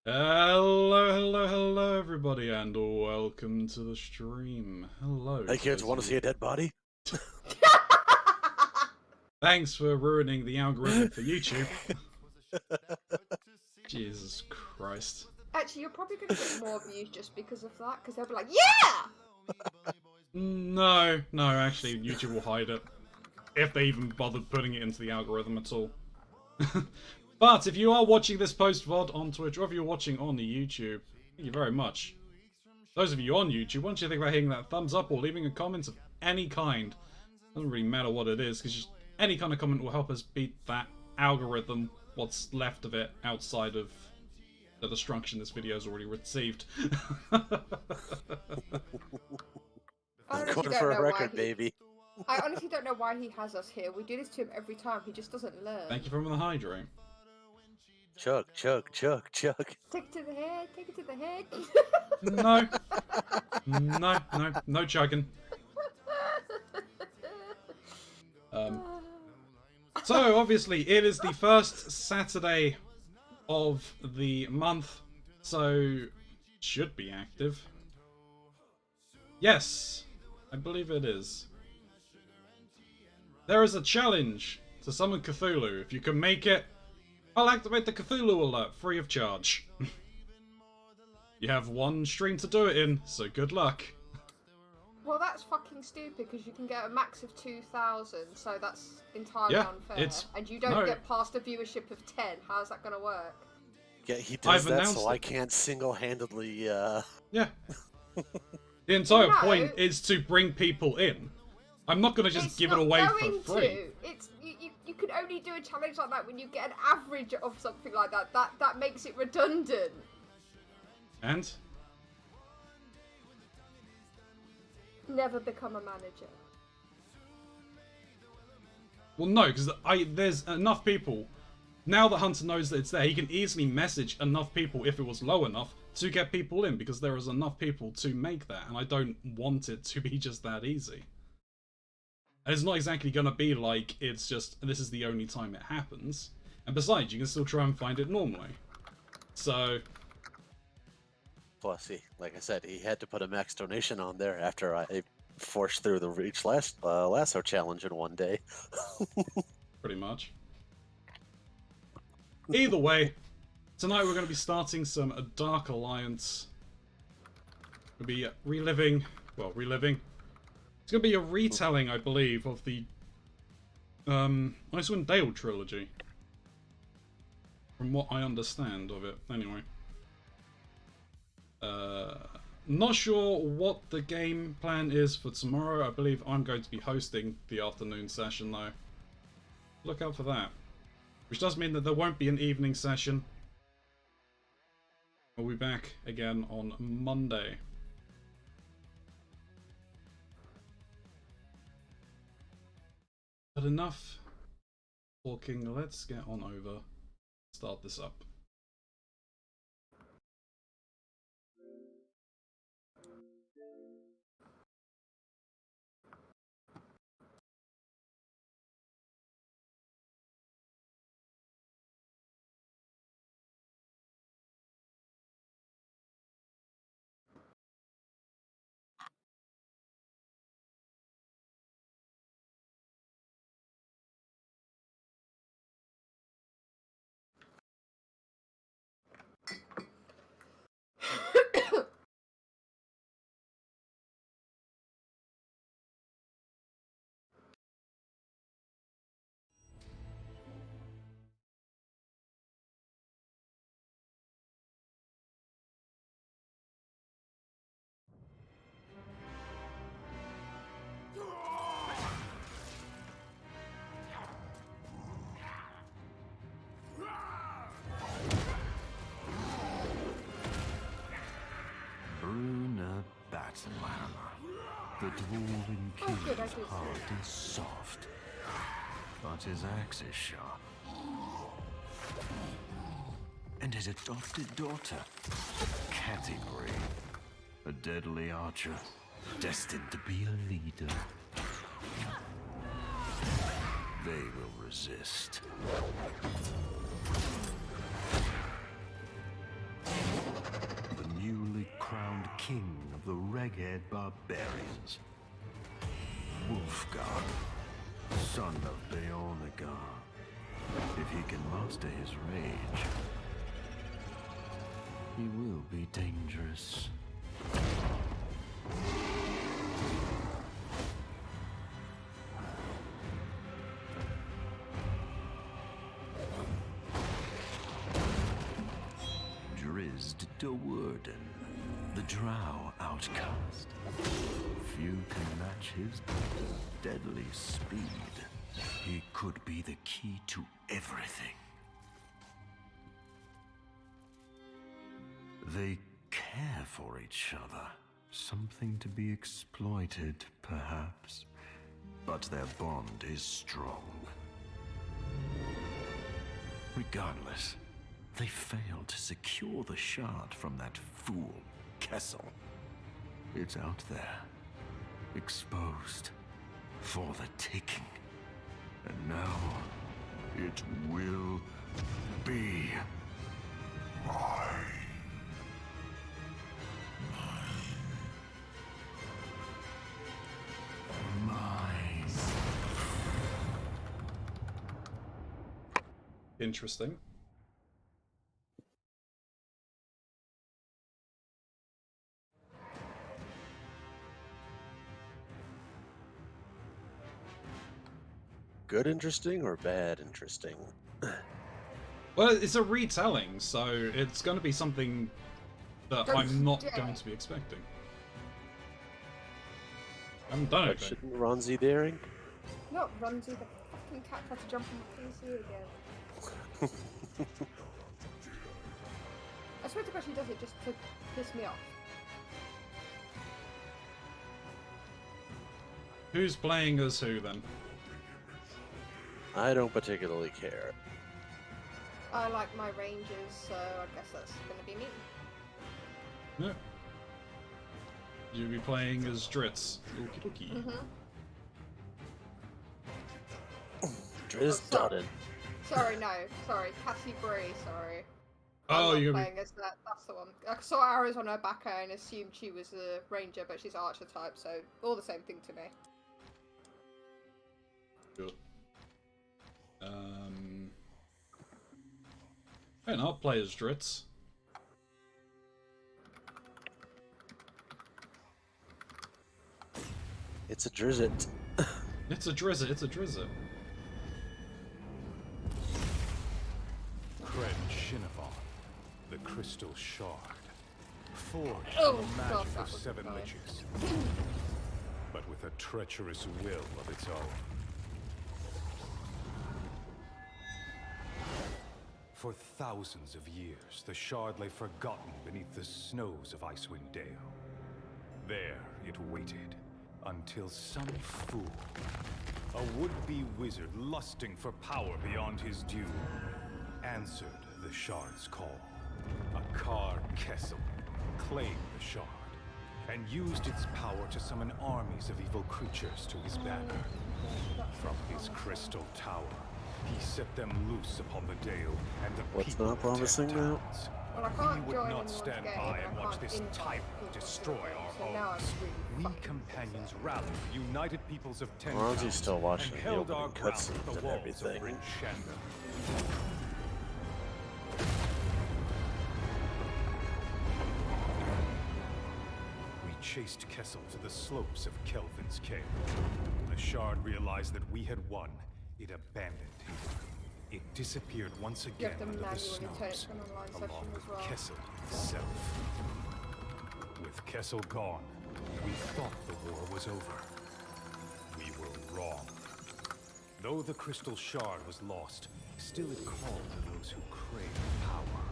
Hello, everybody, and welcome to the stream. Hello. Hey kids, want to see a dead body? Thanks for ruining the algorithm for YouTube. Jesus Christ. Actually, you're probably going to get more views just because of that, because they'll be like, yeah! No, actually, YouTube will hide it. If they even bothered putting it into the algorithm at all. But if you are watching this post-VOD on Twitch, or if you're watching on the YouTube, thank you very much. Those of you on YouTube, why don't you think about hitting that thumbs up or leaving a comment of any kind? Doesn't really matter what it is, because any kind of comment will help us beat that algorithm, what's left of it, outside of the destruction this video has already received. Going for a record, baby. I honestly don't know why he has us here. We do this to him every time. He just doesn't learn. Thank you for the hydrate. Chug, chug, chug, chug. Take it to the head. Take it to the head. No chugging. So obviously it is the first Saturday of the month, so should be active. Yes, I believe it is. There is a challenge to summon Cthulhu. If you can make it, I'll activate the Cthulhu alert free of charge. You have one stream to do it in, so good luck. Well, that's fucking stupid, because you can get a max of 2,000, so that's entirely unfair. And you don't get past a viewership of 10. How's that going to work? Yeah, he does that so I can't single-handedly, Yeah. The entire point is to bring people in. I'm not going to just give it away for free. You can only do a challenge like that when you get an average of something like that. That makes it redundant. And? Never become a manager. Well, no, because there's enough people. Now that Hunter knows that it's there, he can easily message enough people, if it was low enough, to get people in, because there is enough people to make that, and I don't want it to be just that easy. And it's not exactly going to be like it's just, this is the only time it happens. And besides, you can still try and find it normally. So... Plus, see, like I said, he had to put a max donation on there after I forced through the Reach Lasso challenge in one day. Pretty much. Either way, tonight we're going to be starting some Dark Alliance. We'll be reliving. It's going to be a retelling, I believe, of the Icewind Dale trilogy. From what I understand of it, anyway. Not sure what the game plan is for tomorrow. I believe I'm going to be hosting the afternoon session, though. Look out for that. Which does mean that there won't be an evening session. We'll be back again on Monday. But enough talking, let's get on over. Start this up. The dwarven king's heart is soft, but his axe is sharp. And his adopted daughter, Category, a deadly archer, destined to be a leader. They will resist. the Reghead barbarians. Wolfgar, son of Beornagar. If he can master his rage, he will be dangerous. Drizzt Do'Urden, the Drow outcast. Few can match his deadly speed. He could be the key to everything. They care for each other. Something to be exploited, perhaps. But their bond is strong. Regardless, they failed to secure the shard from that fool, Kessel. It's out there, exposed, for the taking. And now, it will be mine. Mine. Interesting. Good interesting or bad interesting? Well, it's a retelling, so it's going to be something that I'm not going to be expecting. I haven't done anything. Shouldn't Ronzi daring? Not Runzy, the fucking cat tried to jump on my PC again. I swear to God she does it just to piss me off. Who's playing as who, then? I don't particularly care. I like my rangers, so I guess that's gonna be me. Yeah. You'll be playing as Drizzt. Okie dokie. Drizzt Do'Urden. Sorry, no. Sorry, Cassie Brie, sorry. Oh, I'm you're not playing as that. That's the one. I saw arrows on her back and assumed she was a ranger, but she's archer type, so all the same thing to me. Sure. And I'll play as Drizzt. It's a Drizzt. It's a Drizzt, it's a Drizzt. Keronzi, the crystal shard, forged Oh, from the God, magic that of was 7 annoying. liches, but with a treacherous will of its own. For thousands of years, the shard lay forgotten beneath the snows of Icewind Dale. There it waited, until some fool, a would-be wizard lusting for power beyond his due, answered the shard's call. Akar Kessel claimed the shard, and used its power to summon armies of evil creatures to his banner. From his crystal tower, he set them loose upon the Dale, and the What's people not promising of now? towns. Well, I He can't would join not anyone's stand game, by and and I watch can't this invite tyrant people to destroy the game, our so now I'm homes. really We fucking companions upset. rallied the united peoples of 10 Ronzi's towns still watching and the held our opening ground cutscenes at the and walls everything. of Bryn Shander. We chased Kessel to the slopes of Kelvin's Cave. When the shard realized that we had won, it abandoned him. It disappeared once You again have to under the manually turn it snows, to an online along session as with well. Kessel himself. With Kessel gone, we thought the war was over. We were wrong. Though the crystal shard was lost, still it called to those who craved power.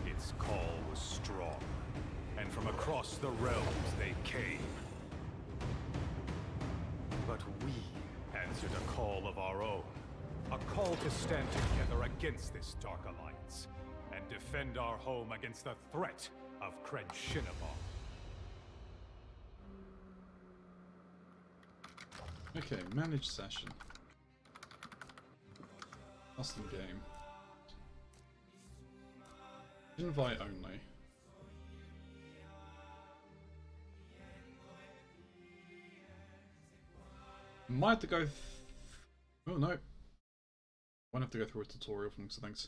Its call was strong, and from across the realms they came. But we answered a call of our own. A call to stand together against this Dark Alliance, and defend our home against the threat of Keronzi. Okay, manage session. Custom game. Invite only. Might have to go. Oh no. Won't have to go through a tutorial from some things.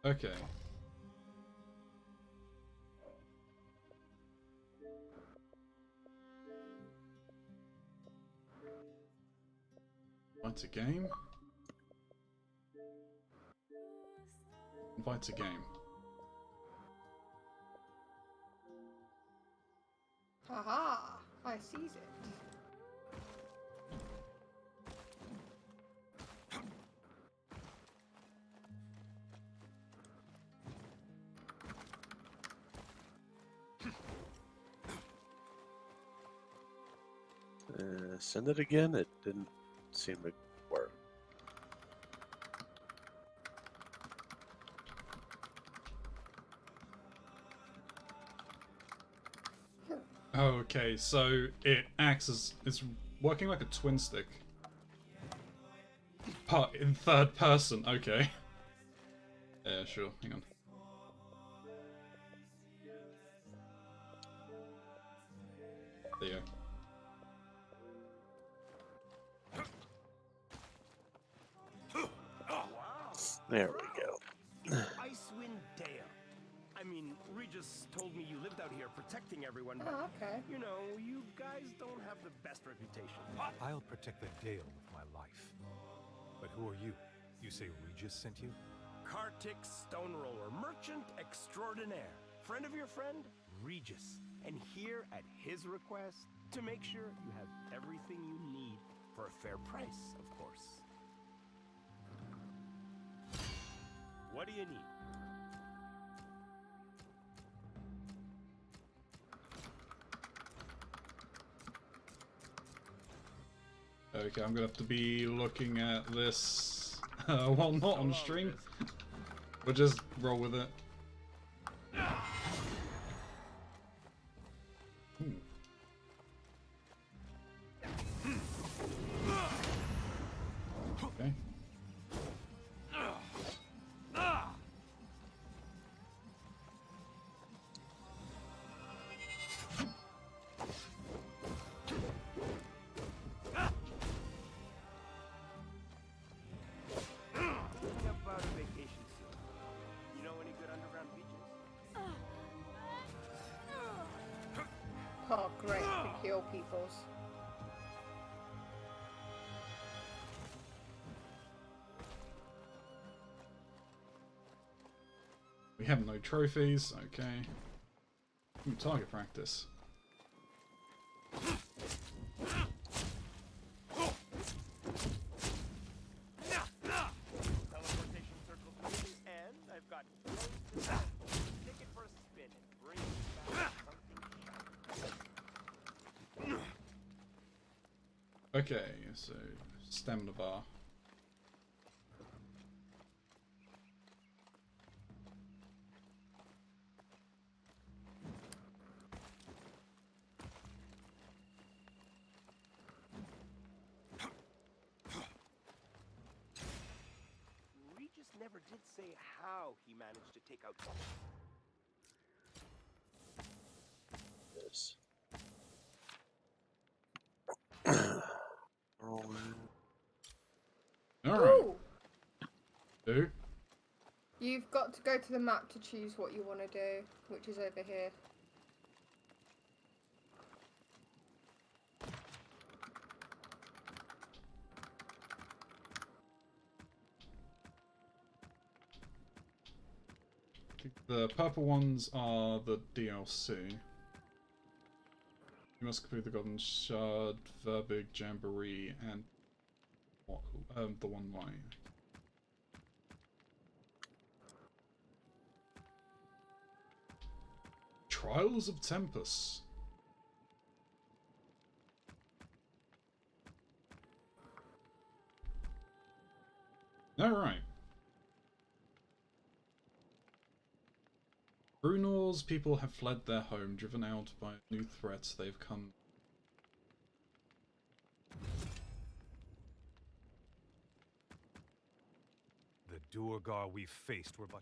Okay. Invite a game. Invite a game. Haha! I seize it. Send it again? It didn't seem to work. Okay, so it acts as it's working like a twin stick. Part in third person. Okay. Yeah, sure. Hang on. There you go. There we go. Icewind Dale. I mean, Regis told me you lived out here protecting everyone, but, Oh, okay. you know, you guys don't have the best reputation. I'll protect the Dale with my life. But who are you? You say Regis sent you? Kartik Stoneroller, merchant extraordinaire. Friend of your friend, Regis. And here at his request, to make sure you have everything you need for a fair price, of course. What do you need? Okay, I'm gonna have to be looking at this while not on stream. We'll just roll with it. Ooh. Okay. Thinking about a vacation soon. You know any good underground beaches? Oh, great. The Kill Peoples. We have no trophies. Okay. Ooh, target practice. Teleportation circles moving, and I've got close to that. Take it for a spin and bring back something shiny. Okay, so stamina bar. Regis never did say how he managed to take out. Yes. Rolling. Alright. Ooh! Dude. You've got to go to the map to choose what you want to do, which is over here. The purple ones are the DLC. You must complete the Golden Shard, Verbig, Jamboree, and the one line. Trials of Tempest. Alright. Brunor's people have fled their home, driven out by new threats they've come. Duergar we faced were but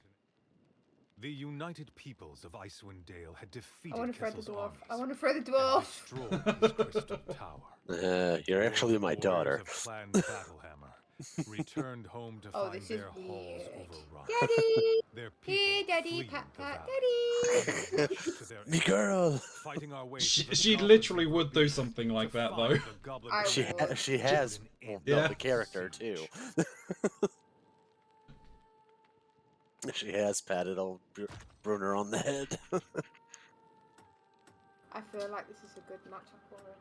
the united peoples of Icewind Dale had defeated I want to throw the Kessel's dwarf. armies I want to throw the and dwarf. destroyed his crystal tower. You're actually my Warriors daughter. of Clan Battlehammer returned home to Oh, find this is their halls weird. overrun. Daddy! Their Here, people Daddy, fleeing pat, the pat, valley. Daddy! We rushed to their Me aid, girl. fighting our way She, through the she goblins literally of would do Ravine something like to that, find though. the goblin I She would. she has in Yeah. the character too. She has patted old Brunner on the head. I feel like this is a good matchup already.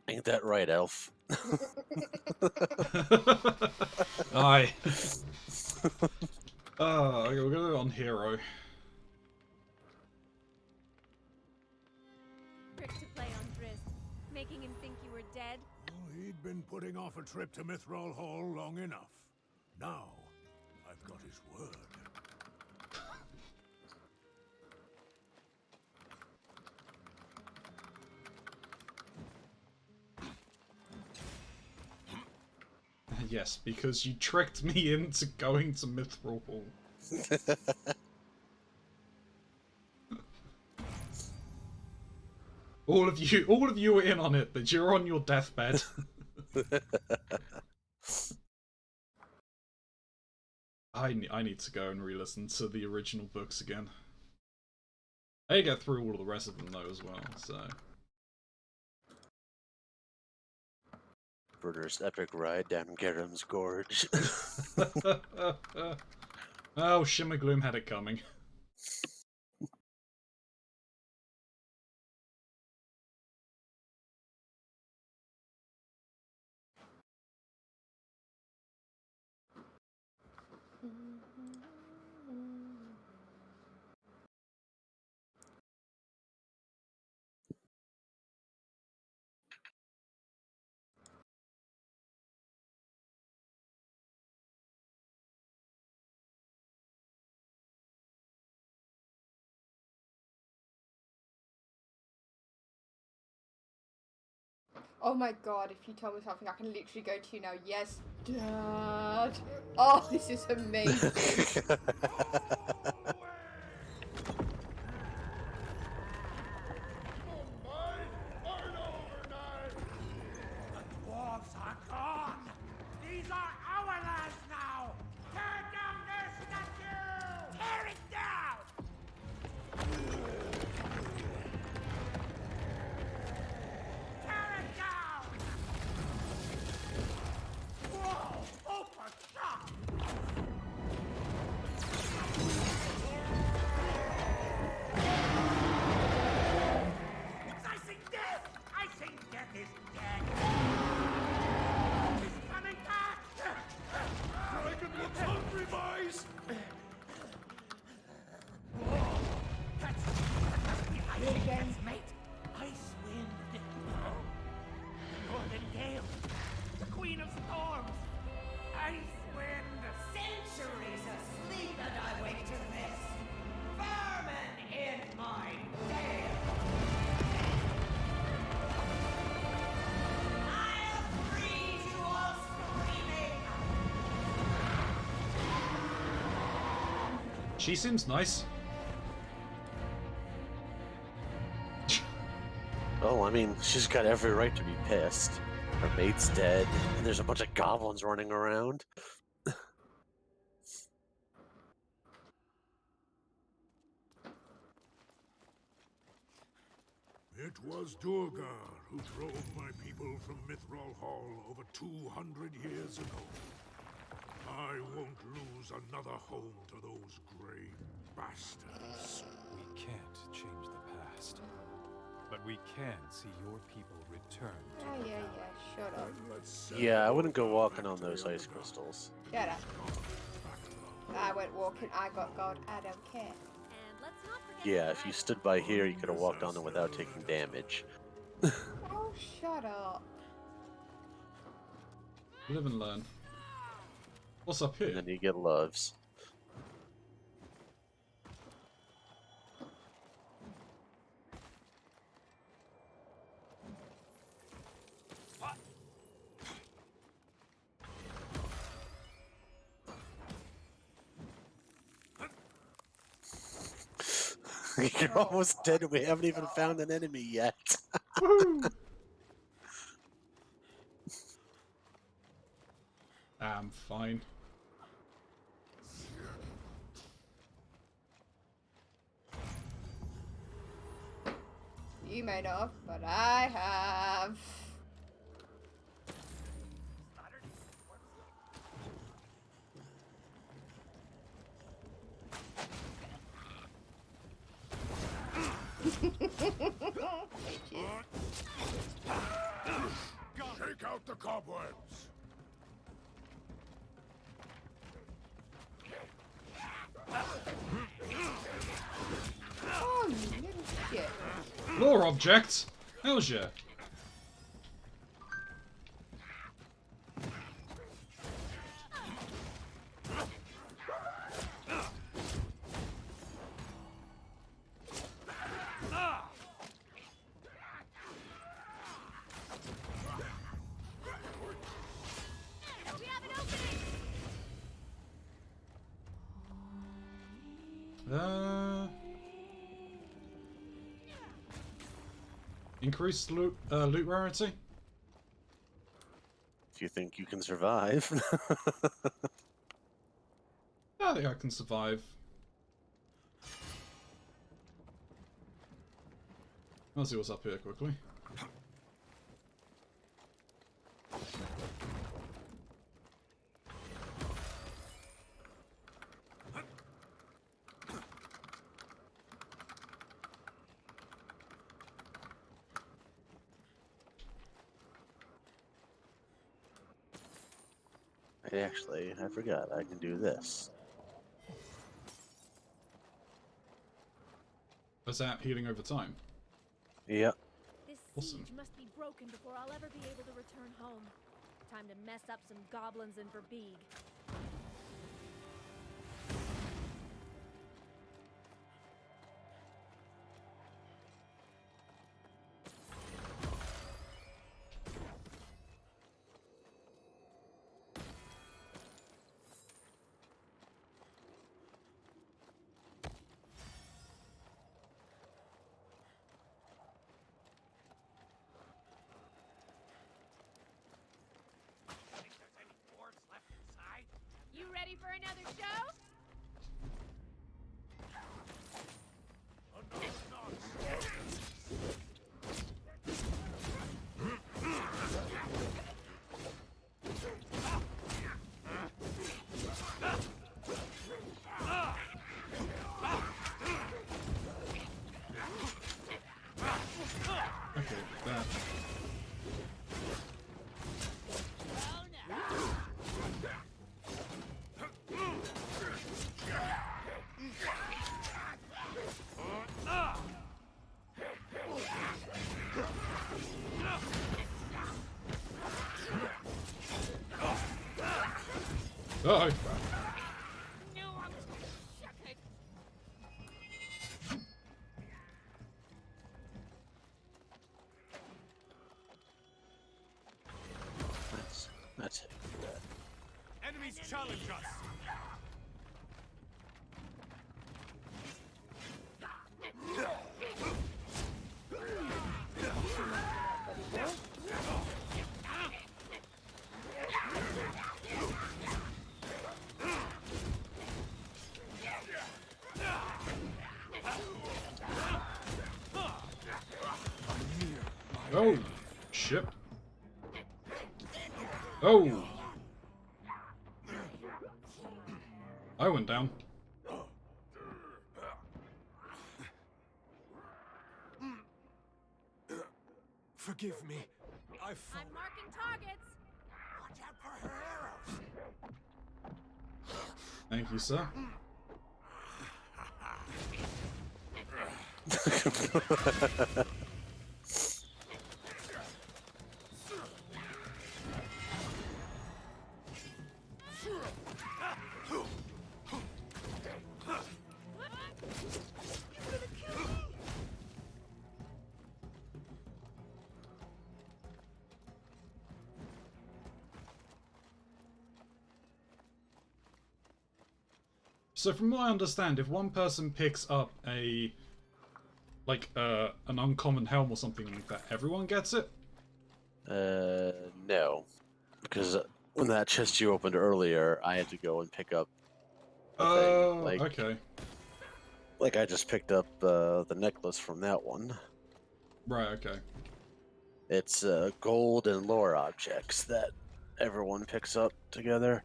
Ain't that right, Elf? Aye. Okay, we're gonna go on hero. Trick to play on Drizzt, making him think you were dead. Well, he'd been putting off a trip to Mithril Hall long enough. Now, I've got his word. Yes, because you tricked me into going to Mithril Hall. All of you were in on it, but you're on your deathbed. I need to go and re-listen to the original books again. I get through all of the rest of them though as well, so. Brunner's epic ride down Garam's Gorge. Oh, Shimmergloom had it coming. Oh my god, if you tell me something, I can literally go to you now. Yes, Dad. Oh, this is amazing. Dwarves are gone! These are our lands now! Tear down their statue! Tear it down! Tear it down! Whoa! Open shop! I sing death! I sing death is dead! He's coming back! Dragon looks hungry, boys! That's mate! Icewind! Northern Gale! The Queen of Storms! Icewind! Centuries asleep and I wake to this. Vermin in my dale. I'll freeze you all screaming. She seems nice. Oh, I mean, she's got every right to be pissed. Her mate's dead, and there's a bunch of goblins running around. It was Duergar who drove my people from Mithril Hall over 200 years ago. I won't lose another home to those grey bastards. We can't change the past, but we can see your people return to Oh, the yeah, valley. yeah, shut up. Yeah, I wouldn't go walking on those ice crystals. Shut up. I went walking, I got gold, I don't care. And let's not forget Yeah, the if you dragon. stood by here, you could have walked on them without taking damage. Oh, shut up. Live and learn. What's up And here? then you get loves. You're almost dead and we haven't even found an enemy yet. I'm fine. You may not have, but I have. Take out the cobwebs. Oh, you little shit. Lore object? How's ya? Increased loot rarity? If you think you can survive. I think I can survive. I'll see what's up here quickly. Actually, I forgot. I can do this. Is that healing over time? Yep. This Awesome. siege must be broken before I'll ever be able to return home. Time to mess up some goblins in Verbeeg. You ready for another show? Okay, that. Oh, That's it. Enemies challenge us. oh, shit. Oh! I went down. Forgive me. I'm marking targets. Watch out for her arrows. Thank you, sir. So from what I understand, if one person picks up a like an uncommon helm or something like that, everyone gets it? No. Because when that chest you opened earlier, I had to go and pick up a thing. Like, okay. Like I just picked up the necklace from that one. Right, okay. It's gold and lore objects that everyone picks up together.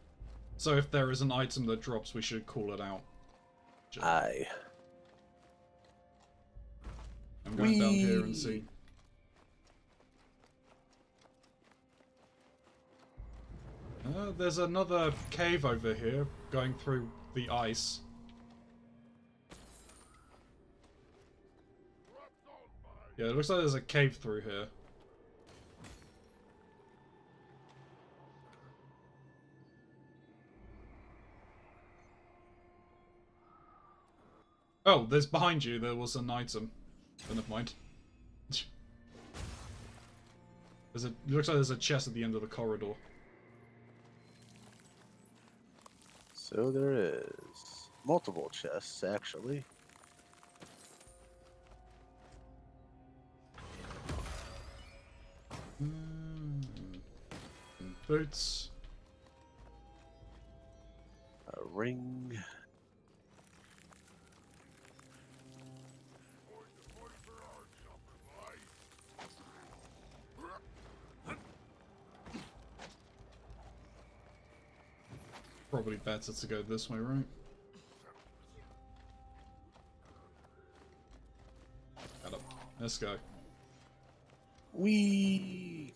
So if there is an item that drops, we should call it out. Aye. I'm going down here and see. There's another cave over here, going through the ice. Yeah, it looks like there's a cave through here. Oh, there's behind you, there was an item. But never mind. It looks like there's a chest at the end of the corridor. So there is multiple chests, actually. Boots. A ring. Probably better to go this way, right? Got up. Let's go. Whee!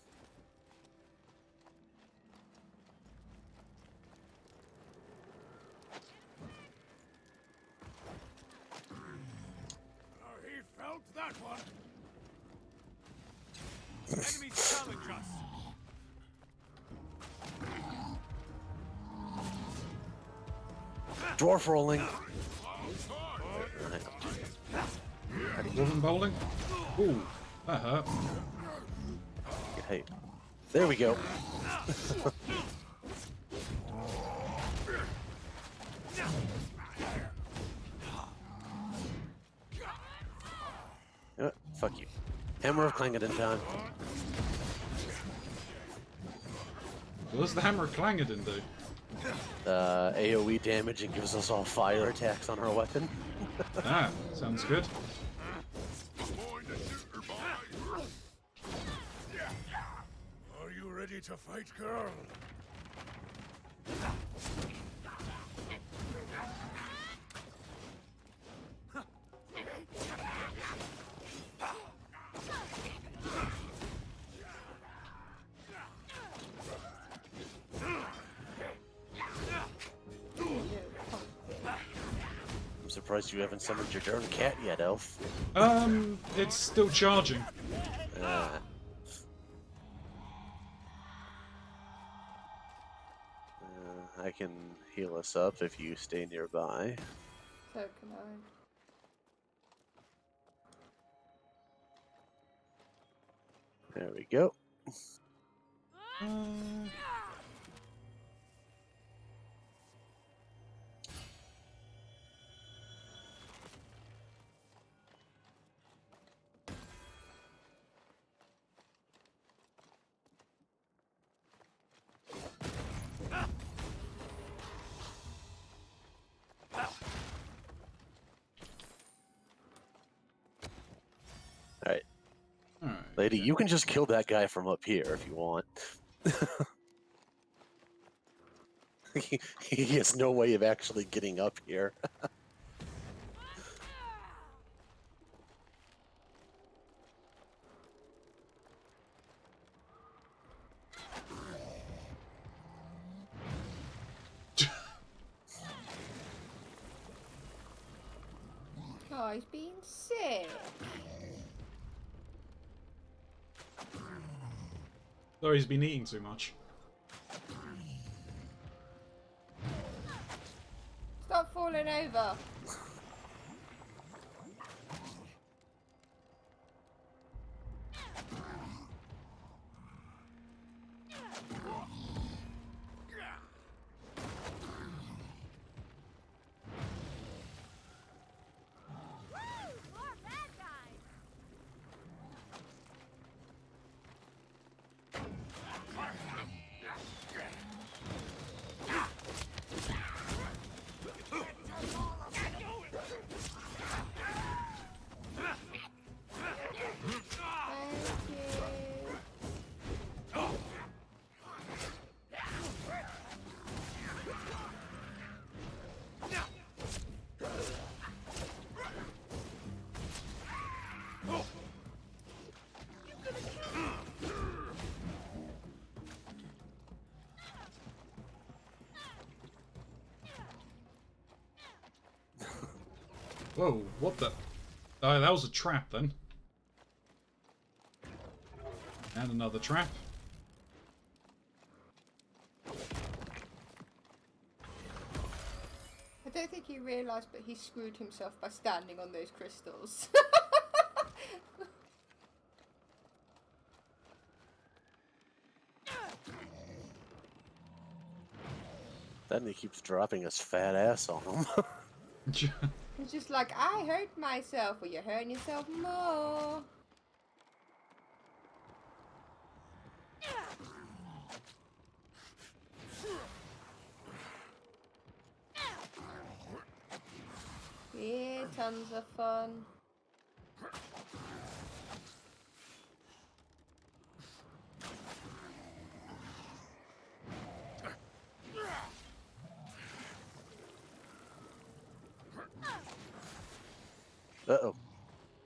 He felt that one. Enemies challenge us. Dwarf rolling. Woman bowling? Ooh, that hurt. Hey, there we go. Fuck you. Hammer of Clangeddon time. What does the hammer of Clangeddon do? AoE damage and gives us all fire attacks on our weapon. Ah, sounds good. Are you ready to fight, girl? I'm surprised you haven't summoned your darn cat yet, Elf. It's still charging. I can heal us up if you stay nearby. So can I. There we go. Alright. Lady, you can just kill that guy from up here if you want. He has no way of actually getting up here. Guy's being sick. Though he's been eating too much. Stop falling over. More bad guys. Whoa, what the? Oh, that was a trap then. And another trap. I don't think he realised, but he screwed himself by standing on those crystals. Then he keeps dropping his fat ass on him. He's just like, I hurt myself. Well, you're hurting yourself more. Yeah, tons of fun. Uh-oh.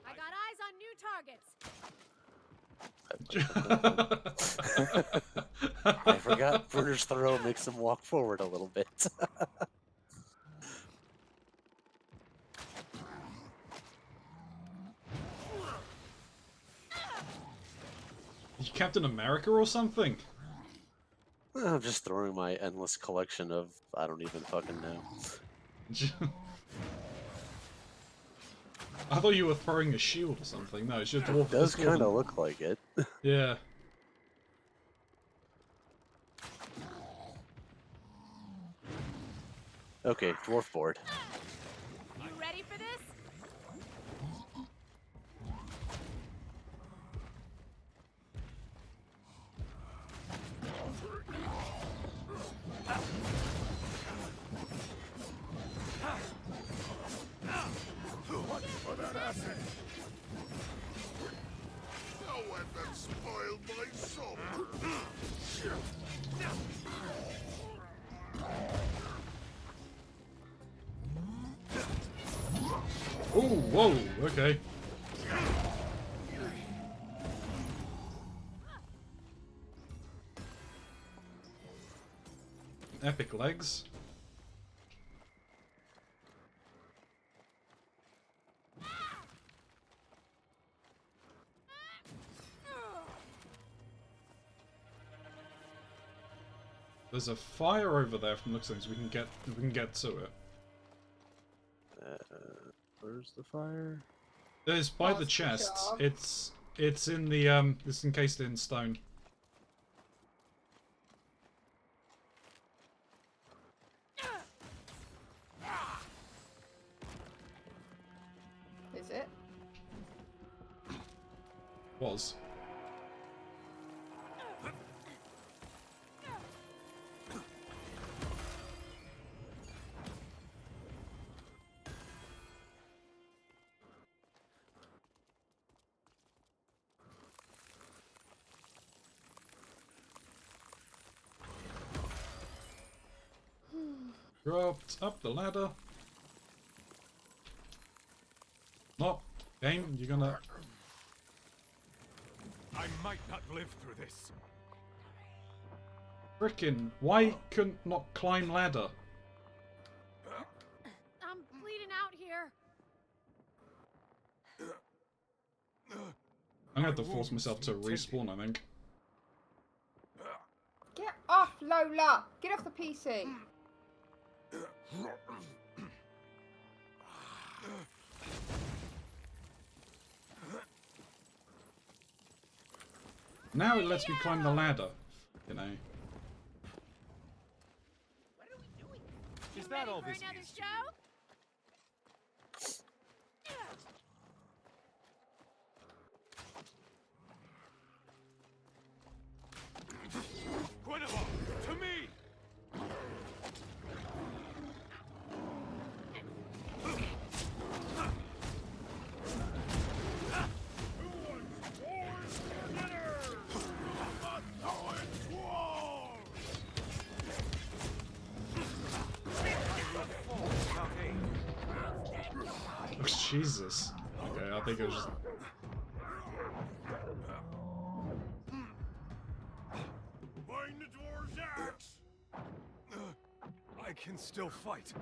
I got eyes on new targets. I forgot Bruner's throw makes him walk forward a little bit. You Captain America or something? I'm just throwing my endless collection of I don't even fucking know. I thought you were throwing a shield or something. No, it's your dwarf. It does kind of look like it. Yeah. Okay, dwarf board. You ready for this? For that acid! No weapon spoiled my soul! Oh, whoa, okay. Epic legs. There's a fire over there from looks like so we can get to it. Where's the fire? There's by the chest. It's in the it's encased in stone. Is it? Was. Dropped up the ladder. Oh, game, you're gonna... I might not live through this. Frickin', why couldn't not climb ladder? I'm bleeding out here. I'm gonna have to force myself to respawn, I think. Get off, Lola! Get off the PC! Now it lets me climb the ladder. You know. Is that all For this another is? show? Guinevere, to me! Oh, Jesus. Okay, I think it was just... Find the dwarf's axe! I can still fight.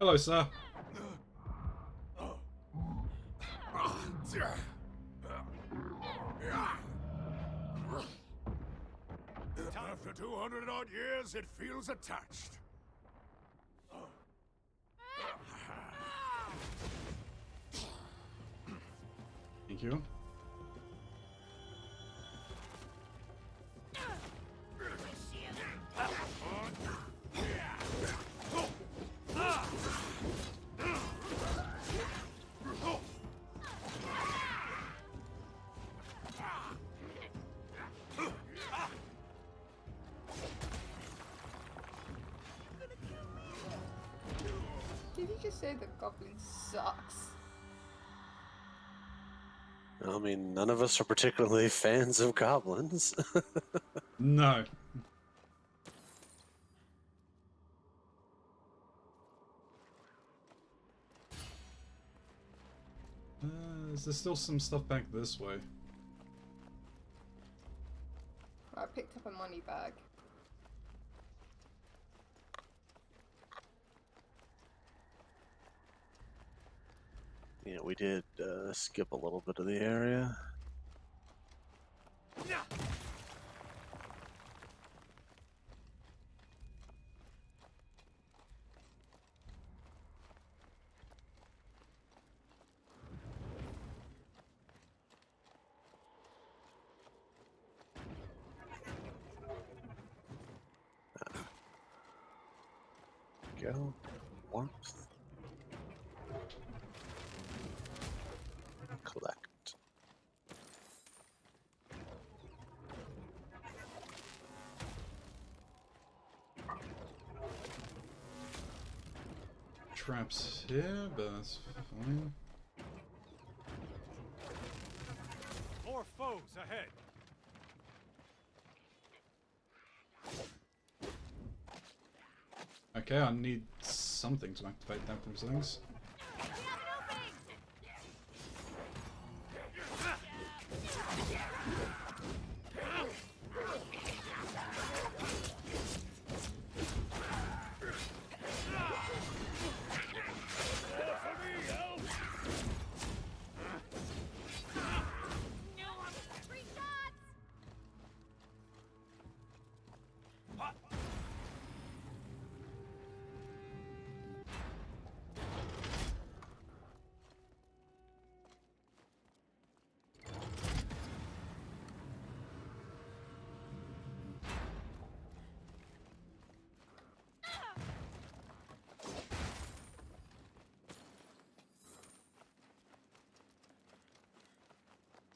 Hello, sir. After 200 odd years, it feels attached. Thank you. Did you just say the goblin sucks? I mean, none of us are particularly fans of goblins. No. There's still some stuff back this way. I picked up a money bag. Yeah, we did skip a little bit of the area. Go. Warmth. Collect. Traps here, but that's fine. More foes ahead. Okay, I need something to activate them from things.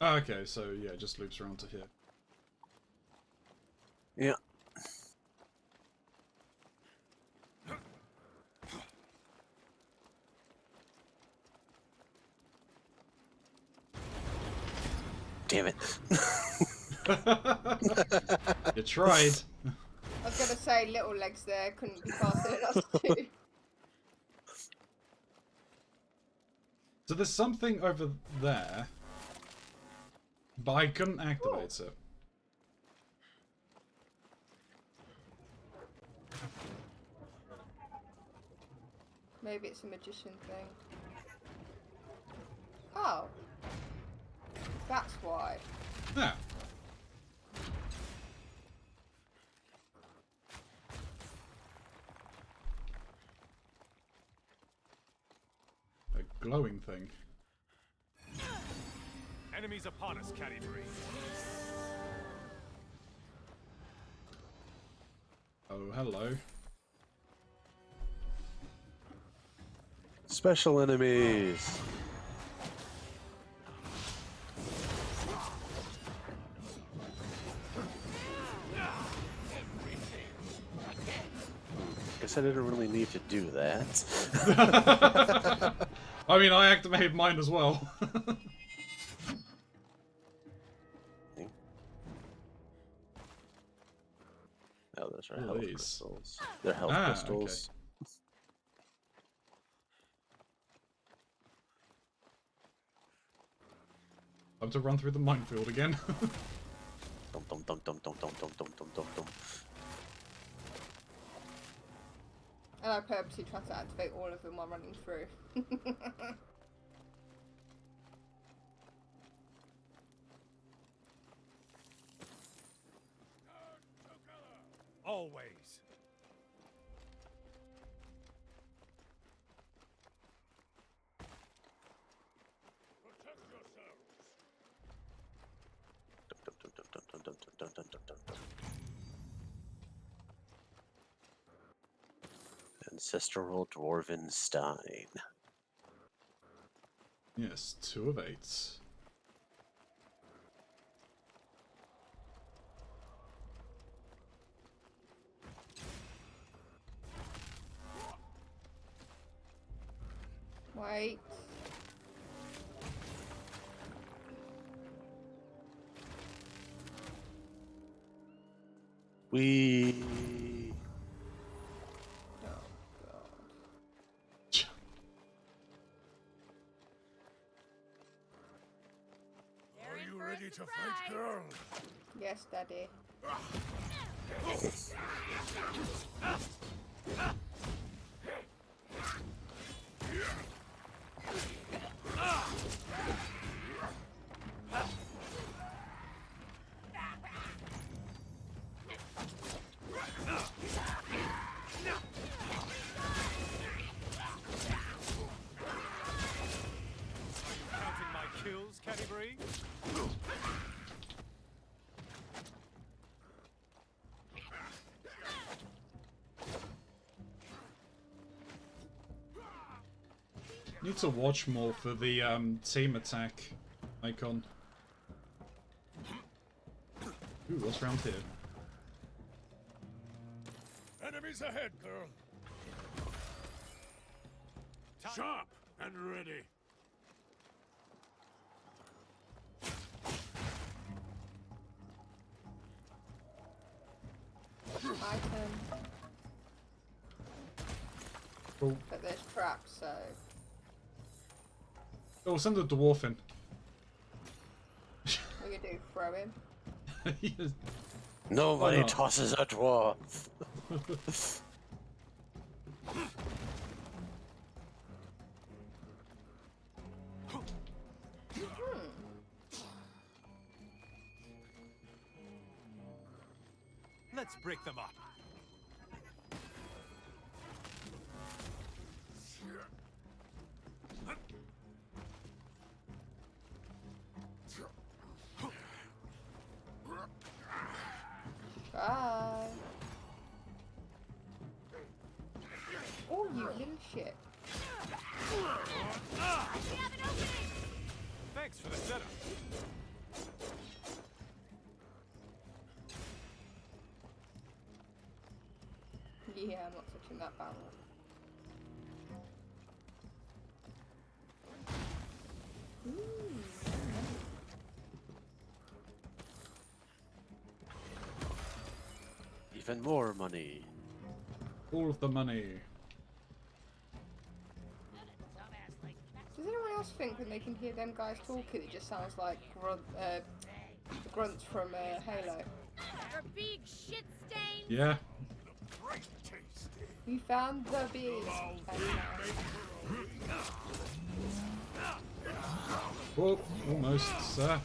Okay, so yeah, it just loops around to here. Yeah. Damn it. You tried. I was gonna say little legs there, couldn't be faster than us two. So there's something over there, but I couldn't activate it. Maybe it's a magician thing. Oh. That's why. Yeah. A glowing thing. Enemies upon us, Catty-Bree. Oh, hello. Special enemies. Guess I didn't really need to do that. I mean, I activated mine as well. Oh, those are What are health these? crystals. They're health Ah, crystals. Time to run through the minefield again. Dum dum dum dum dum dum dum dum dum dum dum. And I purposely tried to activate all of them while running through. Always. Protect yourselves. Ancestral Dwarven Stein. Yes, 2 of 8. Wait. We. Oh, God. Are you ready to fight, girl? Yes, Daddy. Counting my kills, Canterbury? Need to watch more for the team attack icon. Ooh, what's around here? Enemies ahead, girl. Sharp and ready. Item. Cool. But there's traps, so... Oh, send the dwarf in. What are you gonna do? Throw him? Yes. Nobody not? tosses a dwarf. Let's break them up. Bye. Oh, you little shit. Thanks for the setup. Yeah, I'm not touching that banner. Even more money. All of the money. Does anyone else think when they can hear them guys talking, it just sounds like grunts from Halo? For big shit stain. Yeah. We found the beast. Whoa, almost, sir.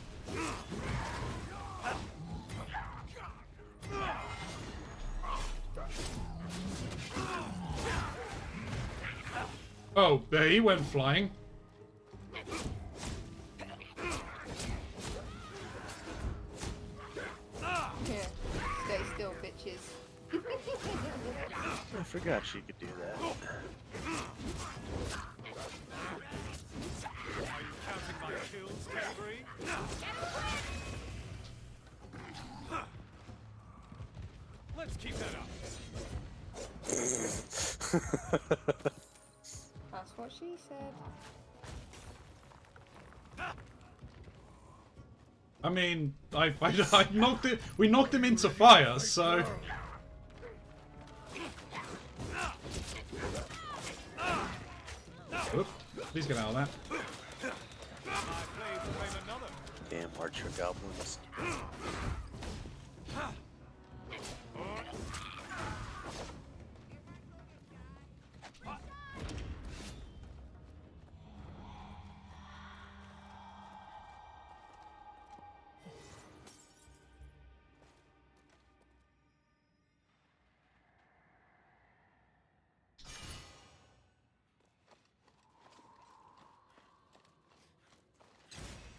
Oh, there he went flying. Yeah, stay still, bitches. I forgot she could do that. Are you counting my kills, Canterbury? Let's keep that up. That's what she said. I mean, I knocked it. We knocked him into fire, so. Oop, please get out of that. Damn archer goblins.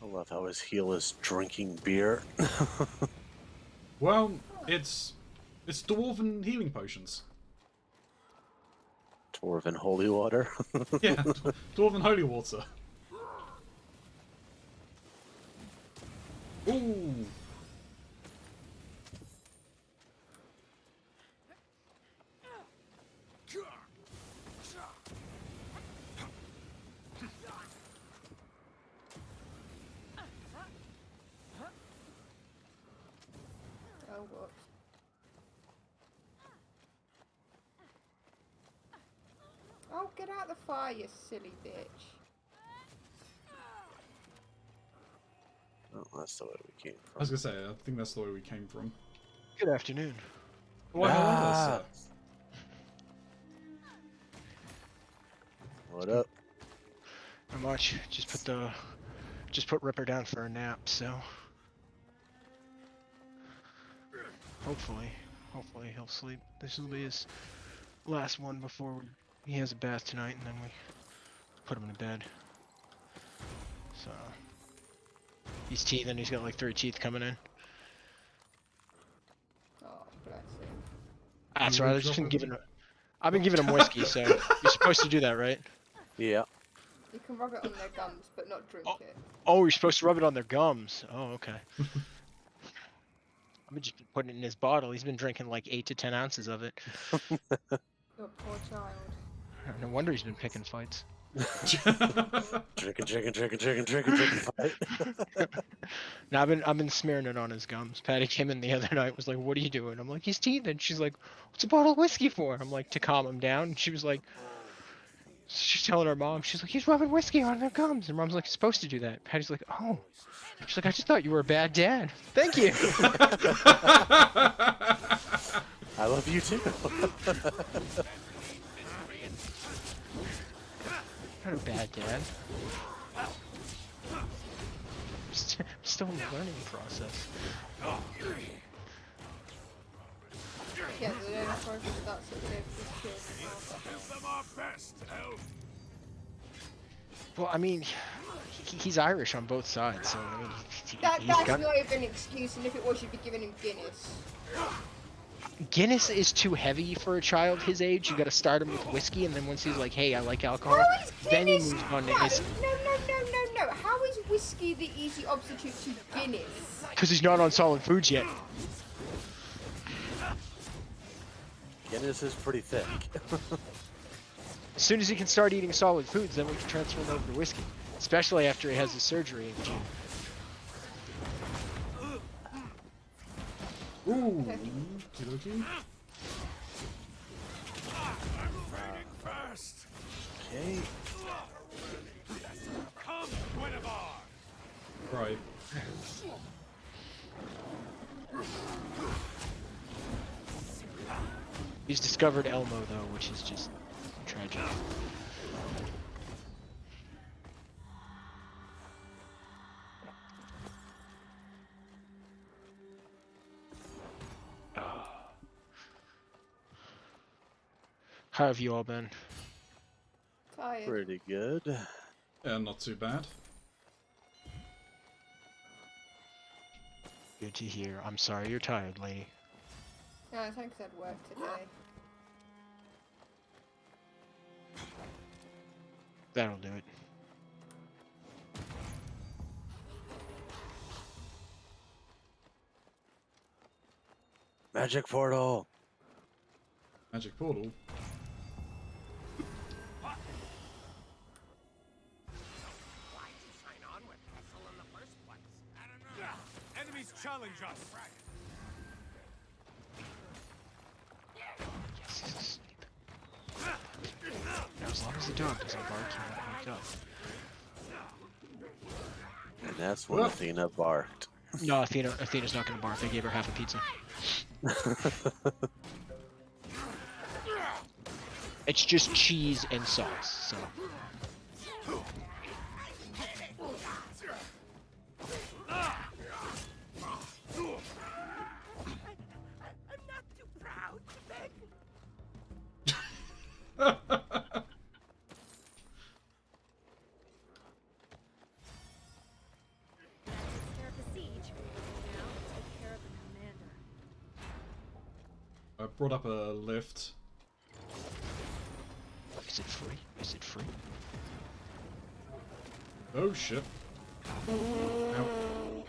I love how his heel is drinking beer. Well, it's dwarven healing potions. Dwarven holy water. Yeah, dwarven holy water. Ooh. Oh, whoops. Oh, get out the fire, you silly bitch. Oh, that's the way we came I was from. gonna say, I think that's the way we came from. Good afternoon. Well, hello, sir. What up? Not much. Just put Ripper down for a nap. So hopefully he'll sleep. This will be his last one before he has a bath tonight, and then we put him to bed. So he's teething. He's got like 3 teeth coming in. Oh, bless him. That's right. I've been giving him whiskey. So you're supposed to do that, right? Yeah. You can rub it on their gums, but not drink it. Oh, you're supposed to rub it on their gums. Oh, okay. I've been just putting it in his bottle. He's been drinking like 8 to 10 ounces of it. Your poor child. No wonder he's been picking fights. Drinking fight. Now I've been smearing it on his gums. Patty came in the other night, was like, "What are you doing?" I'm like, "He's teething." She's like, "What's a bottle of whiskey for?" I'm like, "To calm him down." And she was like, she's telling her mom, she's like, "He's rubbing whiskey on their gums." And mom's like, "You're supposed to do that." Patty's like, "Oh." She's like, "I just thought you were a bad dad." Thank you. I love you too. Not a bad dad. Still in the learning process. Yeah, the learning process starts at the them our best, Elf. Well, I mean, he's Irish on both sides, so I mean, That's not even an excuse, and if it was, you'd be giving him Guinness. Guinness is too heavy for a child his age. You gotta start him with whiskey, and then once he's like, "Hey, I like alcohol," then he moves on to his. No. How is whiskey the easy substitute to Guinness? Because he's not on solid foods yet. Guinness is pretty thick. As soon as he can start eating solid foods, then we can transfer him over to whiskey. Especially after he has his surgery in June. Ooh, okey-dokey. First. Okay. Come, Guinevere. Right. He's discovered Elmo though, which is just tragic. How have you all been? Tired. Pretty good. Yeah, not too bad. Good to hear. I'm sorry you're tired, lady. Yeah, I think I'd work today. That'll do it. Magic portal. Magic portal. Enemies challenge us. Yes, he's asleep. Now, as long as the dog doesn't bark, he won't wake up. And that's when Athena barked. No, Athena's not gonna bark. I gave her half a pizza. It's just cheese and sauce, so. I'm not too proud to beg. I brought up a lift. Is it free? Is it free? Oh shit. Ow.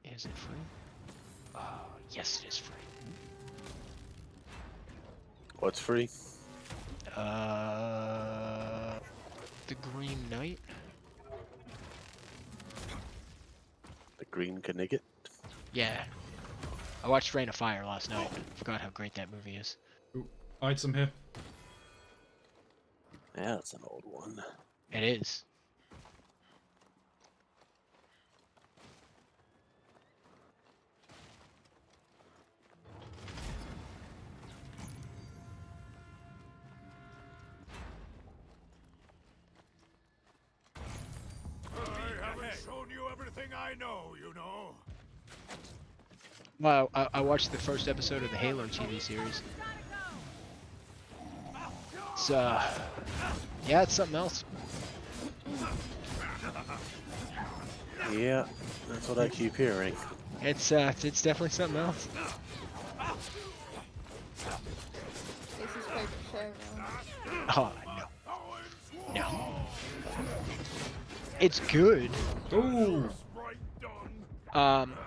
Is it free? Yes, it is free. What's free? The Green Knight. The Green Knigget? Yeah. I watched Rain of Fire last night. Forgot how great that movie is. Ooh, item here. Yeah, it's an old one. It is. I haven't shown you everything I know, you know. Well, I watched the first episode of the Halo TV series. It's, yeah, it's something else. Yeah, that's what I keep hearing. It's definitely something else. It's his favourite show now. Oh, no. No. It's good. Ooh.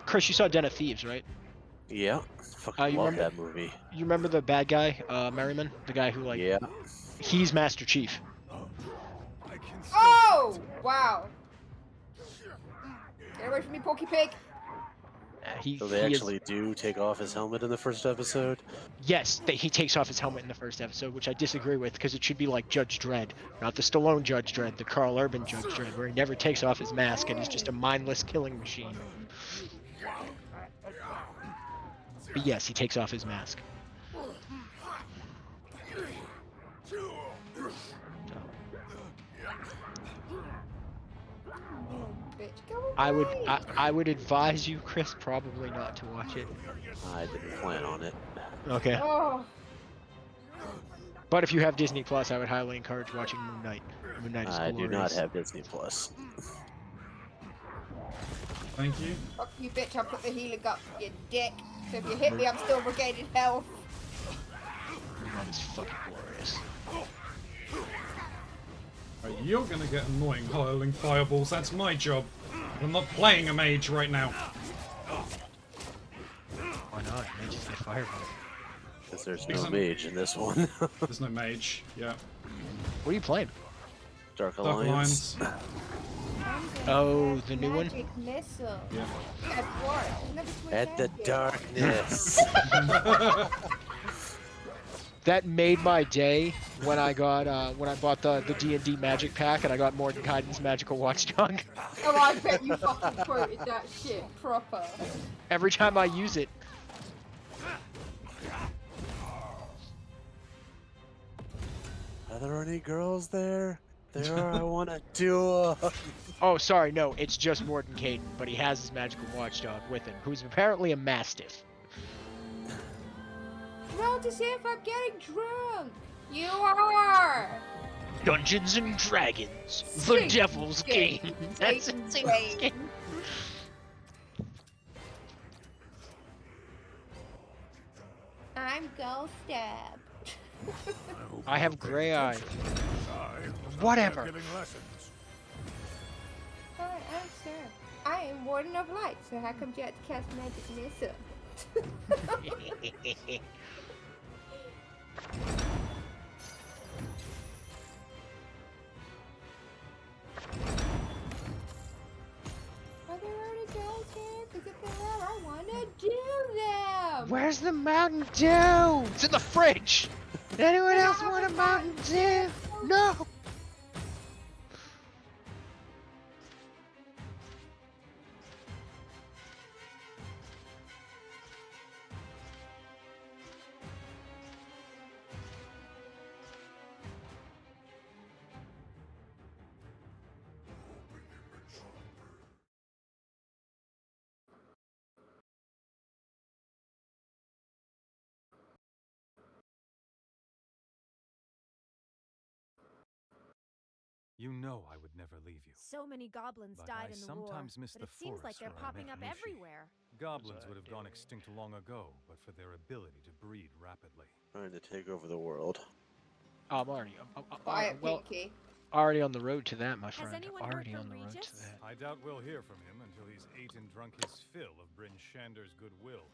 Chris, you saw Den of Thieves, right? Yeah, fucking you love remember- that movie. You remember the bad guy, Merriman? The guy who, like... Yeah. He's Master Chief. Oh! Wow. Get away from me, Porky Pig! So they actually do take off his helmet in the first episode? Yes, he takes off his helmet in the first episode, which I disagree with, because it should be like Judge Dredd. Not the Stallone Judge Dredd, the Carl Urban Judge Dredd, where he never takes off his mask and he's just a mindless killing machine. But yes, he takes off his mask. I would advise you, Chris, probably not to watch it. I didn't plan on it. Okay. Oh. But if you have Disney Plus, I would highly encourage watching Moon Knight. Moon Knight is I do not glorious. have Disney Plus. Thank you. Fuck you, bitch, I'll put the healing up, you dick. So if you hit me, I'm still regaining health. That is fucking glorious. Right, you're gonna get annoying hurling fireballs, that's my job. I'm not playing a mage right now. Why not? Mages get fireballs. Because there's no mage in this one. There's no mage, yeah. What are you playing? Dark Alliance. Oh, the new one? Magic missile. Yeah. At what? At the darkness. That made my day when I got when I bought the D&D Magic Pack and I got Mordenkainen's Magical Watchdog. Oh, I bet you fucking quoted that shit proper. Every time I use it. Are there any girls there? There are, I want to do Oh, sorry, no, it's just Mordenkainen, but he has his Magical Watchdog with him, who's apparently a Mastiff. Roll to see if I'm getting drunk. You are. Dungeons and Dragons, the Devil's Game. That's insane. I'm Ghost Stab. I have gray eyes. Whatever. Hi, I'm Sir. I am Warden of Light, so how come you had to cast magic missile? Are there any girls here? Because if there are, I want to do them! Where's the Mountain Dew? It's in the fridge! Anyone else want a Mountain Dew? No! You know I would never leave you. So many goblins But died I in the war, sometimes miss but the it seems like forest they're where I popping met up Lucy. everywhere. Goblins would have gone extinct long ago, but for their ability to breed rapidly. Trying to take over the world. Oh, I'm already. Quiet, well, Pinky. already on the road to that, my friend. anyone Already heard on from the road Regis? to that. I doubt we'll hear from him until he's ate and drunk his fill of Bryn Shander's goodwill.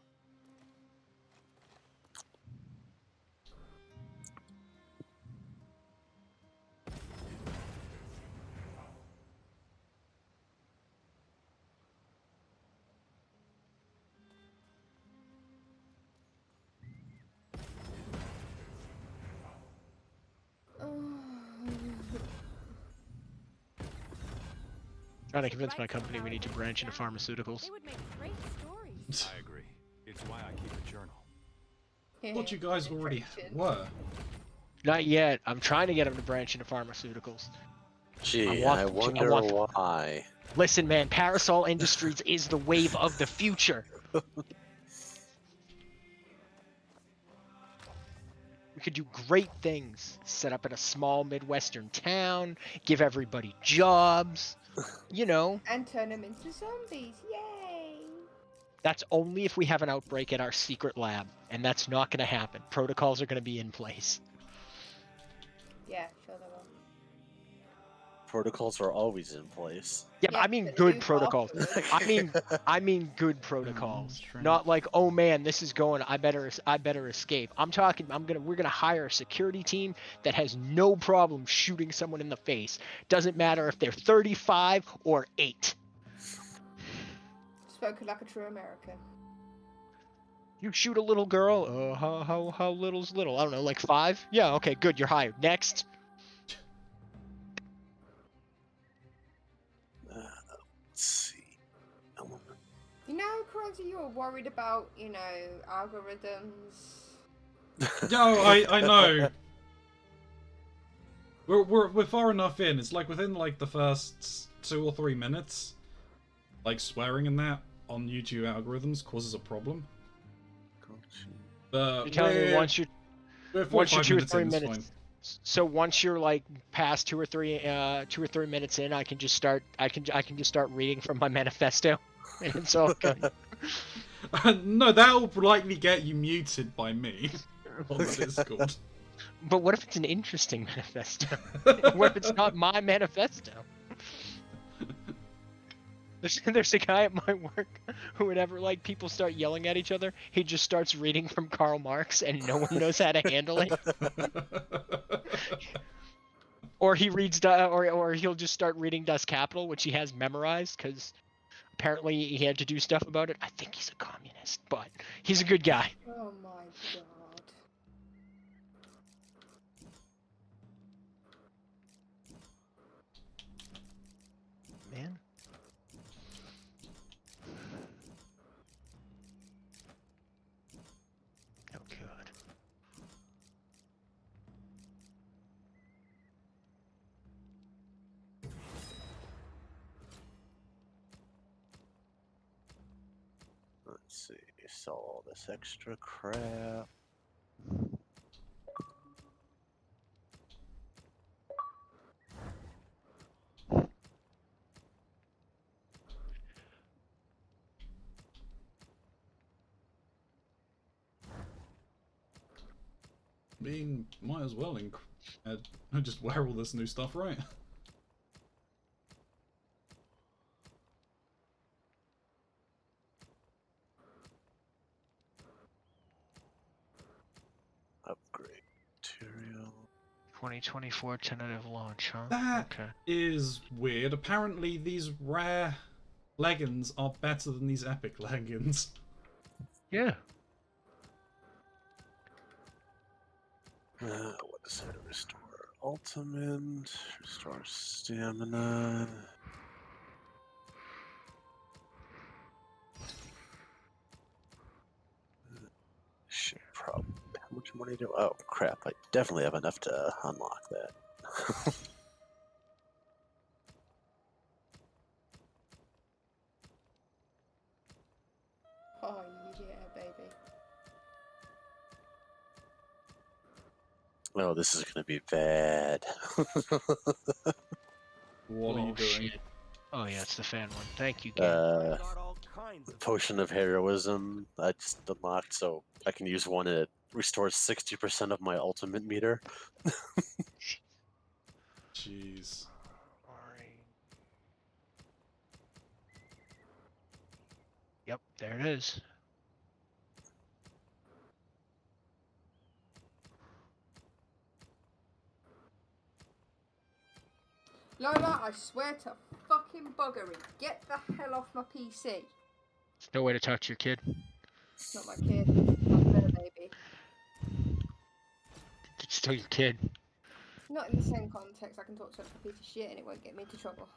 Trying to convince my company we need to branch into pharmaceuticals. They would make great stories. I agree. It's why I keep a journal. I thought you guys already were. Not yet. I'm trying to get them to branch into pharmaceuticals. Gee, I wonder why. Listen, man, Parasol Industries is the wave of the future. We could do great things. Set up in a small Midwestern town, give everybody jobs, you know. And turn them into zombies. Yay! That's only if we have an outbreak at our secret lab, and that's not going to happen. Protocols are going to be in place. Yeah, sure they will. Protocols are always in place. Yeah, but I mean good protocols. I mean good protocols. Not like, oh man, this is going. I better escape. I'm talking. We're gonna hire a security team that has no problem shooting someone in the face. Doesn't matter if they're 35 or 8. Spoken like a true American. You shoot a little girl. How little's little? I don't know, like 5. Yeah, okay, good. You're hired. Next. Let's see. You know, Keronzi, you were worried about, you know, algorithms. No, I know. We're far enough in. It's like within like the first 2 or 3 minutes, like swearing and that on YouTube algorithms causes a problem. But You're telling me once you're 2 or 3 in, minutes. So once you're like past 2 or 3 minutes in, I can just start reading from my manifesto, and it's all good. No, that'll likely get you muted by me on the Discord. But what if it's an interesting manifesto? What if it's not my manifesto? There's a guy at my work who, whenever like people start yelling at each other, he just starts reading from Karl Marx, and no one knows how to handle it. Or he reads, or he'll just start reading Das Kapital, which he has memorized because apparently he had to do stuff about it. I think he's a communist, but he's a good guy. Oh my god. Man. Oh god. Let's see. Sell all this extra crap. Might as well just wear all this new stuff, right? Upgrade material. 2024 tentative launch, huh? That okay. is weird. Apparently these rare leggings are better than these epic leggings. Yeah. What is it? Restore ultimate, restore stamina. Should probably. How much money do? Oh crap! I definitely have enough to unlock that. Oh yeah, baby. Oh, this is gonna be bad. What are you doing? Shit. Oh yeah, it's the fan one. Thank you, Ken. kinds of Potion of Heroism I just unlocked, so I can use one and it restores 60% of my ultimate meter. Jeez. Yep, there it is. Lola, I swear to fucking buggery, get the hell off my PC. There's no way to talk to your kid. It's not my kid, my better baby. It's still your kid. Not in the same context. I can talk to a piece of shit and it won't get me into trouble.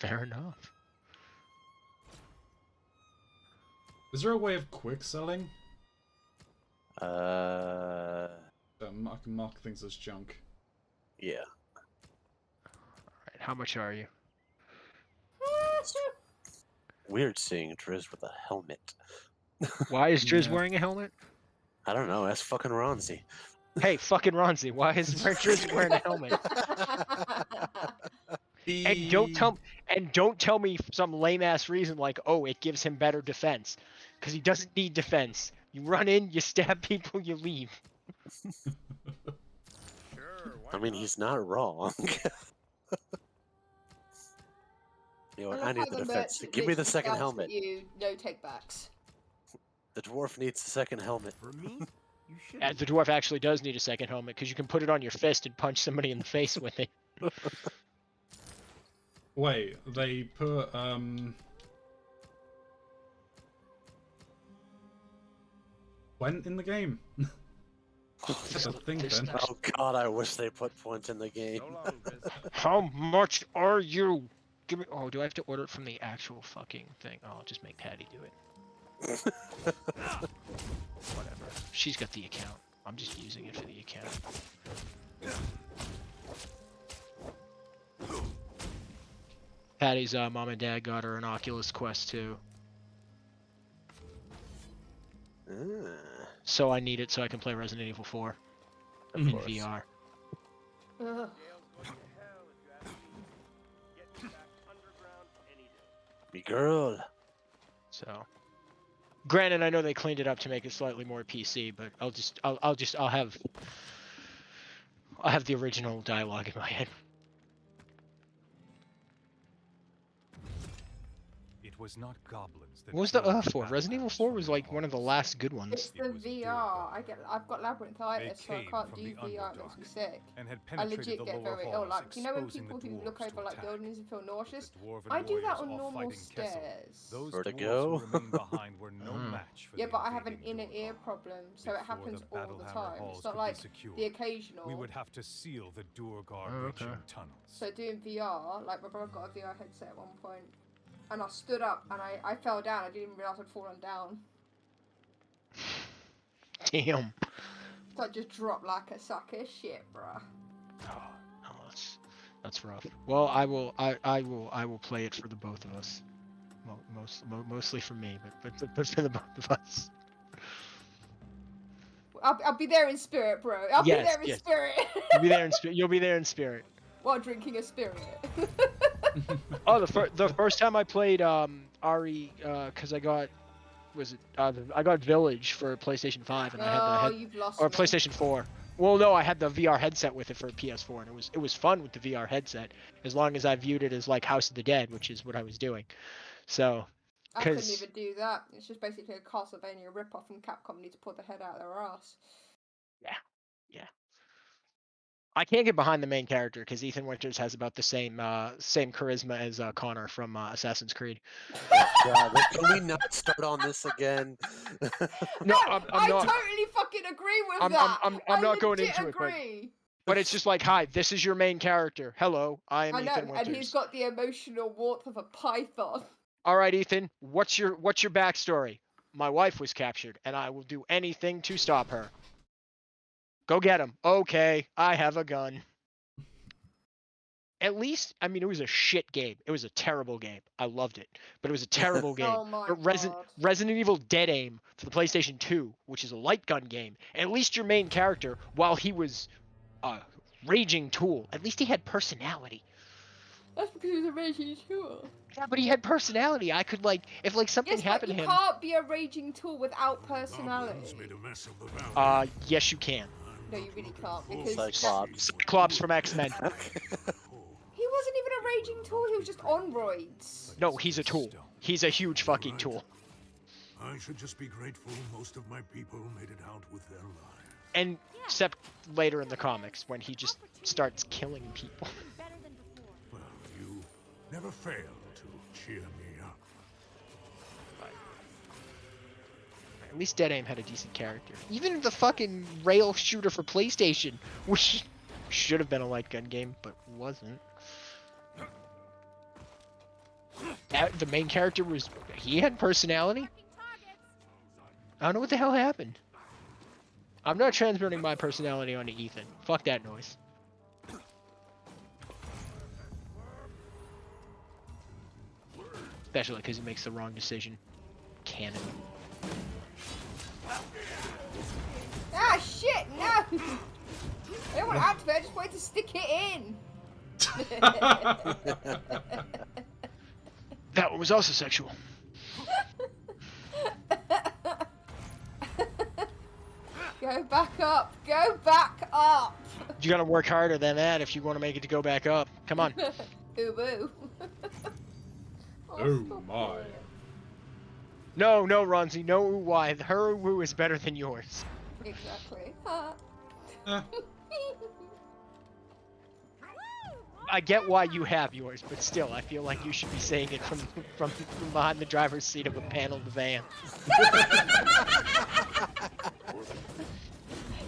Fair enough. Is there a way of quick selling? Uh, I can mark things as junk. yeah. Alright, how much are you? Weird seeing Driz with a helmet. Why is Driz Yeah. wearing a helmet? I don't know. That's fucking Ronzi. Hey, fucking Ronzi, why is Driz wearing a helmet? And don't tell me some lame ass reason like, oh, it gives him better defense, because he doesn't need defense. You run in, you stab people, you leave. I mean, he's not wrong. You know what? I need the defense. Give me the second helmet. You no take backs. The dwarf needs the second helmet. For me, you should. The dwarf actually does need a second helmet, because you can put it on your fist and punch somebody in the face with it. Wait, they put Gwent in the game? That's a thing then. Oh god, I wish they put Point in the game. How much are you? Give me. Oh, do I have to order it from the actual fucking thing? Oh, I'll just make Patty do it. Whatever. She's got the account. I'm just using it for the account. Patty's mom and dad got her an Oculus Quest 2. So I need it so I can play Resident Evil 4 in VR. Ugh. Me girl. So, granted, I know they cleaned it up to make it slightly more PC, but I'll have the original dialogue in my head. It was not goblins that What was the for? Resident Evil 4 was like one of the last good ones. It's the VR. I've got labyrinthitis, so I can't do VR. It makes me sick. I legit get very ill. Like, you know when people who look over like buildings and feel nauseous? I do that on normal stairs. Vertigo? Yeah, but I have an inner ear problem, so it happens all the time. It's not like the occasional. We would have to seal the Durgar reaching tunnels. So doing VR, like my brother got a VR headset at one point. And I stood up and I fell down. I didn't even realise I'd fallen down. Damn. So I just dropped like a sack of shit, bruh. Oh, no, that's rough. Well, I will play it for the both of us. Mostly for me, but for the both of us. I'll be there in spirit, bro. I'll be there in spirit. You'll be there in spirit. You'll be there in spirit. While drinking a spirit. Oh, the first time I played RE, because I got Village for PlayStation 5, and I had you've lost or me. PlayStation 4. Well, no, I had the VR headset with it for PS4, and it was fun with the VR headset, as long as I viewed it as like House of the Dead, which is what I was doing. So, I couldn't even do that. It's just basically a Castlevania ripoff from Capcom need to pull the head out of their ass. Yeah. I can't get behind the main character because Ethan Winters has about the same charisma as Connor from Assassin's Creed. God, can we not start on this again? No, I'm not. Totally fucking agree with that. I'm not going into agree. it, but it's just like, hi, this is your main character. Hello, I am Ethan Winters. And he's got the emotional warmth of a python. All right, Ethan, what's your backstory? My wife was captured, and I will do anything to stop her. Go get him. Okay, I have a gun. At least, I mean, it was a shit game. It was a terrible game. I loved it, but it was a terrible game. Oh my God. Resident Evil Dead Aim for the PlayStation 2, which is a light gun game. At least your main character, while he was a raging tool, at least he had personality. That's because he was a raging tool. Yeah, but he had personality. I could like, if like something happened to him. Yes, but you can't be a raging tool without personality. Yes, you can. No, you really can't because Cyclops from X-Men. He wasn't even a raging tool. He was just on roids. No, he's a tool. He's a huge fucking tool. I should just be grateful most of my people made it out with their lives. And except later in the comics when he just starts killing people. Well, you never fail to cheer me up. At least Dead Aim had a decent character. Even the fucking rail shooter for PlayStation, which should have been a light gun game, but wasn't. The main character he had personality? I don't know what the hell happened. I'm not transferring my personality onto Ethan. Fuck that noise. Especially because he makes the wrong decision. Cannon. Ah, shit, no! I don't want to activate, I just wanted to stick it in! That one was also sexual. Go back up! Go back up! You gotta work harder than that if you want to make it to go back up. Come on. Ooh, boo. Oh my. No, Ronzi, no why. Her woo is better than yours. Exactly. I get why you have yours, but still, I feel like you should be saying it from behind the driver's seat of a paneled van.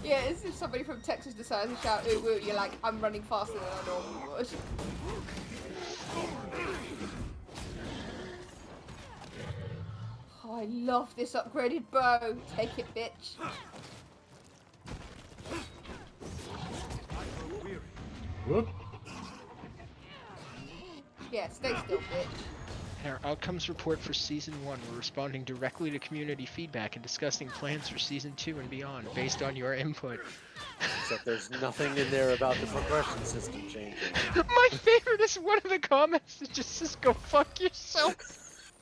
Yeah, it's if somebody from Texas decides to shout ooh woo, you're like, I'm running faster than I normally would. Oh, I love this upgraded bow. Take it, bitch. Whoop. Yeah, stay still, bitch. Our outcomes report for Season 1. We're responding directly to community feedback and discussing plans for Season 2 and beyond, based on your input. Except there's nothing in there about the progression system changing. My favorite is one of the comments that just says, go fuck yourself.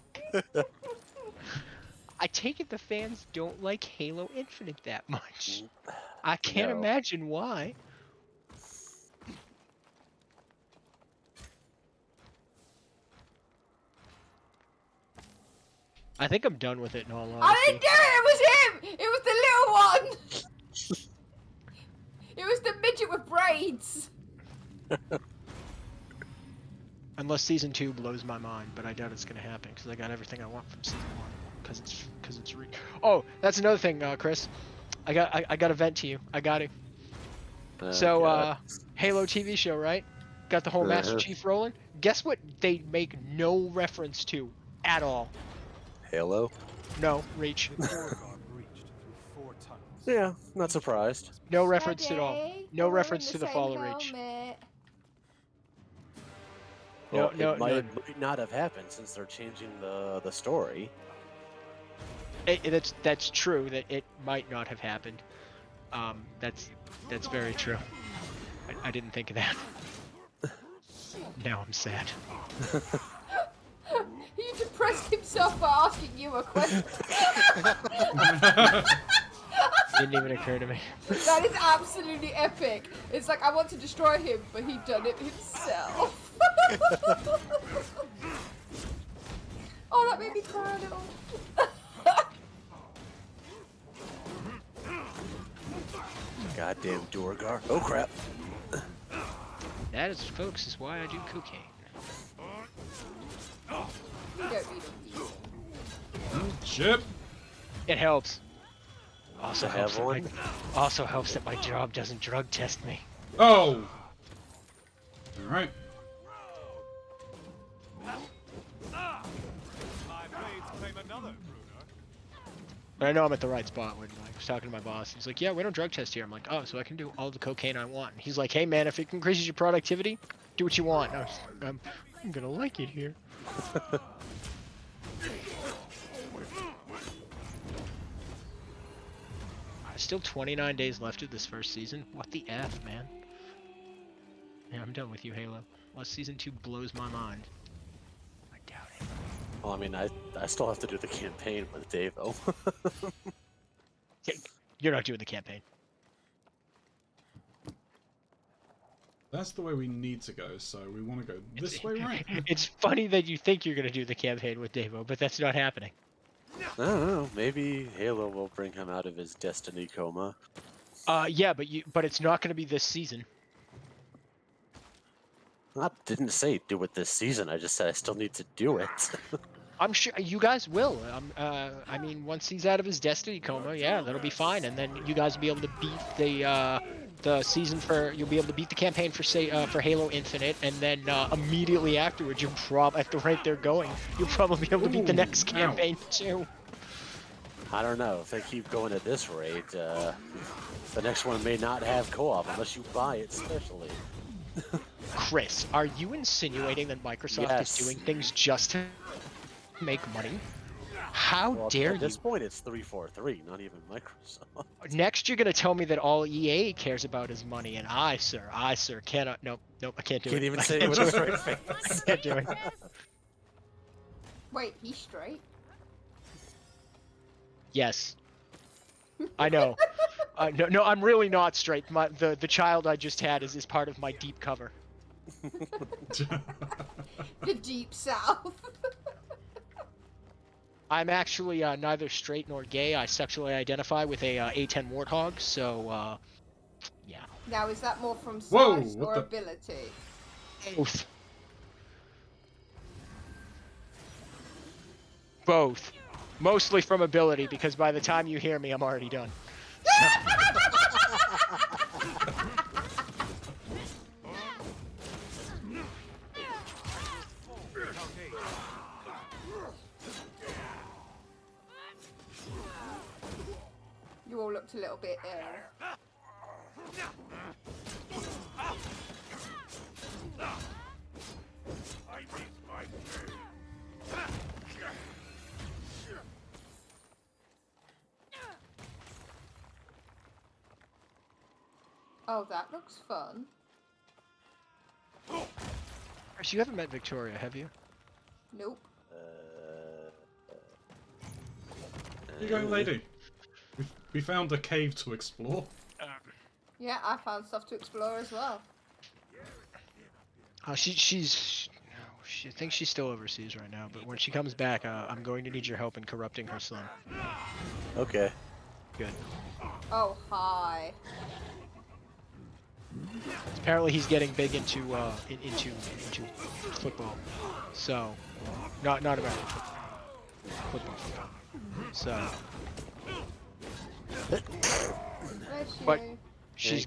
I take it the fans don't like Halo Infinite that much. I can't imagine why. I think I'm done with it in all honesty. I didn't do it! It was him! It was the little one! It was the midget with braids! Unless Season 2 blows my mind, but I doubt it's gonna happen, because I got everything I want from Season 1. Because it's Oh, that's another thing, Chris. I got a vent to you. I got to. So, Halo TV show, right? Got the whole Master Chief rolling. Guess what they make no reference to at all? Halo? No, Reach. Yeah, not surprised. No reference at all. No reference to the fall of Reach. Well, it might not have happened since they're changing the story. That's true. That it might not have happened. That's very true. I didn't think of that. Now I'm sad. He depressed himself by asking you a question. Didn't even occur to me. That is absolutely epic. It's like, I want to destroy him, but he done it himself. Oh, that made me cry a little. Goddamn Duergar. Oh crap. That is, folks, is why I do cocaine. You don't need it. Chip. It helps. Also helps that my job doesn't drug test me. Oh. All right. But I know I'm at the right spot when I was talking to my boss. He's like, yeah, we don't drug test here. I'm like, oh, so I can do all the cocaine I want. And he's like, hey, man, if it increases your productivity, do what you want. And I was like, I'm going to like it here. Still 29 days left of this first season. What the F, man? Yeah, I'm done with you, Halo. unless season 2 blows my mind. I doubt it. Well, I mean, I still have to do the campaign with Dave, though. You're not doing the campaign. That's the way we need to go, so we want to go this way, right? It's funny that you think you're going to do the campaign with Davo, but that's not happening. I don't know. Maybe Halo will bring him out of his destiny coma. Yeah, but it's not going to be this season. I didn't say do it this season. I just said I still need to do it. I'm sure you guys will. I mean, once he's out of his destiny coma, yeah, that'll be fine, and then you guys will be able to beat the season for. You'll be able to beat the campaign for for Halo Infinite, and then immediately afterwards, you'll at the rate they're going, you'll probably be able to beat the next campaign too. I don't know. If they keep going at this rate, the next one may not have co-op unless you buy it specially. Chris, are you insinuating that Microsoft is doing things just to make money? How dare you? At this point, it's 343, not even Microsoft. Next, you're gonna tell me that all EA cares about is money, and I, sir, cannot. Nope, I can't do it. Can't even say it with a straight face. I can't do it. Wait, he's straight? Yes. I know. No, I'm really not straight. The child I just had is part of my deep cover. The deep south. I'm actually neither straight nor gay. I sexually identify with a A10 warthog, so yeah. Now, is that more from size or ability? Both. Both. Mostly from ability, because by the time you hear me, I'm already done. You all looked a little bit Oh, that looks fun. Chris, you haven't met Victoria, have you? Nope. Where you going, lady? We found a cave to explore. Yeah, I found stuff to explore as well. She thinks she's still overseas right now, but when she comes back, I'm going to need your help in corrupting her son. Okay. Good. Oh, hi. Apparently he's getting big into football. So, not American football. So. But she's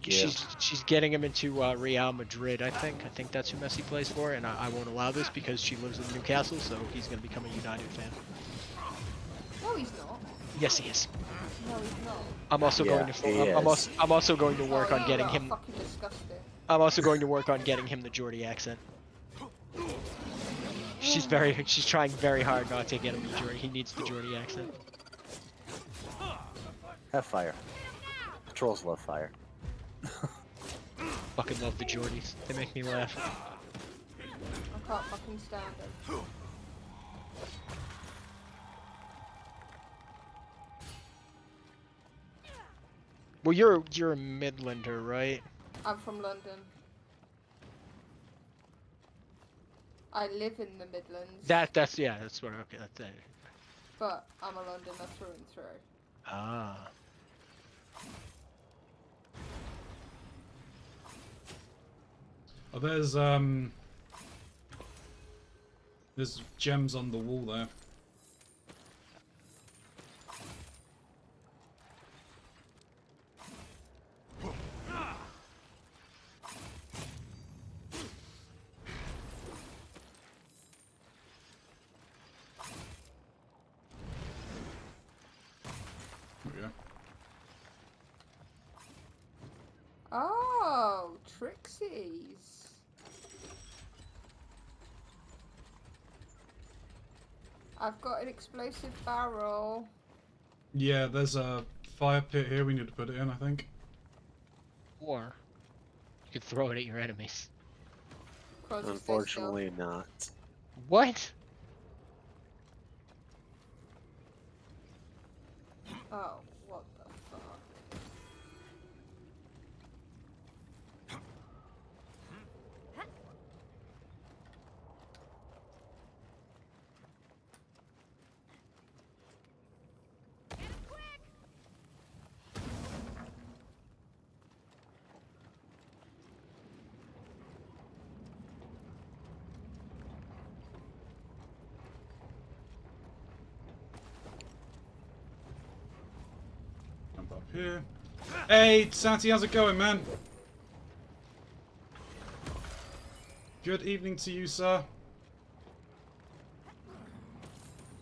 getting him into Real Madrid, I think. I think that's who Messi plays for, and I won't allow this because she lives in Newcastle, so he's going to become a United fan. No, he's not. Yes, he is. No, he's not. I'm also going to. I'm also going to work on getting him. Fucking disgusting. I'm also going to work on getting him the Geordie accent. She's trying very hard not to get him the Geordie. He needs the Geordie accent. Have fire. Trolls love fire. Fucking love the Geordies. They make me laugh. I can't fucking stand them. Well, you're a Midlander, right? I'm from London. I live in the Midlands. That's what. Okay, that's it. But I'm a Londoner through and through. Ah. Oh, there's gems on the wall there. Oh, Trixies. I've got an explosive barrel. Yeah, there's a fire pit here we need to put it in, I think. Or you could throw it at your enemies. Keronzi, Unfortunately, not. What? Oh, what the fuck? Jump up here. Hey, Santi, how's it going, man? Good evening to you, sir.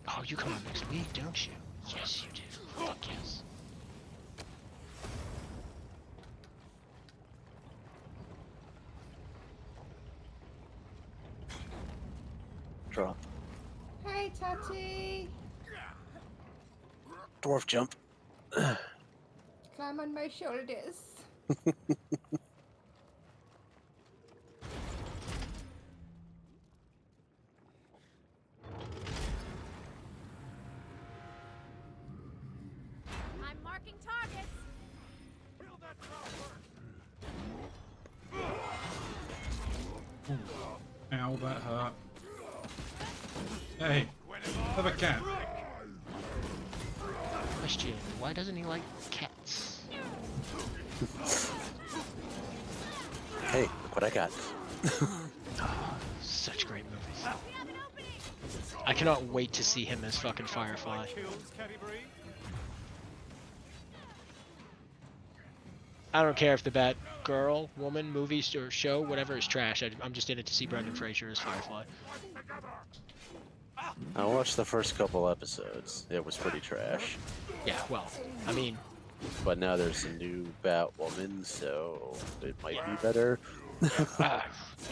Oh, you come on next week, don't you? Yes, you do. Fuck yes. Drop. Hey, Tati! Dwarf jump. Climb on my shoulders. I'm marking targets. Ow, that hurt. Hey, have a cat. Question, why doesn't he like cats? Hey, look what I got. Such great movies. I cannot wait to see him as fucking Firefly. I don't care if the Batgirl, woman, movie, or show, whatever is trash. I'm just in it to see Brendan Fraser as Firefly. I watched the first couple episodes. It was pretty trash. Yeah, well, I mean... But now there's a new Batwoman, so it might be better.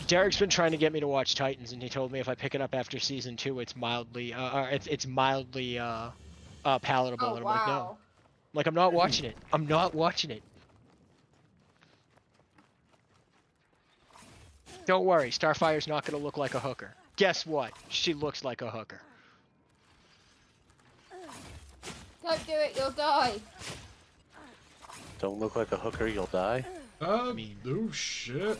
Derek's been trying to get me to watch Titans, and he told me if I pick it up after season 2, it's mildly, palatable. Oh, and I'm wow. like, no. Like, I'm not watching it. I'm not watching it. Don't worry, Starfire's not going to look like a hooker. Guess what? She looks like a hooker. Don't do it, you'll die. Don't look like a hooker, you'll die. Oh shit.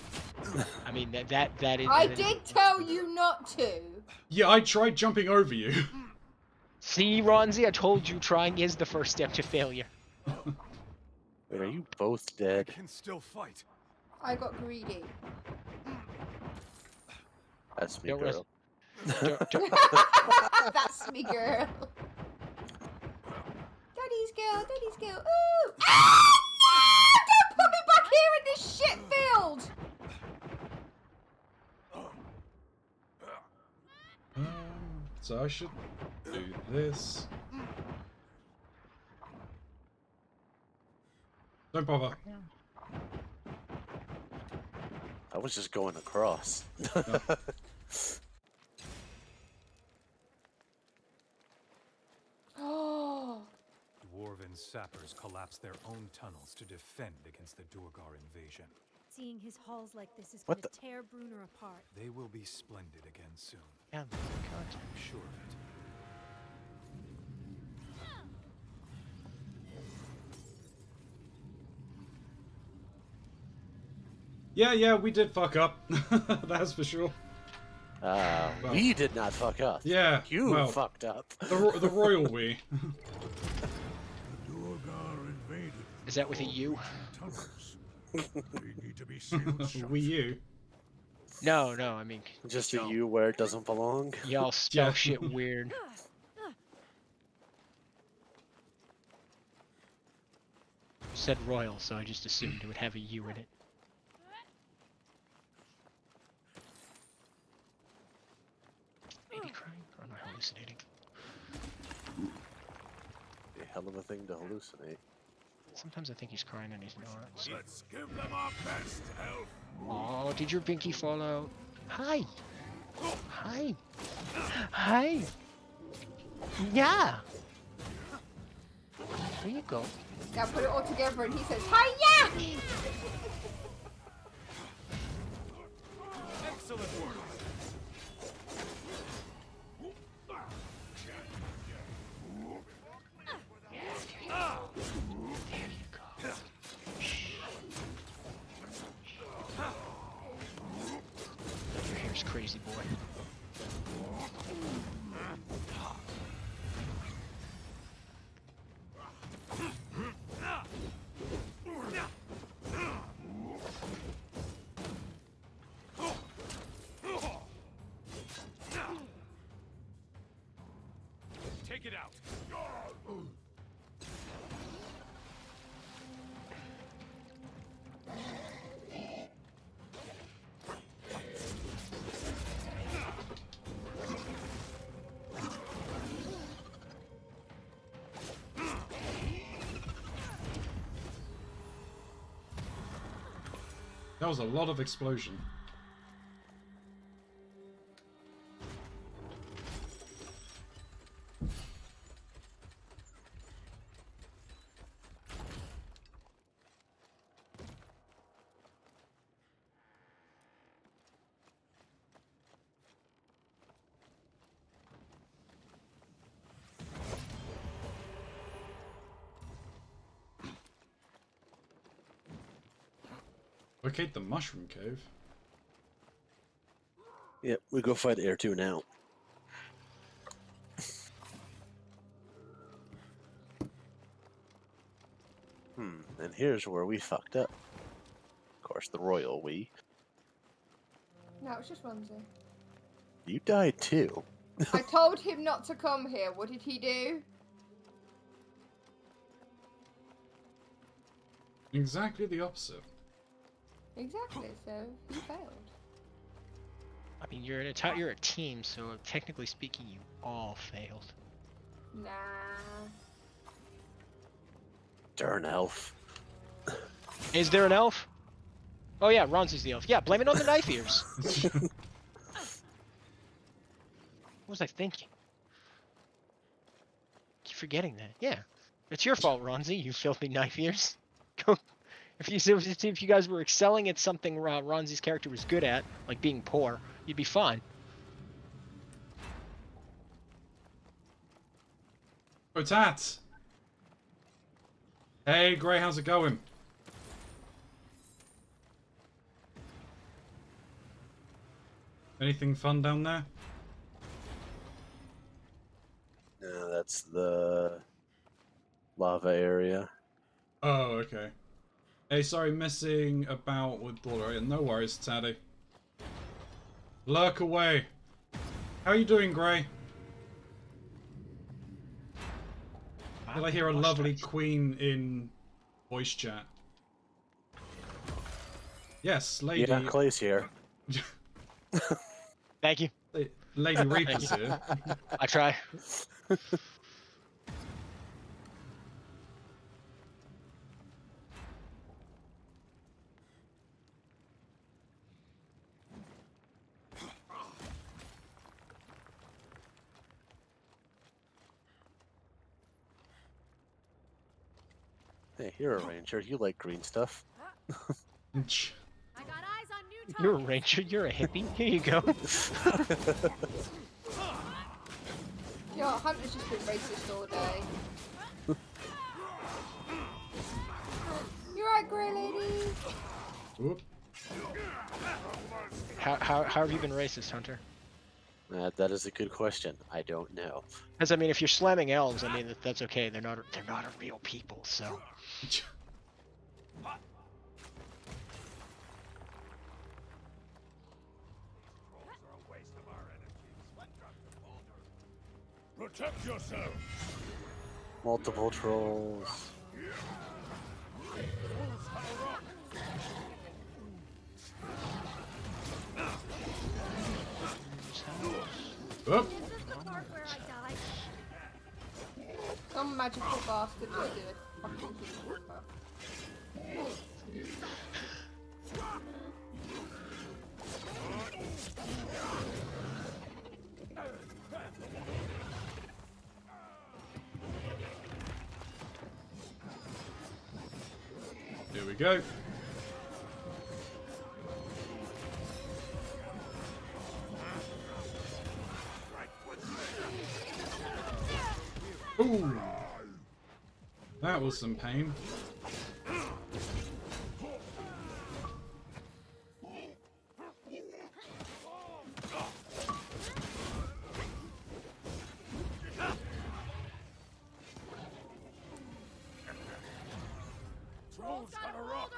I mean, that is... I did tell you not to. Yeah, I tried jumping over you. See, Ronzi, I told you trying is the first step to failure. Wait, are you both dead? I can still fight. I got greedy. That's me, Don't girl. That's me, girl. Daddy's girl, daddy's girl. Ooh! Ah! Don't put me back here in this shit field! So I should do this. Don't bother. I was just going across. No. Oh. Dwarven sappers collapsed their own tunnels to defend against the Durgar invasion. Seeing his halls like this is What going to tear Bruner apart. They will be splendid again soon. Yeah, I'm sure of it. Yeah, we did fuck up. That's for sure. Well, we did not fuck up. Yeah, you fucked up. The royal we. The Durgar invaded. Is that with a U? Tunnels. They need to be sealed shut. We you. No, I mean... Just a U where it doesn't belong. Y'all spell shit weird. Said royal, so I just assumed it would have a U in it. Maybe crying? Or am I hallucinating? A hell of a thing to hallucinate. Sometimes I think he's crying and he's not. So. Let's give them our best, Elf. Oh, did your binky fall out? Hi! Hi! Hi! Yeah! There you go. Now put it all together and he says, Hiya! Excellent work. Your hair's crazy, boy. Take it out. That was a lot of explosion. Locate the mushroom cave. Yep, we go fight Air 2 now. And here's where we fucked up. Of course, the royal we. No, it's just Ronzi. You died too. I told him not to come here. What did he do? Exactly the opposite. Exactly, so he failed. I mean, you're a team, so technically speaking, you all failed. Nah. Darn elf. Is there an elf? Oh yeah, Ronzi's the elf. Yeah, blame it on the knife ears. What was I thinking? Keep forgetting that. Yeah, it's your fault, Ronzi. You filthy knife ears. Go. If you guys were excelling at something Ronzi's character was good at, like being poor, you'd be fine. Oh, Tats! Hey, Gray, how's it going? Anything fun down there? No, that's the lava area. Oh, okay. Hey, sorry, messing about with Dora. No worries, Taddy. Lurk away. How are you doing, Gray? Did I hear a lovely queen in voice chat? Yes, lady. Yeah, Clay's here. Thank you. Lady Reaper's here. I try. Hey, you're a ranger. You like green stuff. I got eyes on new You're a ranger. You're a hippie. Here you go. Yo, Hunter's just been racist all day. You right, Grey Lady? Whoop. How have you been racist, Hunter? That is a good question. I don't know. Because I mean, if you're slamming elves, I mean that's okay. They're not a real people, so. Protect yourself. Multiple trolls. Whoop. Is this the part where I die? Some magical bastard will do it. Fucking keep Here we go. Ooh! That was some pain. Troll's got a rock.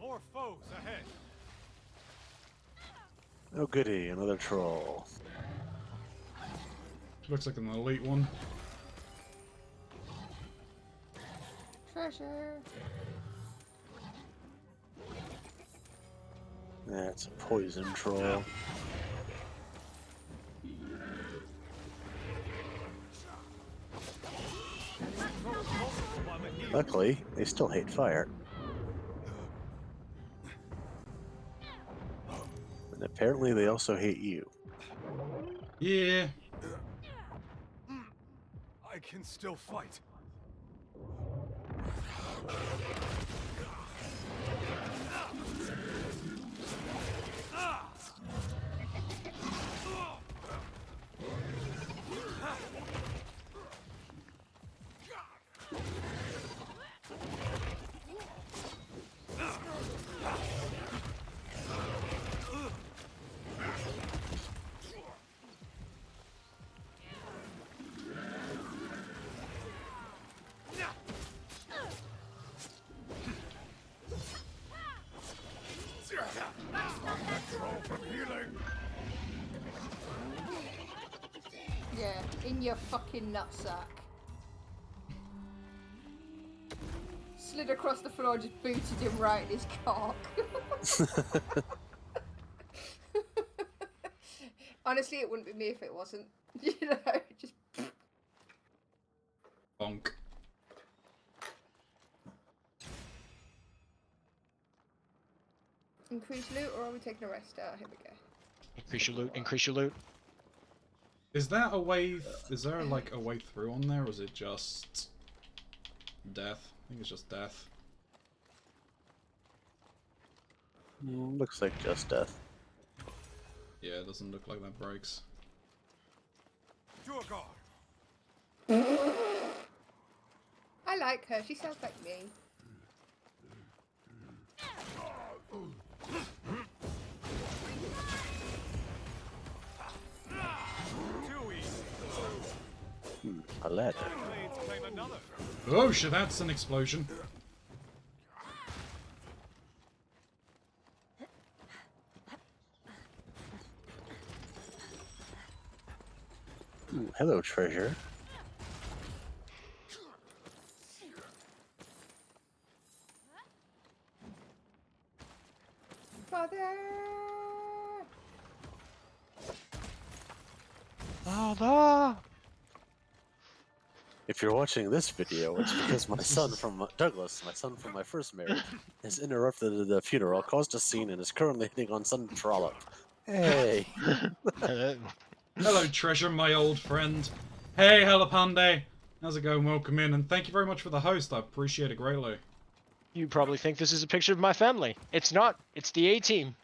More foes ahead. Oh goody, another troll. Looks like an elite one. Treasure. That's a poison troll. Luckily, they still hate fire. And apparently they also hate you. Yeah. I can still fight. Yeah, in your fucking nutsack. Slid across the floor, just booted him right in his cock. Honestly, it wouldn't be me if it wasn't. You know, just. Bonk. Increase loot, or are we taking a rest? Here we go. Increase your loot. Increase your loot. Is that a way? Is there like a way through on there, or is it just death? I think it's just death. Looks like just death. Yeah, it doesn't look like that breaks. I like her. She sounds like me. A ladder. Oh shit, that's an explosion. Ooh, hello, treasure. Father! Father! If you're watching this video, it's because my son from Douglas, my son from my first marriage, has interrupted the funeral, caused a scene, and is currently hitting on some trollop. Hey! Hello, Treasure, my old friend. Hey, Halapande. How's it going? Welcome in, and thank you very much for the host. I appreciate it greatly. You probably think this is a picture of my family. It's not. It's the A-Team.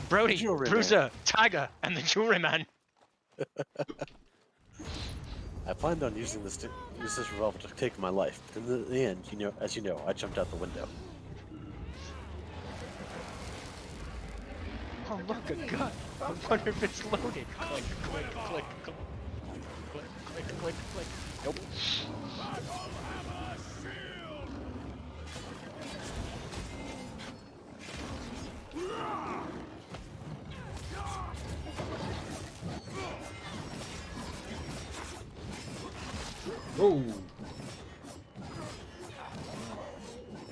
Brody, Bruiser, Tiger, and the Jewelry Man. I planned on using this revolver to take my life, but in the end, as you know, I jumped out the window. Oh, look, a gun. I wonder if it's loaded. Click, click, click, click. Click, click, click, click. Nope. Whoa.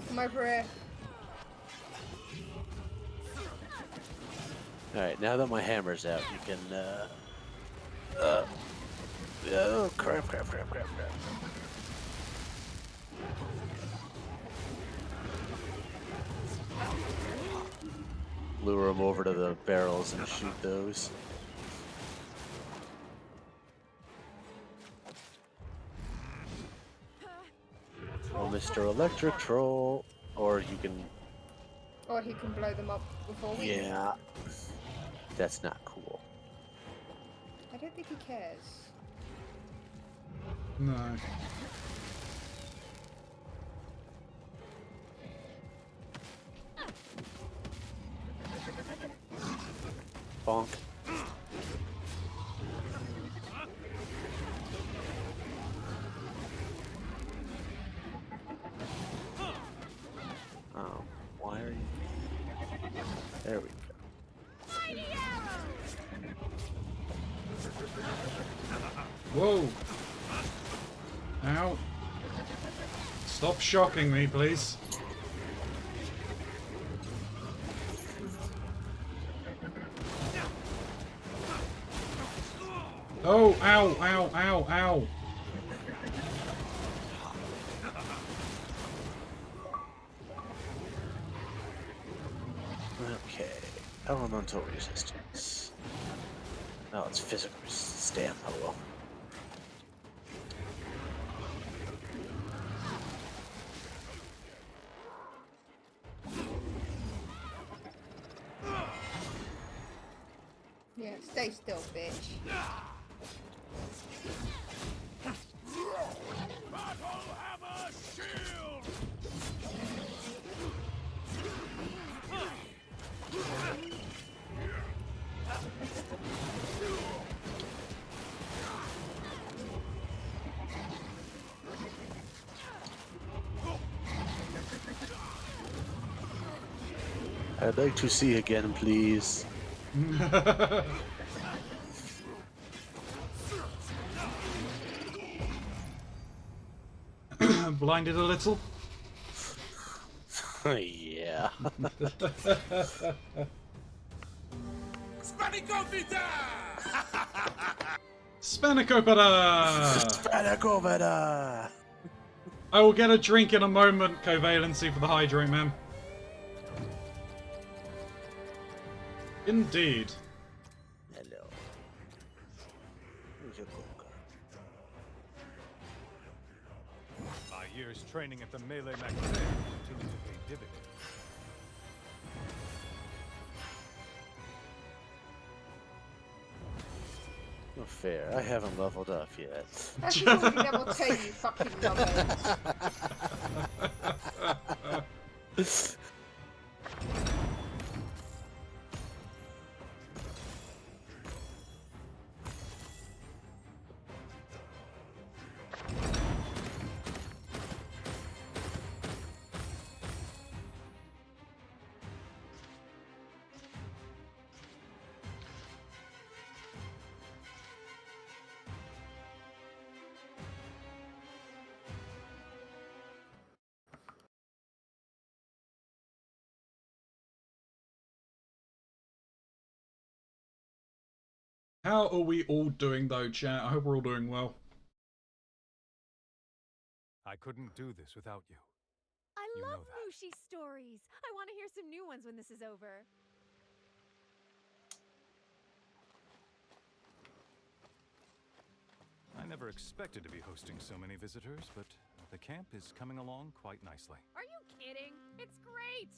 Come over here. Alright, now that my hammer's out, you can, oh, crap. lure them over to the barrels and shoot those. Or Mr. Electric Troll, or you can... Or he can blow them up before we do. Yeah. That's not cool. I don't think he cares. No. Bonk. Oh, why are you... There we go. Whoa! Ow! Stop shocking me, please. Oh, ow, ow, ow, ow. Okay. Elemental resistance. No, it's physical resistance. Damn, oh well. Yeah, stay still, bitch. Battle Hammer Shield! I'd like to see again, please. Blinded a little. Yeah. Spanicopita! Spanakopata! Spanakopata! I will get a drink in a moment, Covalency, for the hydrate, man. Indeed. Hello. Who's your cook? My years training at the Melee Magazine continue to pay dividends. Not fair. I haven't leveled up yet. That's because we never tell you fucking numbers. How are we all doing though, chat? I hope we're all doing well. I couldn't do this without you. I You love know that. Mushi stories. I want to hear some new ones when this is over. I never expected to be hosting so many visitors, but the camp is coming along quite nicely. Are you kidding? It's great!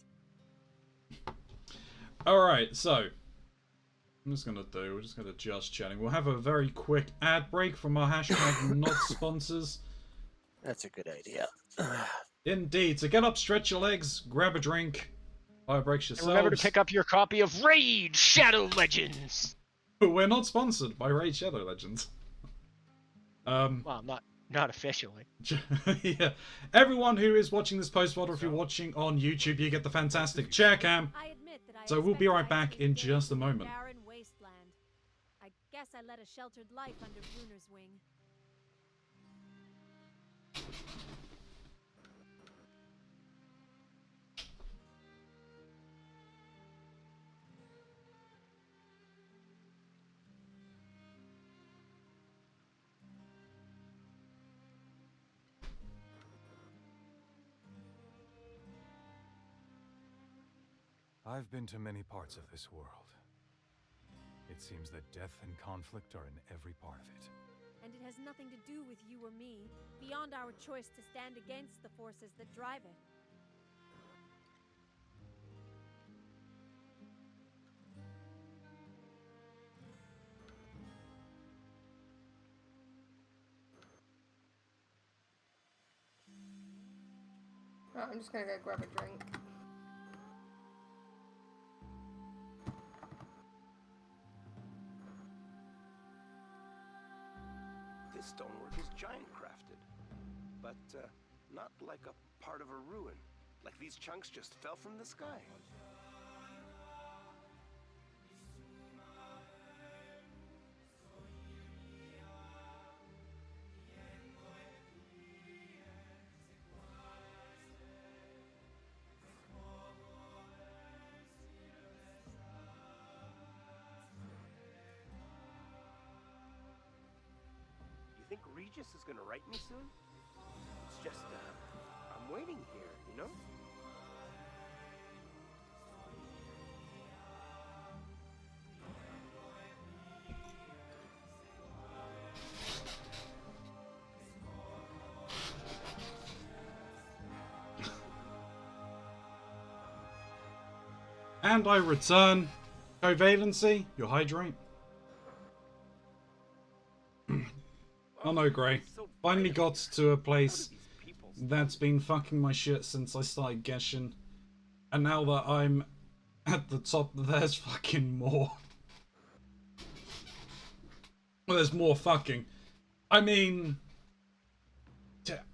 Alright, so we're just gonna just chatting. We'll have a very quick ad break from our hashtag not sponsors. That's a good idea. Indeed. So get up, stretch your legs, grab a drink, fire breaks yourselves. And remember to pick up your copy of Raid Shadow Legends. We're not sponsored by Raid Shadow Legends. Well, not officially. Yeah. Everyone who is watching this post-mod, or if you're watching on YouTube, you get the fantastic chair cam. So we'll be right back in just a moment. Barren wasteland. I guess I led a sheltered life under Bruner's wing. I've been to many parts of this world. It seems that death and conflict are in every part of it. And it has nothing to do with you or me, beyond our choice to stand against the forces that drive it. Right, I'm just gonna go grab a drink. This stonework is giant crafted, but not like a part of a ruin. Like these chunks just fell from the sky. You think Regis is gonna write me soon? It's just, I'm waiting here, you know? And I return. Covalency, your hydrate. Oh no, Grey. Finally got to a place that's been fucking my shit since I started Geshin. And now that I'm at the top, there's fucking more. Well, there's more fucking. I mean,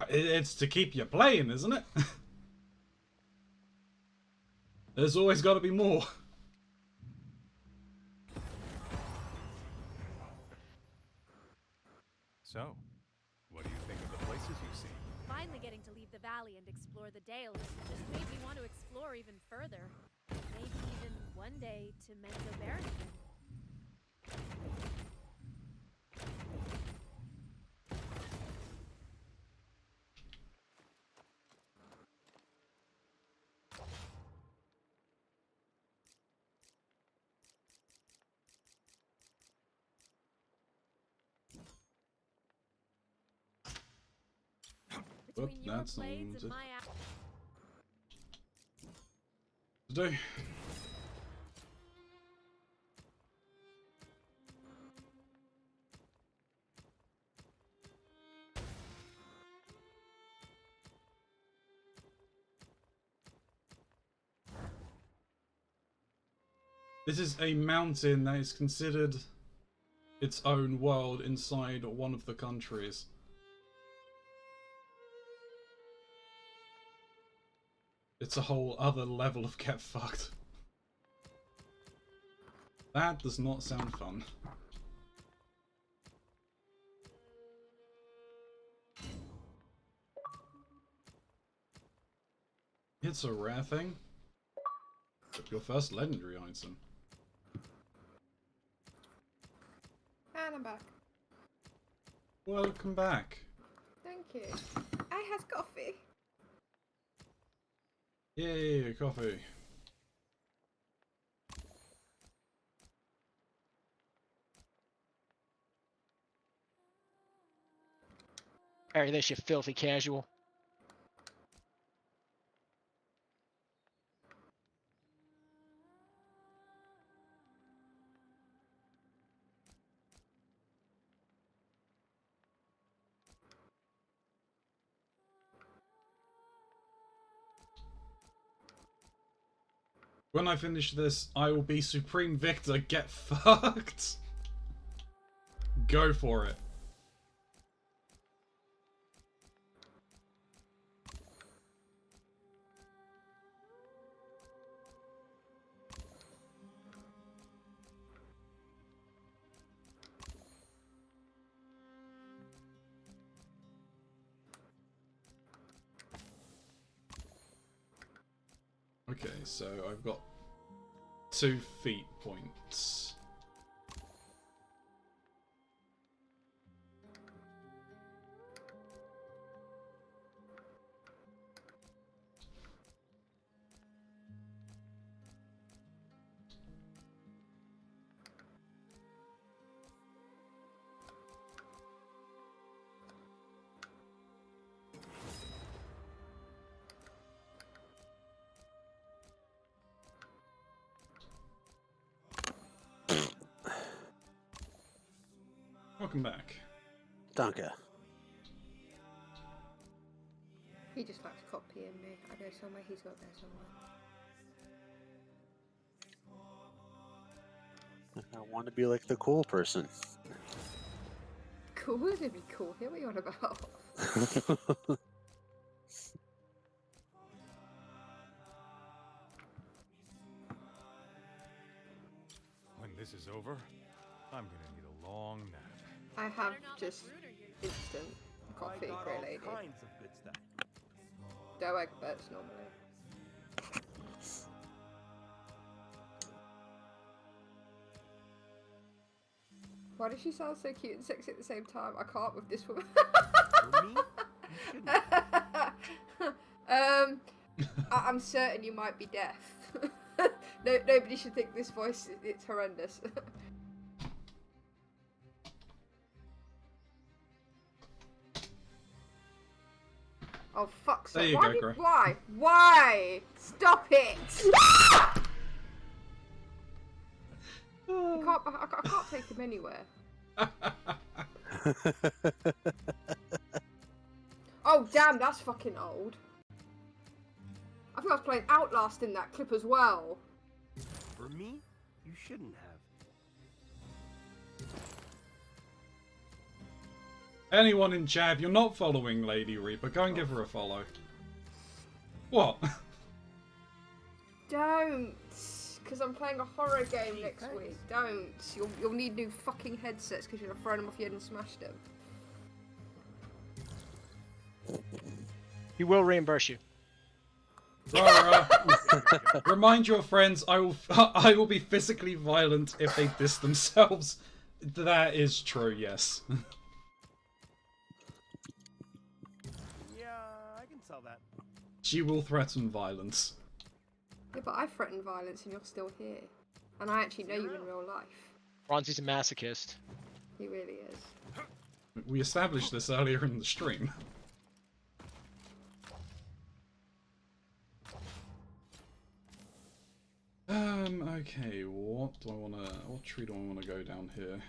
it's to keep you playing, isn't it? There's always got to be more. So, what do you think of the places you've seen? Finally getting to leave the valley and explore the Dales just made me want to explore even further. Maybe even one day to Menzo Baron again. Oop, Between your that's not blades what and I my wanted to do. This is a mountain that is considered its own world inside one of the countries. It's a whole other level of get fucked. That does not sound fun. It's a rare thing. Your first legendary item. And I'm back. Welcome back. Thank you. I has coffee. Yay, coffee. Alright, this you filthy casual. When I finish this, I will be Supreme Victor. Get fucked. Go for it. Okay, so I've got 2 feet points. welcome back. Danke. He just likes copying me. I go somewhere, he's got to go somewhere. I want to be like the cool person. Cool? It'd be cool. Hear what you're on about. When this is over, I'm gonna need a long nap. I have just instant coffee for a lady. Kinds of good stuff. No egg bets normally. Why does she sound so cute and sexy at the same time? I can't with this woman. For me, you shouldn't. I'm certain you might be deaf. No, nobody should think this voice. It's horrendous. Oh fuck's sake! There you go, Gray. Why? Why? Stop it! I can't take him anywhere. Oh damn, that's fucking old. I think I was playing Outlast in that clip as well. For me, you shouldn't have. Anyone in chat, you're not following Lady Reaper, go and give her a follow. What? Don't, because I'm playing a horror game next week. Don't. You'll need new fucking headsets because you're gonna throw them off your head and smash them. He will reimburse you. Remind your friends, I will be physically violent if they diss themselves. That is true, yes. Yeah, I can sell that. She will threaten violence. Yeah, but I threaten violence and you're still here. And I actually know you in real life. Ronzi's a masochist. He really is. We established this earlier in the stream. Okay, what tree do I wanna go down here?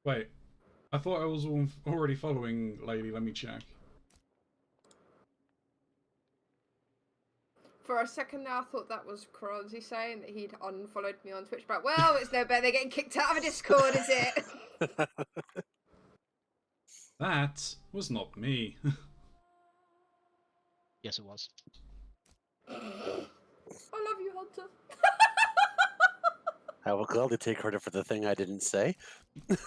Wait, I thought I was already following Lady, let me check. For a second now, I thought that was Keronzi saying that he'd unfollowed me on Twitch, but well, it's no better. They're getting kicked out of a Discord, is it? That was not me. Yes, it was. I love you, Hunter. I will gladly take credit for the thing I didn't say. Well,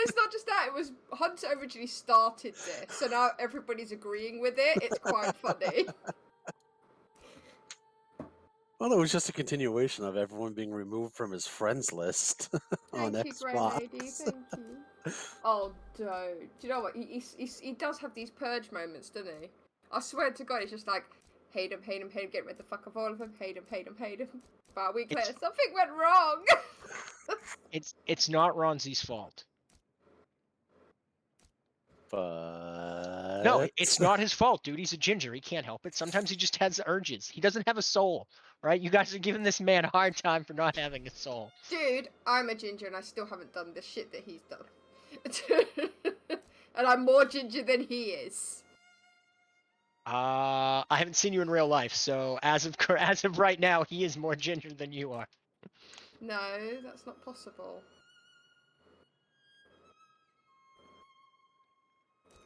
it's not just that. It was Hunter originally started this, so now everybody's agreeing with it. It's quite funny. Well, it was just a continuation of everyone being removed from his friends list on Thank you, Grey Xbox. Lady. Thank you. Oh, don't. Do you know what? He does have these purge moments, doesn't he? I swear to God, it's just like, hate him, get rid of the fuck of all of them, hate him. About a week later, something went wrong. It's not Ronzi's fault. But... No, it's not his fault, dude. He's a ginger. He can't help it. Sometimes he just has urges. He doesn't have a soul, right? You guys are giving this man a hard time for not having a soul. Dude, I'm a ginger and I still haven't done the shit that he's done. And I'm more ginger than he is. I haven't seen you in real life, so as of right now, he is more ginger than you are. No, that's not possible.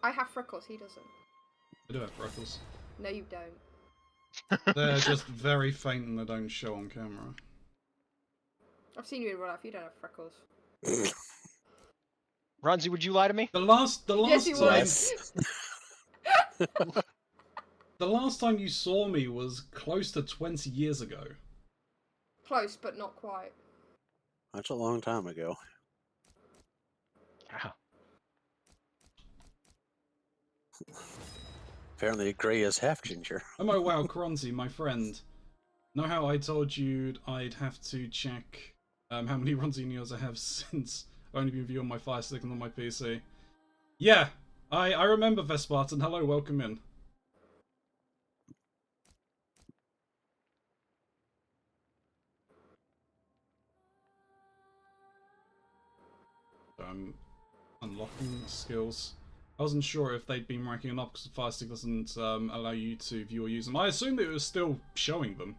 I have freckles, he doesn't. I do have freckles. No, you don't. They're just very faint and they don't show on camera. I've seen you in real life, you don't have freckles. Ronzi, would you lie to me? The last Yes, he time... was. The last time you saw me was close to 20 years ago. Close, but not quite. That's a long time ago. Wow. Apparently Grey is half ginger. Oh wow, Keronzi, my friend. Know how I told you I'd have to check how many Ronzinos I have since I've only been viewing my Fire Stick and on my PC? Yeah, I remember Vespartan. Hello, welcome in. I'm unlocking skills. I wasn't sure if they'd been ranking them up because the Fire Stick doesn't allow you to view or use them. I assumed it was still showing them.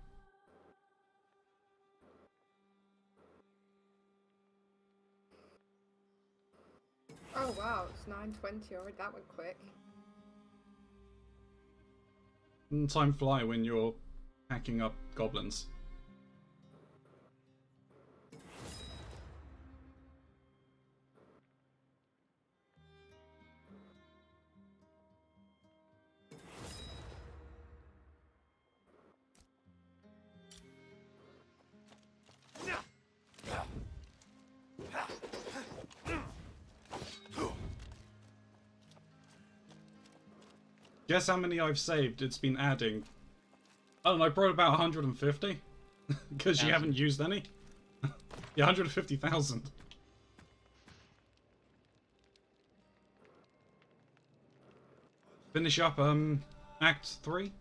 Oh wow, it's 9:20 already. That went quick. Time fly when you're hacking up goblins. Guess how many I've saved? It's been adding. I don't know, probably about 150. Because you haven't used any. Yeah, 150,000. Finish up Act 3.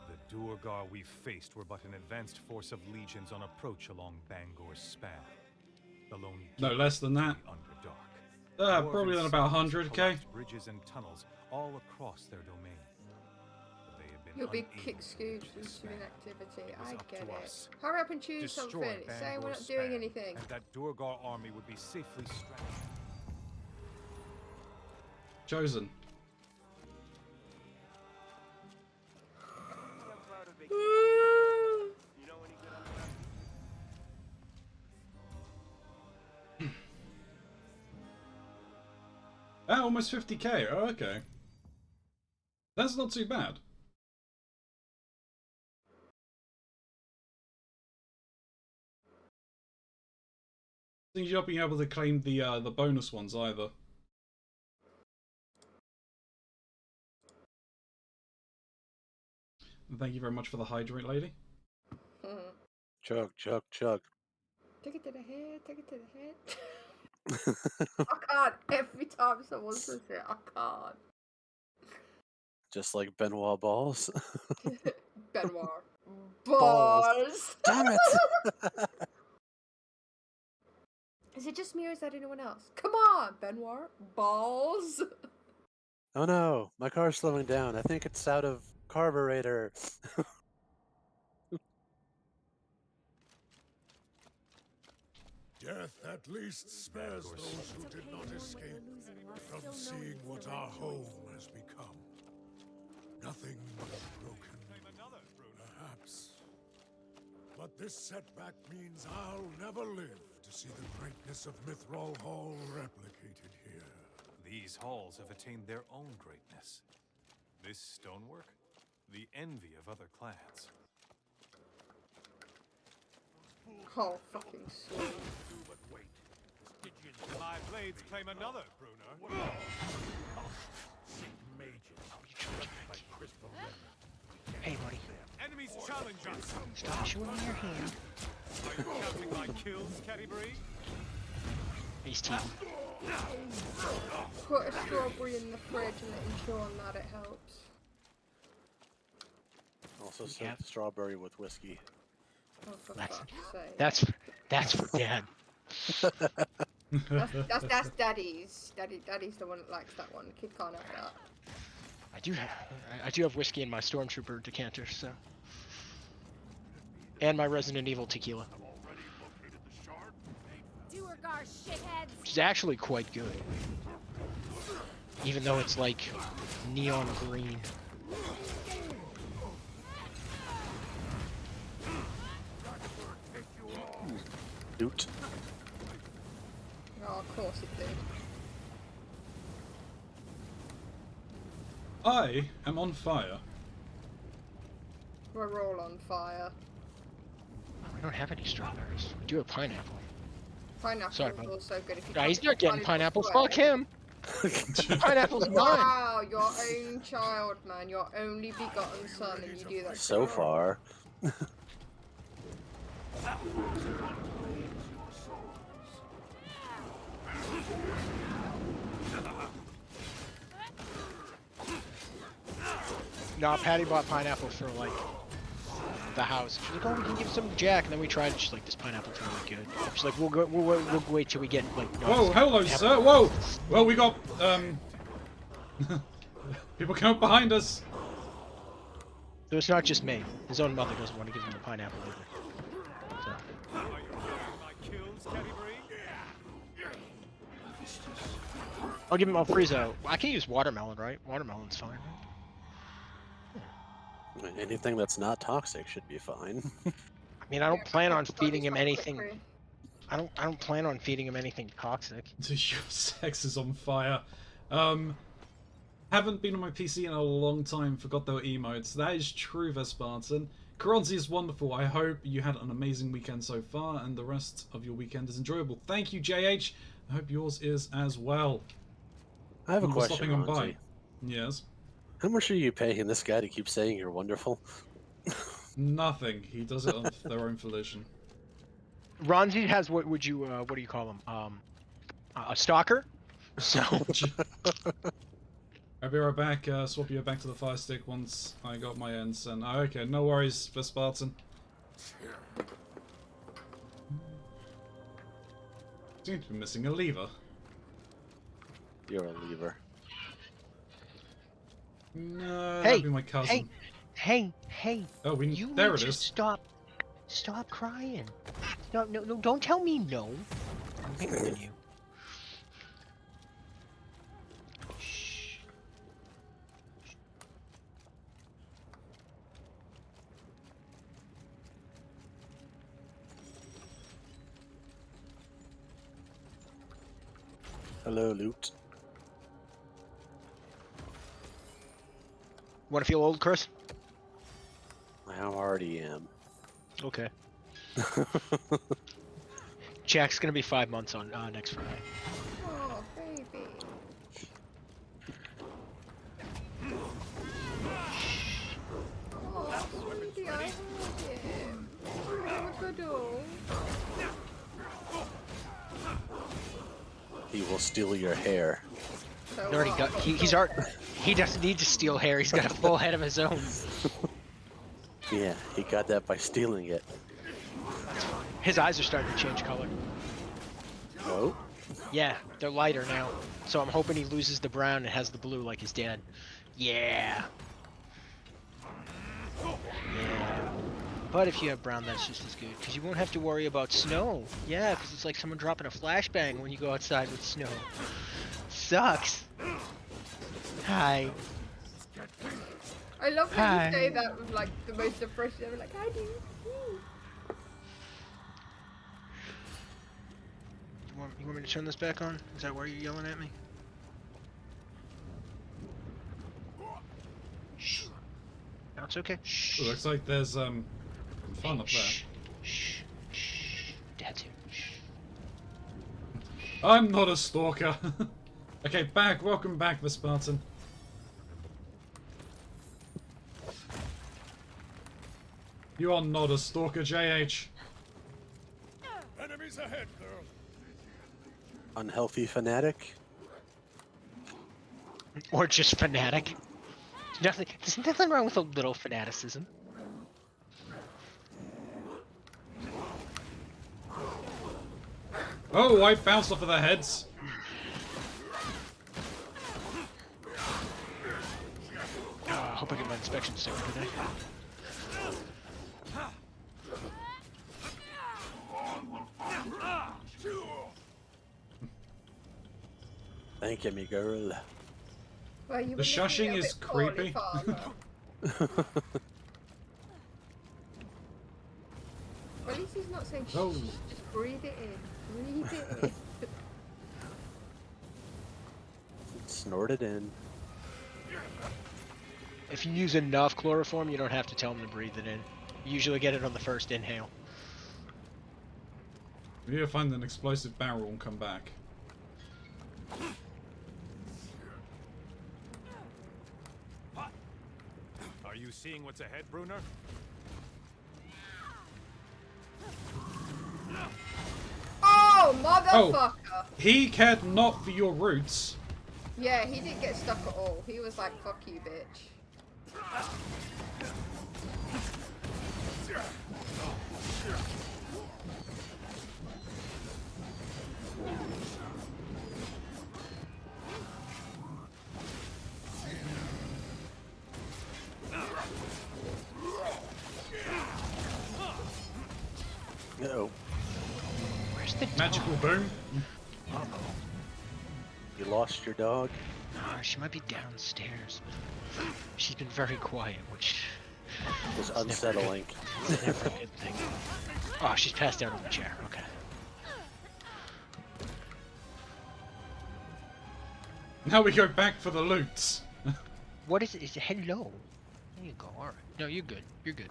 The Duergar we faced were but an advanced force of legions on approach along Bangor's span. The lone No less than that. Underdark. Probably on about 100k. Bridges and tunnels all across their domain. They have been Your big kick scooch was doing activity. I get it. Hurry up and choose something. Say we're not doing anything. And that Duergar army would be safely stranded. Chosen. Ah, almost 50k. Oh, okay. That's not too bad. I think you're not being able to claim the bonus ones either. And thank you very much for the hydrate, lady. Chug, chug, chug. Take it to the head. Take it to the head. I can't. Every time someone says it, I can't. Just like Benoit balls. Benoit balls. Damn it! Is it just me or is that anyone else? Come on, Benoit balls. Oh no, my car's slowing down. I think it's out of carburetor. Death at least spares those who did not escape from seeing what our home has become. Nothing but broken, perhaps. But this setback means I'll never live to see the greatness of Mithril Hall replicated here. These halls have attained their own greatness. This stonework, the envy of other clans. Oh, fucking sweet. My blades claim another, Bruner. Hey, buddy. Enemies challenge us. Stop showing me your hand. Are you counting my kills, Caddybury? He's team. Put a strawberry in the fridge and ensure that it helps. Also serve strawberry with whiskey. Oh, for fuck's sake. That's for Dad. That's Daddy's. Daddy's the one that likes that one. The kid can't have that. I do have whiskey in my Stormtrooper decanter, so. And my Resident Evil tequila. Duergar shitheads. Which is actually quite good. Even though it's like neon green. Doot. Oh, of course it did. I am on fire. We're all on fire. Oh, we don't have any strawberries. We do have pineapple. Pineapple Sorry, is bud. also good if you. Nah, he's not getting pineapple. square. Fuck him. Pineapple's mine. Wow, your own child, man. Your only begotten son, and you do that. So far. No, Patty bought pineapple for like the house. She's like, oh, we can give some to Jack, and then we tried. She's like, this pineapple's really good. She's like, we'll wait till we get like. Whoa, hello, sir. Whoa. Well, we got people come up behind us. So it's not just me. His own mother doesn't want to give him the pineapple either. So. I'll give him a Friezo. I can use watermelon, right? Watermelon's fine. Anything that's not toxic should be fine. I mean, I don't plan on feeding him anything. I don't plan on feeding him anything toxic. Your sex is on fire. Haven't been on my PC in a long time. Forgot their emotes. That is true, Vespartan. Keronzi is wonderful. I hope you had an amazing weekend so far, and the rest of your weekend is enjoyable. Thank you, JH. I hope yours is as well. I have a question, on by. Yes. How much are you paying this guy to keep saying you're wonderful? Nothing. He does it on their own volition. Ronzi has what do you call him? A stalker. So. I'll be right back. Swap you back to the fire stick once I got my ends. And okay, no worries, Vespartan. Seems to be missing a lever. You're a lever. No, hey, that'd be my cousin. Hey! Oh, You there need it to is. Stop crying. No, don't tell me no. I'm bigger than you. Shh. Hello, Loot. Want to feel old, Chris? I already am. Okay. Jack's gonna be 5 months on next Friday. Oh, baby. Oh, sweetie, I heard him. Oh, good old. He will steal your hair. So He already got. He doesn't need to steal hair. He's got a full head of his own. Yeah, he got that by stealing it. His eyes are starting to change color. Oh? Yeah, they're lighter now. So I'm hoping he loses the brown and has the blue like his dad. Yeah. Yeah. But if you have brown, that's just as good. Because you won't have to worry about snow. Yeah, because it's like someone dropping a flashbang when you go outside with snow. Sucks. Hi. I love when you say that with like the most depression. I'm like, hi, dude. You want me to turn this back on? Is that why you're yelling at me? Shh. No, it's okay. Shh. It looks like there's fun up there. Shh. Shh. Shh. Dad's here. Shh. I'm not a stalker. Okay, welcome back, Vespartan. You are not a stalker, JH. Enemies ahead, girl. Unhealthy fanatic? Or just fanatic. There's nothing wrong with a little fanaticism. Oh, I bounced off of their heads. I hope I get my inspection sticker today. Thank you, me girl. Well, you The shushing is creepy. At least he's not saying shh, Oh. just breathe it in. Breathe it in. Snort it in. If you use enough chloroform, you don't have to tell them to breathe it in. You usually get it on the first inhale. We need to find an explosive barrel and come back. Are you seeing what's ahead, Brunner? Oh, motherfucker! He cared not for your roots. Yeah, he didn't get stuck at all. He was like, fuck you, bitch. Uh-oh. Where's the Magical dog? boom. Uh-oh. You lost your dog? She might be downstairs. She's been very quiet, which It's never unsettling. It's never a good thing. Oh, she's passed out on the chair. Okay. Now we go back for the loot. What is it? Is it hello? There you go. All right. No, you're good. You're good.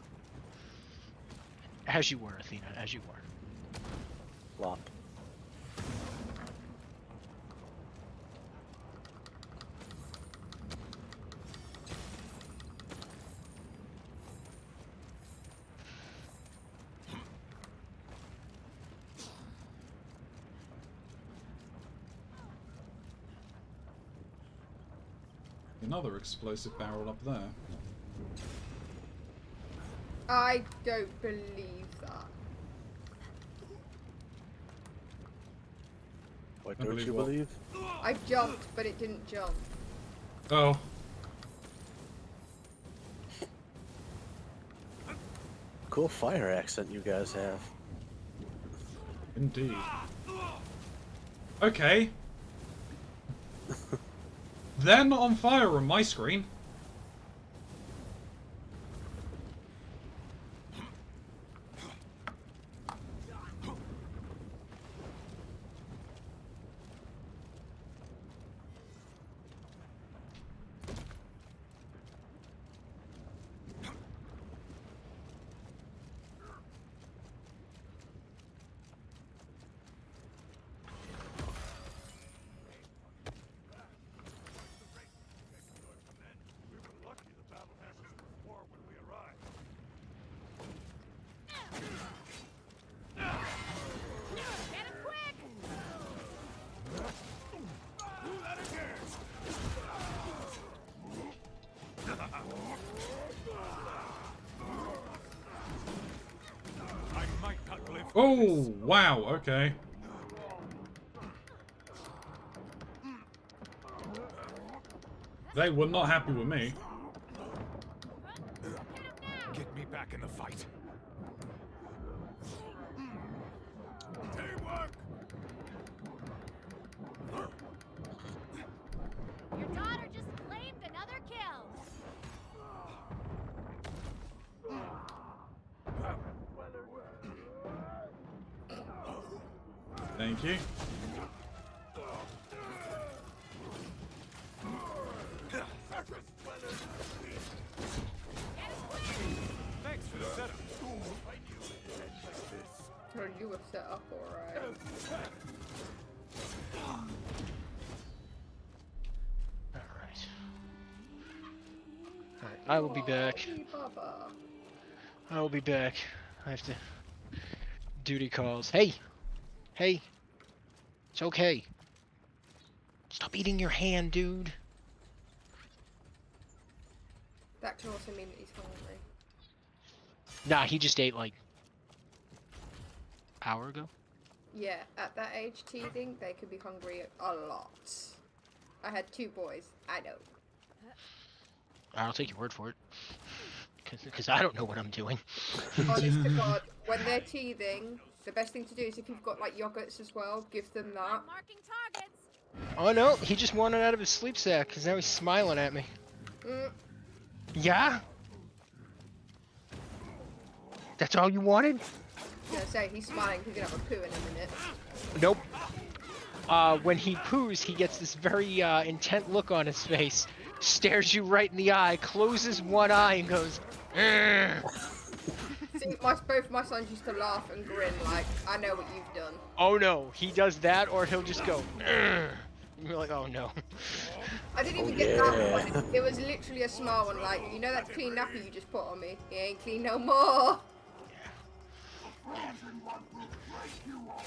As you were, Athena. As you were. Flop. Another explosive barrel up there. I don't believe that. What I don't believe you what? believe? I jumped, but it didn't jump. Oh. Cool fire accent you guys have. Indeed. Okay. They're not on fire on my screen. Oh, wow, okay. They were not happy with me. Get me back in the fight. Teamwork. Your daughter just claimed another kill. Thank you. Thanks for the setup. Oh, you were set up alright. Alright, I will be back. Baba. I will be back. I have to... Duty calls. Hey! Hey! It's okay. Stop eating your hand, dude. That can also mean that he's hungry. Nah, he just ate like... hour ago? Yeah, at that age, teething, they could be hungry a lot. I had 2 boys. I know. I'll take your word for it. Because I don't know what I'm doing. Honest to God, when they're teething, the best thing to do is if you've got like yogurts as well, give them that. Marking targets. Oh no, he just wanted out of his sleep sack because now he's smiling at me. Yeah? That's all you wanted? I was gonna say, he's smiling, he's gonna have a poo in a minute. Nope. When he poos, he gets this very intent look on his face, stares you right in the eye, closes one eye and goes, See, both my sons used to laugh and grin like, I know what you've done. Oh no, he does that or he'll just go, and you're like, oh no. I didn't even get that one. It was literally a small one, like, you know that clean nappy you just put on me? It ain't clean no more.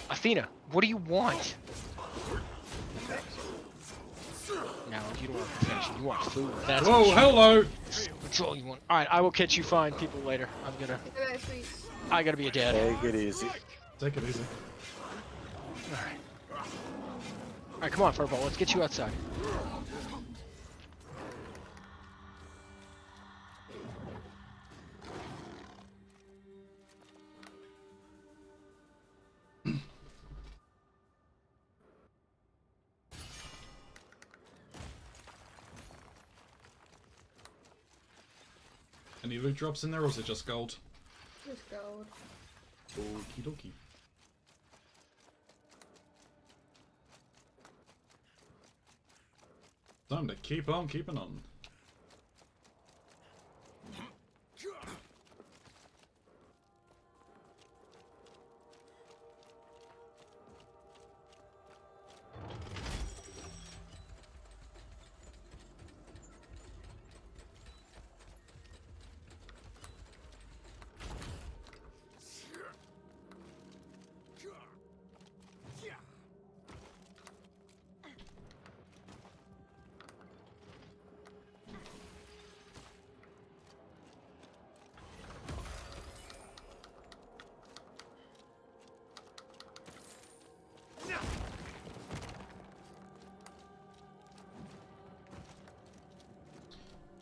Athena, what do you want? No, you don't want protection. You want food. That's Whoa, hello! That's all you want. All right, I will catch you fine people later. I gotta be a dad. Take it easy. Take it easy. All right. All right, come on, Furball. Let's get you outside. Any loot drops in there, or is it just gold? Just gold. Okie dokie. Time to keep on keeping on.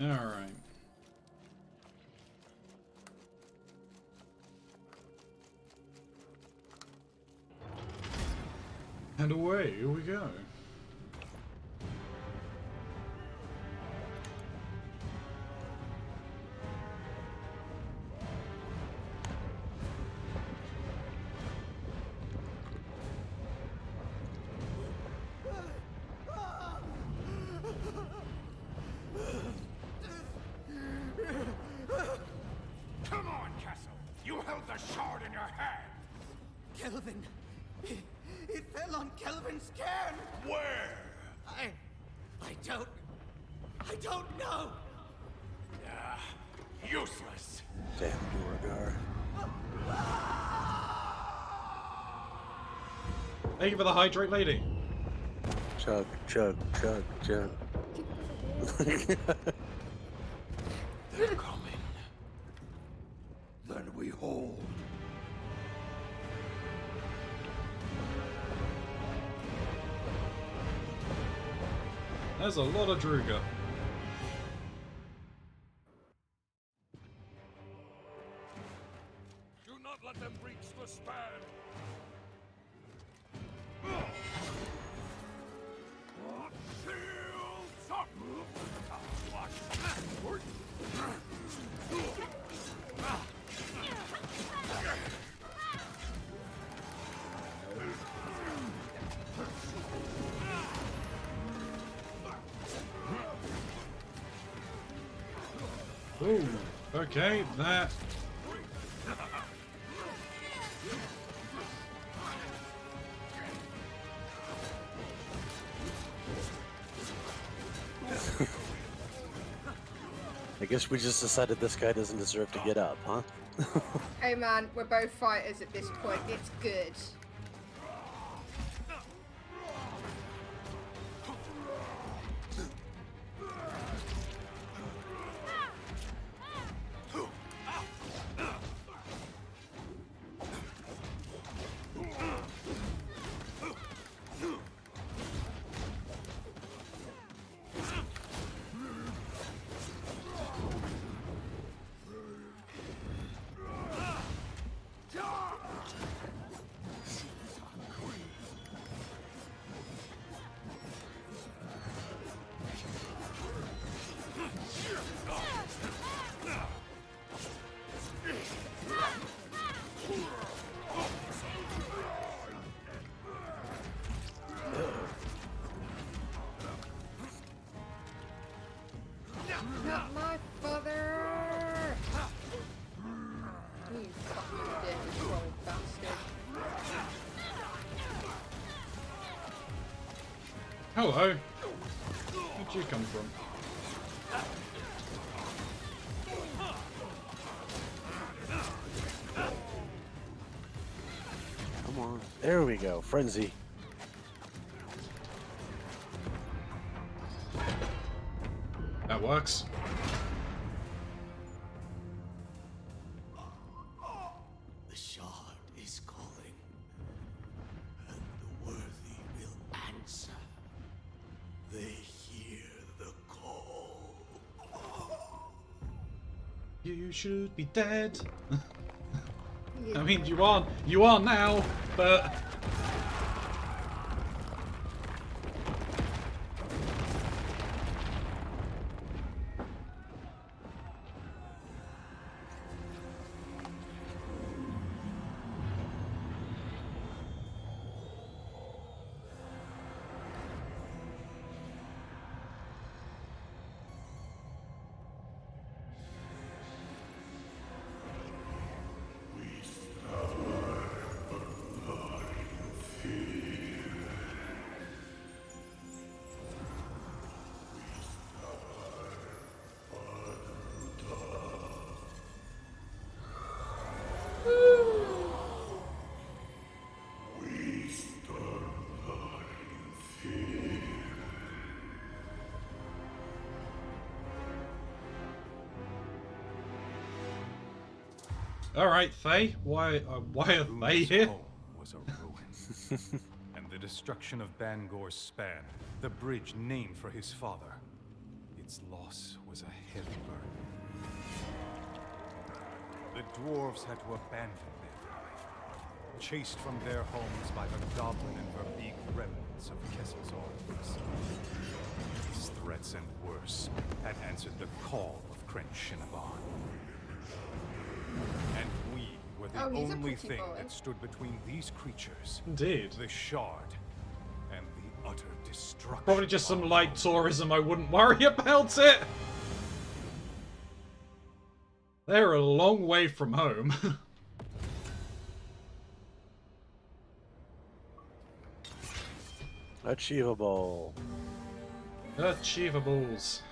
Alright. And away we go. Come on, Castle! You held the shard in your hand! Kelvin! It fell on Kelvin's cairn! Where? I don't know! Useless! Damn Duergar. Thank you for the hydrate, lady. Chug, chug, chug, chug. They're coming. Then we hold. There's a lot of Druga. Do not let them breach the span! Shields up! Ooh, okay, that. I guess we just decided this guy doesn't deserve to get up, huh? Hey man, we're both fighters at this point. It's good. Not my father! You fucking dirty troll bastard. Hello. Where'd you come from? Come on. There we go. Frenzy. That works. You should be dead. I mean, you are now, but... Alright, Faye, why are they here? Home was a ruin. And the destruction of Bangor's span, the bridge named for his father, its loss was a heavy burden. The dwarves had to abandon their life, chased from their homes by the goblin and verbeeg remnants of Kessel's armies. These threats and worse had answered the call of Crench Shinabon. And we were the only thing that stood between these creatures. Indeed. The shard and the utter destruction. Probably just some light tourism, I wouldn't worry about it. They're a long way from home. Achievable. Achievables.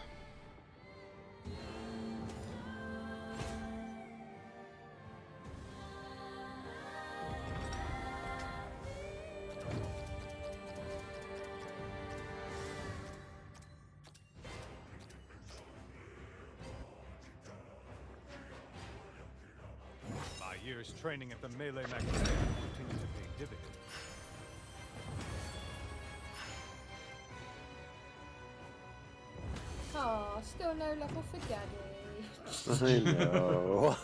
Years training at the Melee Magazine continue to pay dividends. Oh, still no level for Daddy. I know.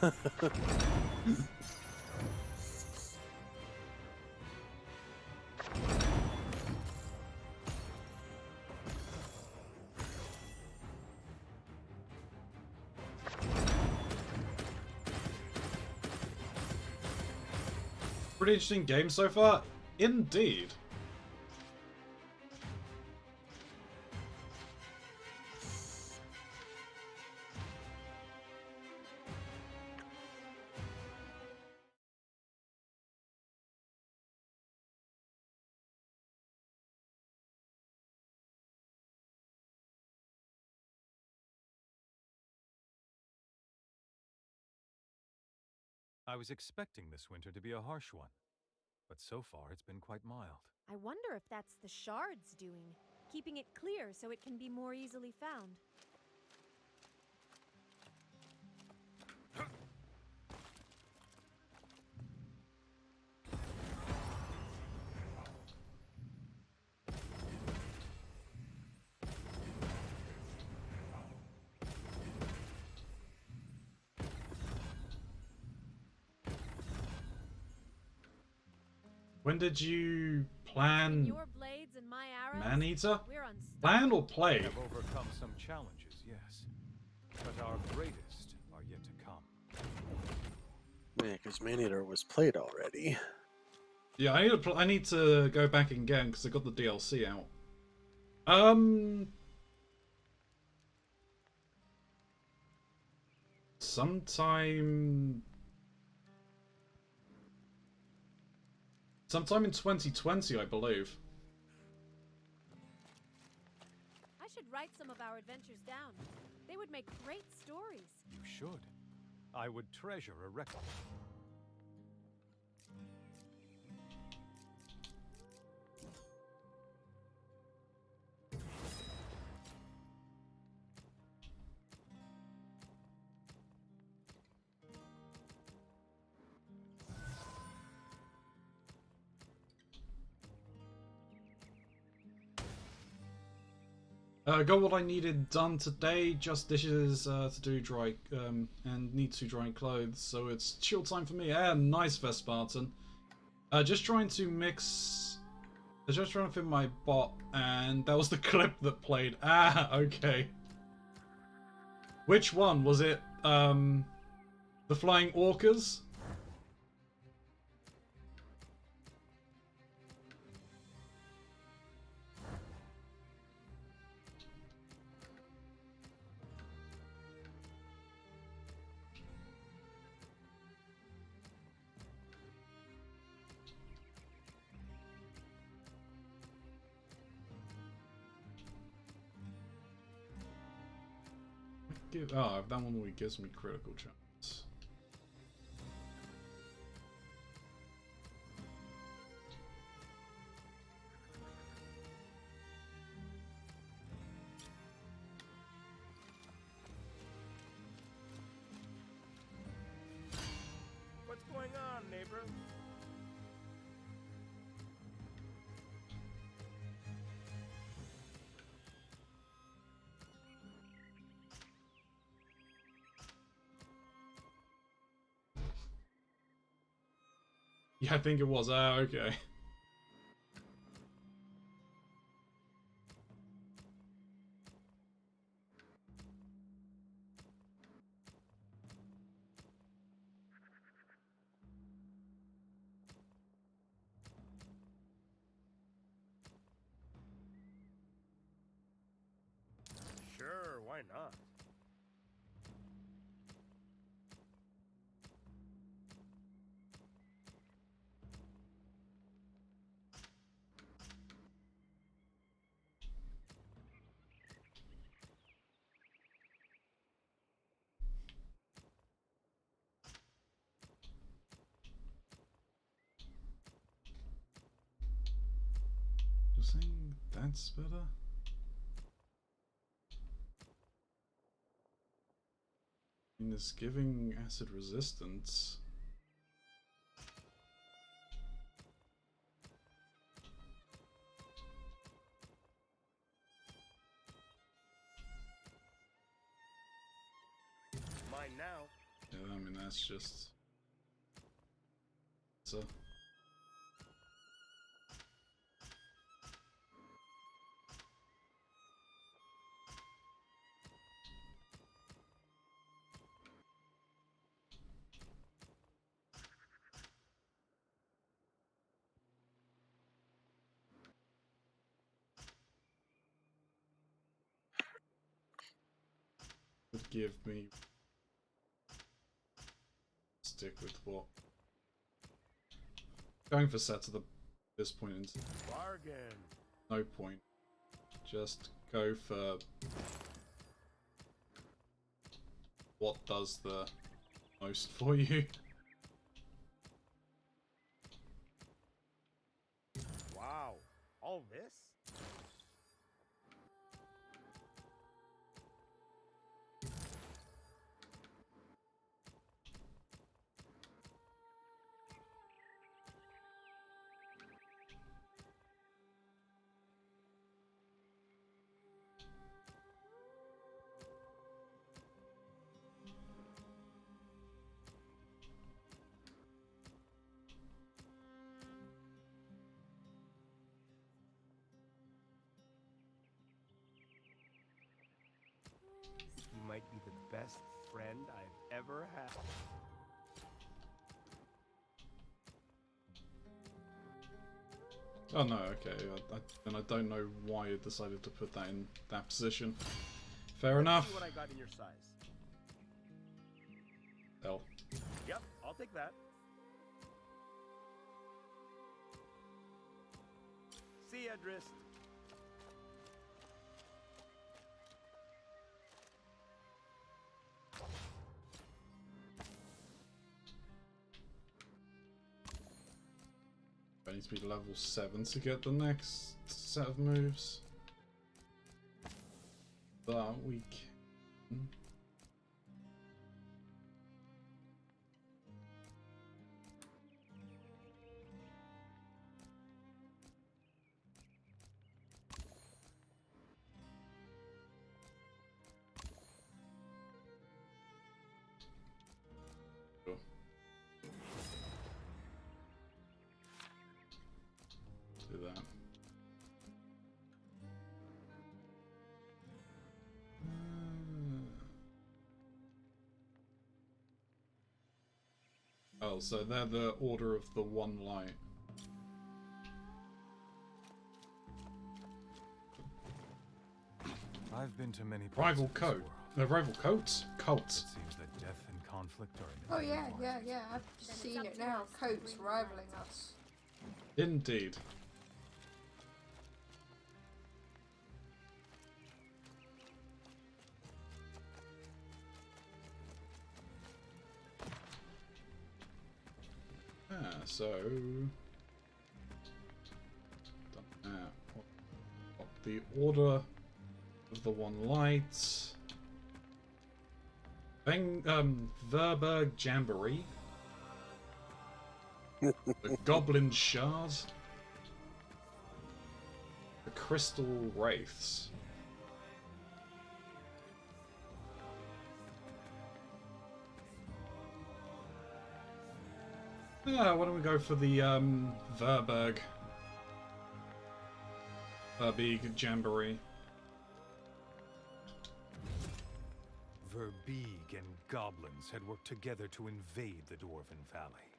Pretty interesting game so far. Indeed. I was expecting this winter to be a harsh one, but so far it's been quite mild. I wonder if that's the shard's doing, keeping it clear so it can be more easily found. When did you plan Your blades and my arrows, Maneater? we're unstoppable. Plan or play? We have overcome some challenges, yes, but our greatest are yet to come. Yeah, because Maneater was played already. Yeah, I need to go back again because I got the DLC out. Sometime in 2020, I believe. I should write some of our adventures down. They would make great stories. You should. I would treasure a record. Got what I needed done today. Just dishes to do dry and need to dry clothes. So it's chill time for me. Nice Vespartan. Just trying to mix. Just trying to fit my bot, and that was the clip that played. Okay. Which one was it? The flying orcas. That one only gives me critical chance. What's going on, neighbor? Yeah, I think it was. Okay. Sure, why not? You're saying that's better? I mean, it's giving acid resistance. Mine now. Yeah, I mean, that's just... So... would give me... Stick with what? Going for sets at this point into... Bargain. No point. Just go for... what does the most for you. Wow, all this? You might be the best friend I've ever had. Oh no, okay. Then I don't know why you decided to put that in that position. Fair enough. See what I got in your size. Hell. Yep, I'll take that. See ya, Drist. I need to be level 7 to get the next set of moves. But we can... well, so they're the Order of the One Light. I've been to many Rival code. Rival coats? Cults. It seems that death and conflict are Oh yeah, yeah. I've seen it now. Coats rivaling us. Indeed. So the Order of the One Light, Verberg Jamboree, the Goblin Shard, the Crystal Wraiths. Why don't we go for the Verberg Jamboree? Verbeeg and goblins had worked together to invade the Dwarven Valley.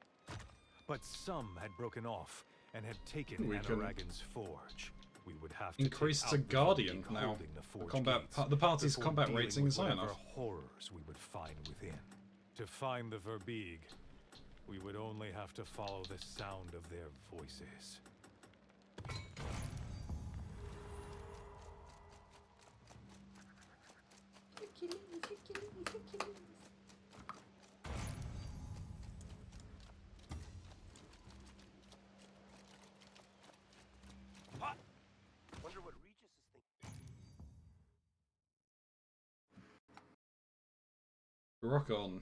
But some had broken off and had taken Anaragan's forge. We would have to increase to Guardian now. The party's combat rating is high enough. Horrors we would find within. To find the Verbeeg, we would only have to follow the sound of their voices. Wonder what Regis is thinking. Rock on.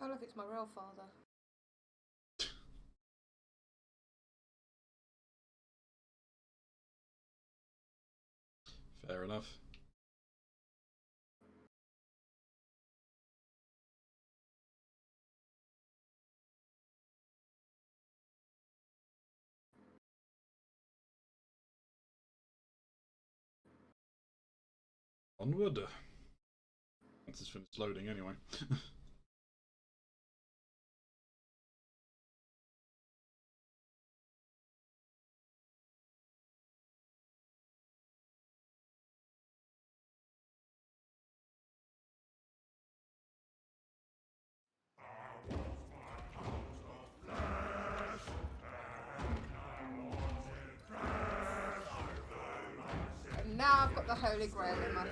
Oh look, it's my real father. Fair enough. Onward. Once it's finished loading anyway. And now I've got the Holy Grail in my head.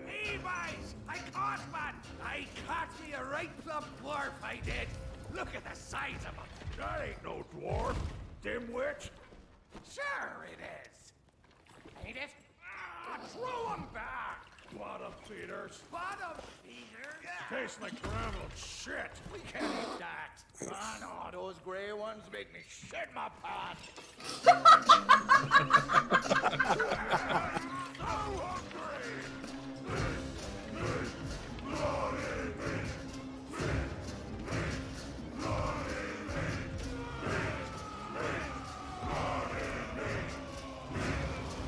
Hey, boys! I caught one! I caught me a right plump dwarf, I did! Look at the size of him! That ain't no dwarf, dimwit. Sure it is! Ain't it? Ah, throw him back! Bottom feeders. Bottom feeders? Tastes like gravel shit. We can't eat that! Ah, no, those grey ones make me shit my pants! So hungry!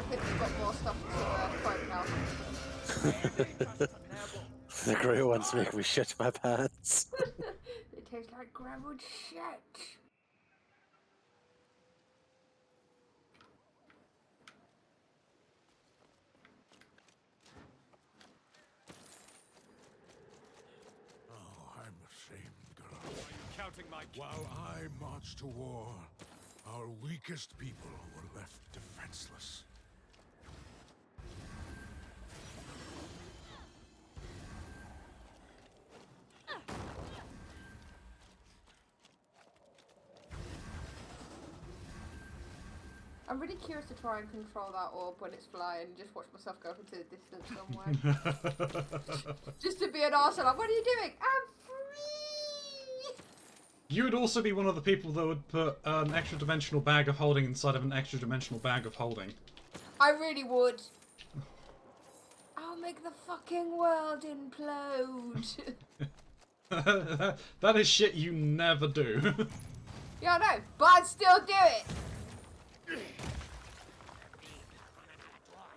I think we've got more stuff to quote now. The grey ones make me shit my pants. It tastes like gravelled shit. Oh, I'm ashamed, girl. Are you counting my... While I marched to war, our weakest people were left defenseless. I'm really curious to try and control that orb when it's flying and just watch myself go off into the distance somewhere. Just to be an arsehole. Like, what are you doing? I'm free! You would also be one of the people that would put an extra dimensional bag of holding inside of an extra dimensional bag of holding. I really would. I'll make the fucking world implode. That is shit you never do. Yeah, I know, but I'd still do it.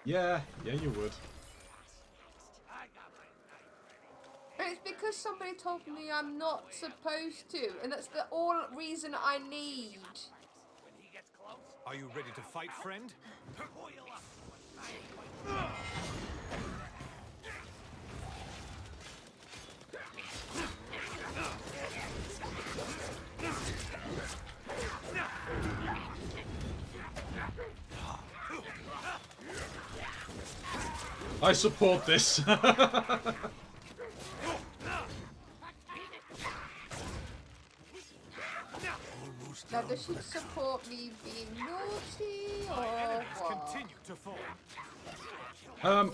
Yeah, you would. And it's because somebody told me I'm not supposed to, and that's the all reason I need. Are you ready to fight, friend? I support this. Now, does she support me being naughty or what? Continue to fall.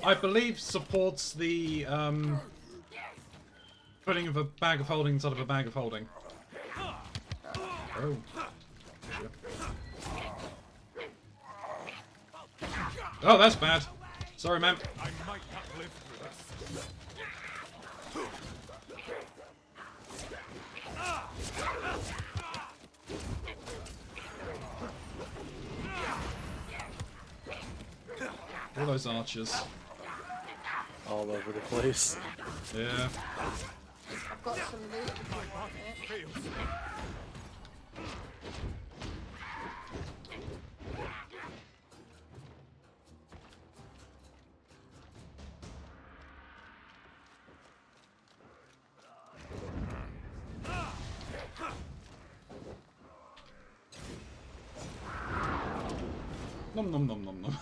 I believe supports the putting of a bag of holding inside of a bag of holding. Oh. Oh, that's bad. Sorry, ma'am. I might not live through this. All those archers. All over the place. Yeah. I've got some loot if you want it. Nom nom nom nom nom.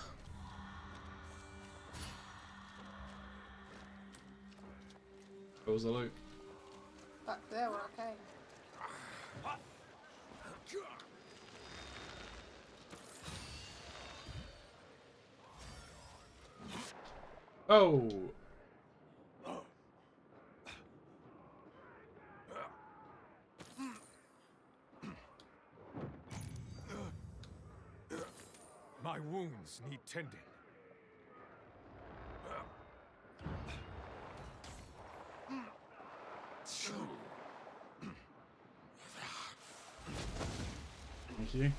What was the loot? Back there, we're okay. Oh. My wounds need tending. Thank you.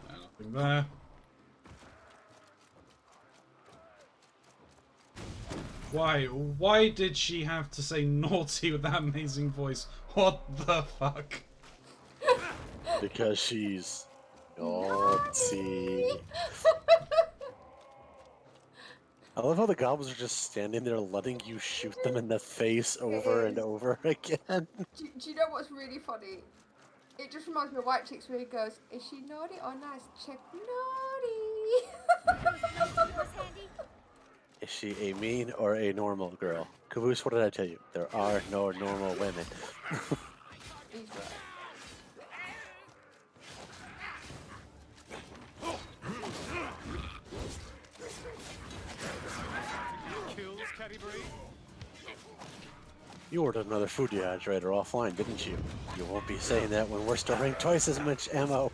Nothing there. Why did she have to say naughty with that amazing voice? What the fuck? Because she's naughty. I love how the goblins are just standing there letting you shoot them in the face over and over again. Do you know what's really funny? It just reminds me of White Chicks where he goes, is she naughty or nice? Check naughty. Is she a mean or a normal girl? Caboose, what did I tell you? There are no normal women. He's right. Kills, Cadbury. You ordered another food dehydrator offline, didn't you? You won't be saying that when we're storing twice as much ammo.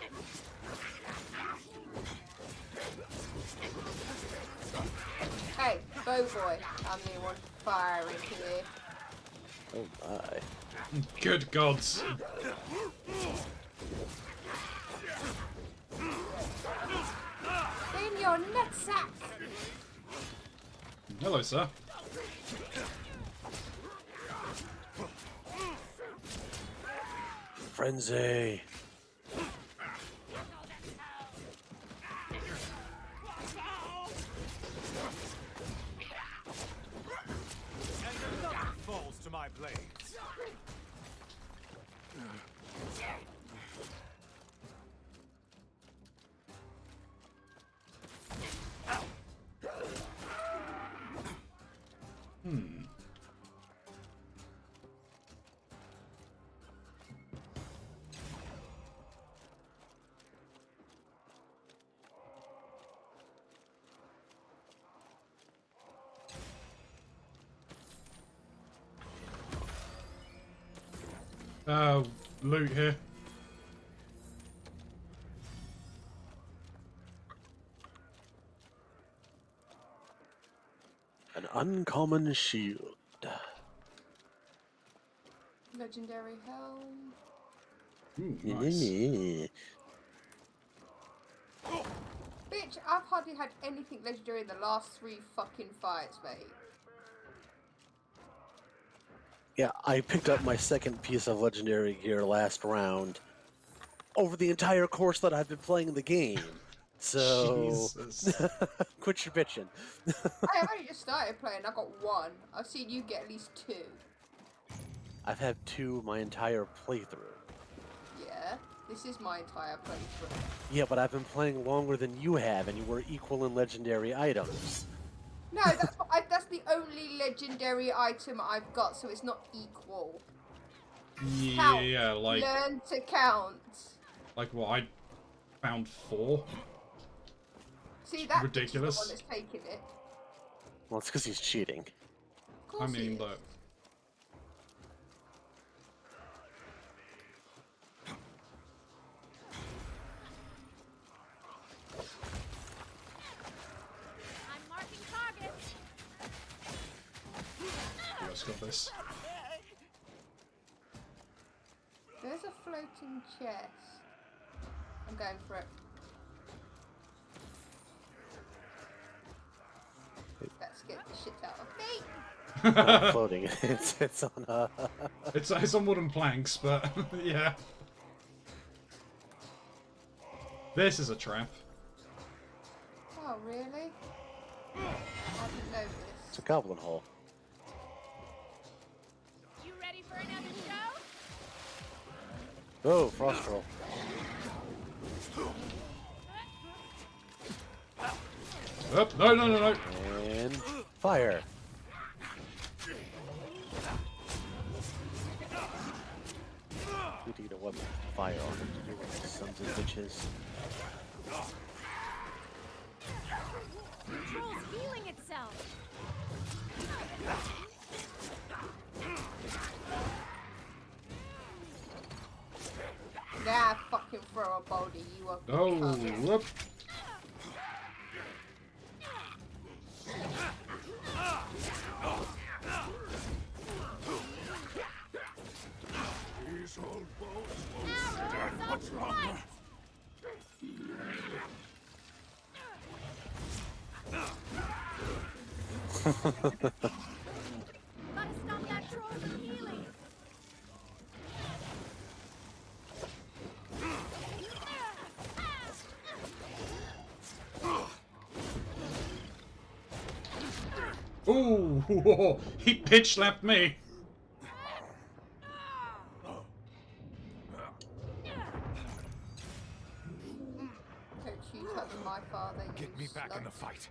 Hey, bow boy, I'm the one firing here. Oh my. Good gods. In your nutsack! Hello, sir. Frenzy. And another falls to my blades. Loot here. An uncommon shield. Legendary helm. Ooh, nice. Bitch, I've hardly had anything legendary in the last 3 fucking fights, mate. Yeah, I picked up my second piece of legendary gear last round over the entire course that I've been playing the game. So, quit your bitching. I've only just started playing. I got 1. I've seen you get at least 2. I've had 2 my entire playthrough. Yeah, this is my entire playthrough. Yeah, but I've been playing longer than you have, and you were equal in legendary items. No, that's the only legendary item I've got, so it's not equal. Yeah, like... Learn to count. Like what, I found 4? See, that ridiculous. Is the one that's taking it. Well, it's because he's cheating. Of course I mean, look. I'm marking targets. You guys got this. There's a floating chest. I'm going for it. That scared the shit out of me. Not floating. It's on It's on wooden planks, but yeah. This is a trap. Oh, really? I didn't know this. It's a goblin hole. You ready for another show? Oh, frost roll. Oh, no. And fire. We need to get a weapon with fire on it to do with the sons of bitches. Control's healing itself. Nah, fucking throw a boulder, you are. Oh, whoop. These old bones won't stand much longer. Gotta stop that troll from healing. Ooh, he pitch slapped me. Don't you touch my father, you Get me back in the slut. fight.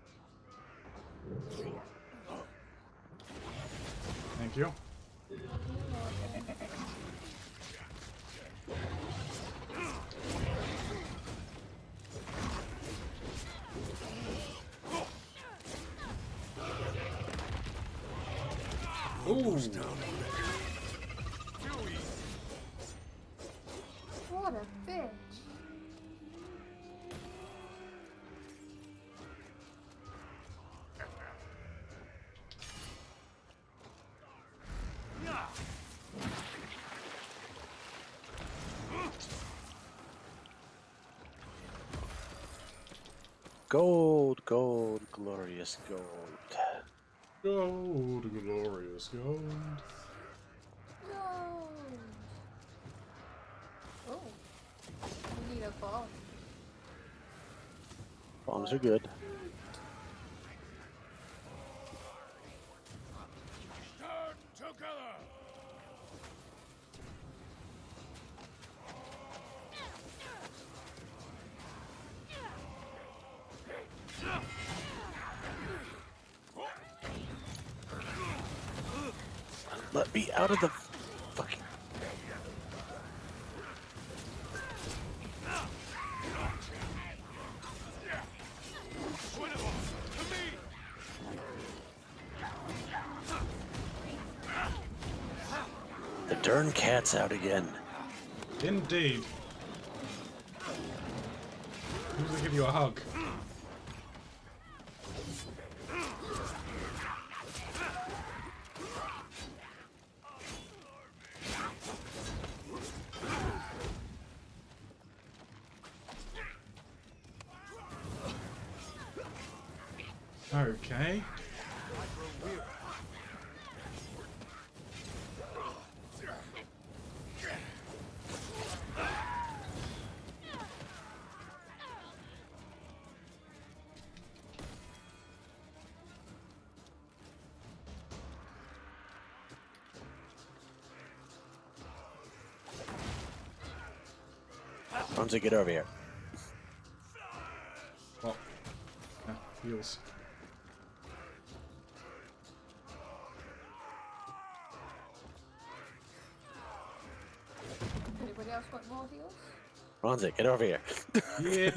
Thank you. Ooh. What a bitch. Gold, gold, glorious gold. Gold, glorious gold. No. Oh. We need a bomb. Bombs are good. Stand together. Let me out of the fucking... The darn cat's out again. Indeed. Who's gonna give you a hug? Okay. Keronzi, get over here. Well, yeah, heals. Anybody else want more heals? Keronzi, get over here. Yeah.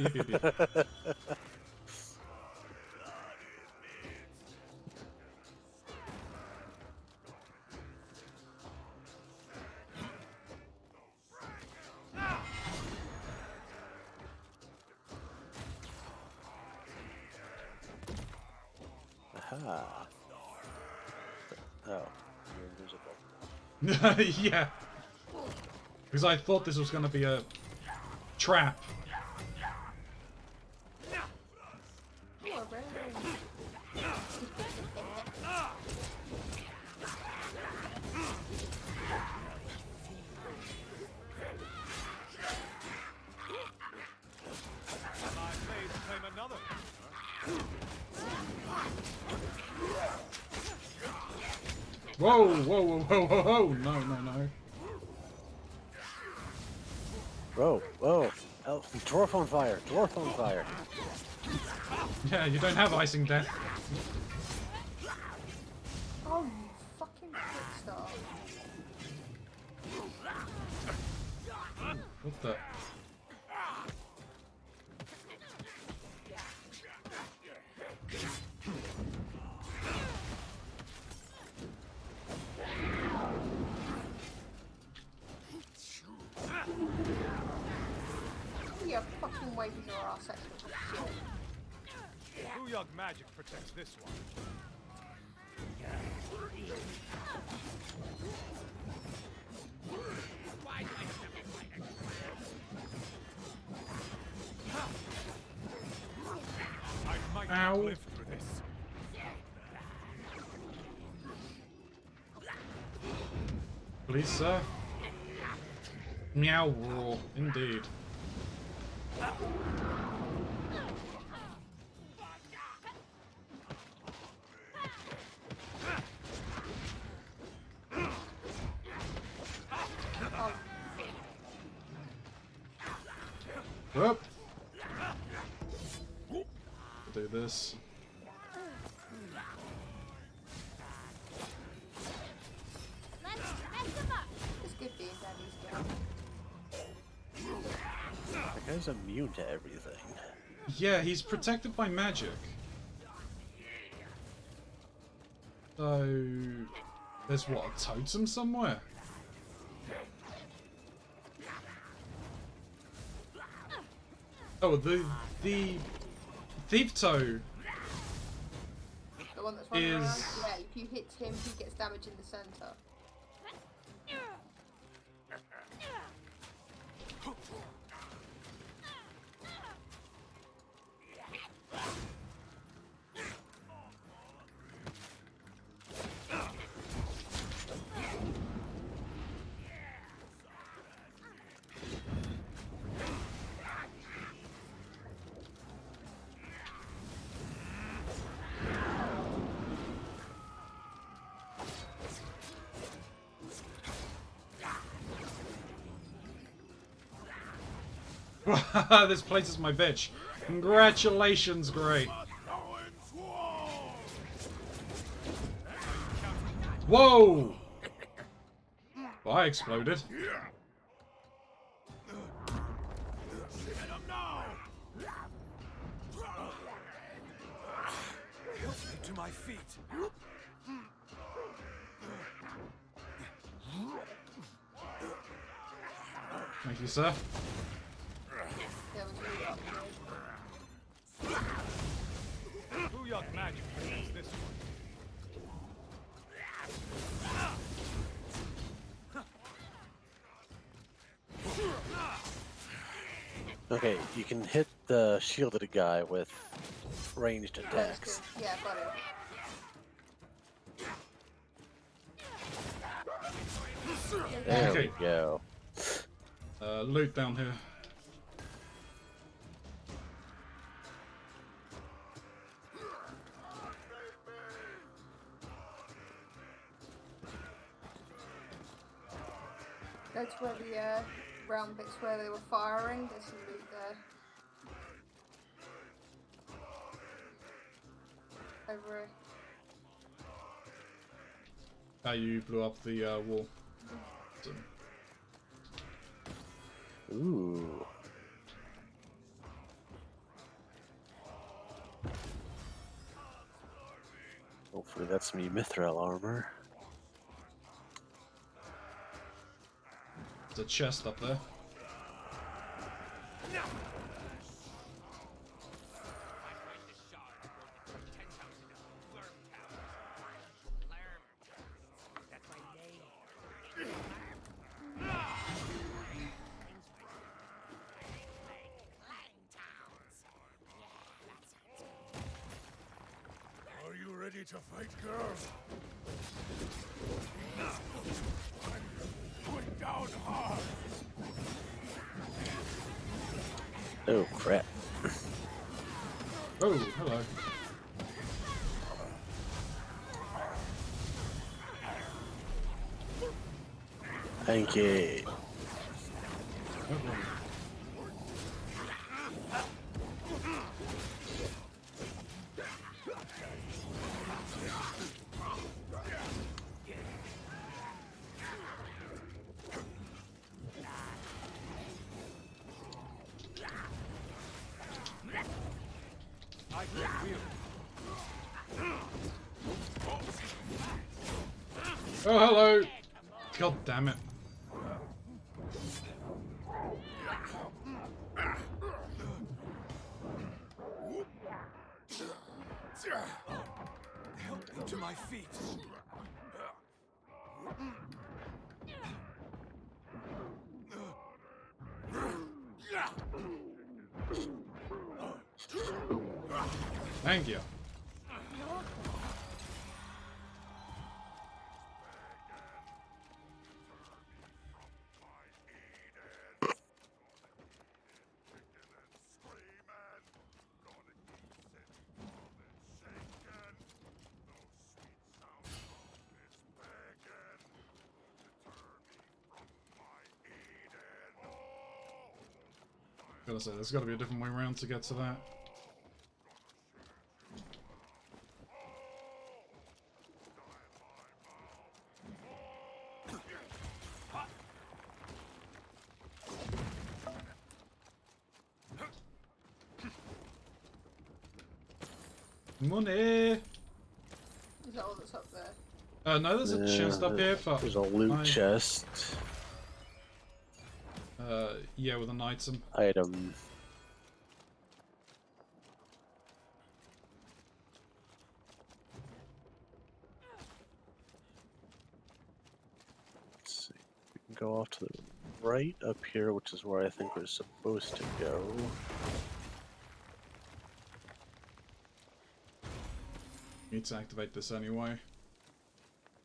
Aha. Oh, you're invisible. Yeah. Because I thought this was going to be a trap. Oh, really? Whoa, whoa, whoa, whoa, whoa, whoa. No, no, no. Whoa, whoa. Oh, dwarf on fire. Dwarf on fire. Yeah, you don't have icing death. Oh, you fucking quick start. What the? Yeah, fucking waving your ass at shit. Booyog magic protects this one. I might Ow. live through this. Please, sir. Meow roar, indeed. Whoop. Do this. It's good being Daddy's girl. That guy's immune to everything. Yeah, he's protected by magic. So, there's what, a totem somewhere? Oh, the thief toe The one that's running is... around? Yeah, if you hit him, he gets damage in the center. This place is my bitch. Congratulations, great. Whoa! Well, I exploded. To my feet. Thank you, sir. There was really upgrade. Booyah magic against this one. Okay, you can hit the shielded guy with ranged attacks. Yeah, got it. There Okay. we go. Loot down here. Go to where the round bits where they were firing. There's some loot there. Over here. You blew up the wall. So, Ooh. Hopefully that's me mithril armor. there's a chest up there. Are you ready to fight, girls? I'm going down hard. Oh crap. Oh, hello. Thank you. Oh, hello. God damn it. Help me to my feet. Thank you. Gotta say, there's gotta be a different way around to get to that. Money! Is that all that's up there? No, there's a chest up here, but... There's a loot chest. Yeah, with an item. Item. Let's see. We can go off to the right up here, which is where I think we're supposed to go. Need to activate this anyway. I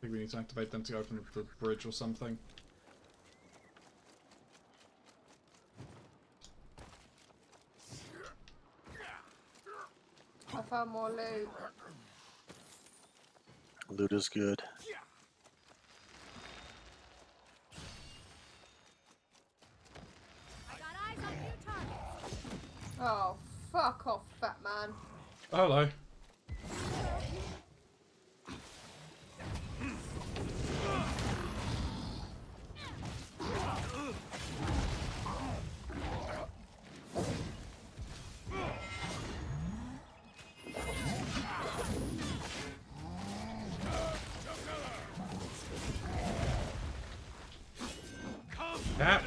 think we need to activate them to open the bridge or something. I found more loot. Loot is good. I got eyes on new targets. Oh, fuck off, fat man. Hello. That.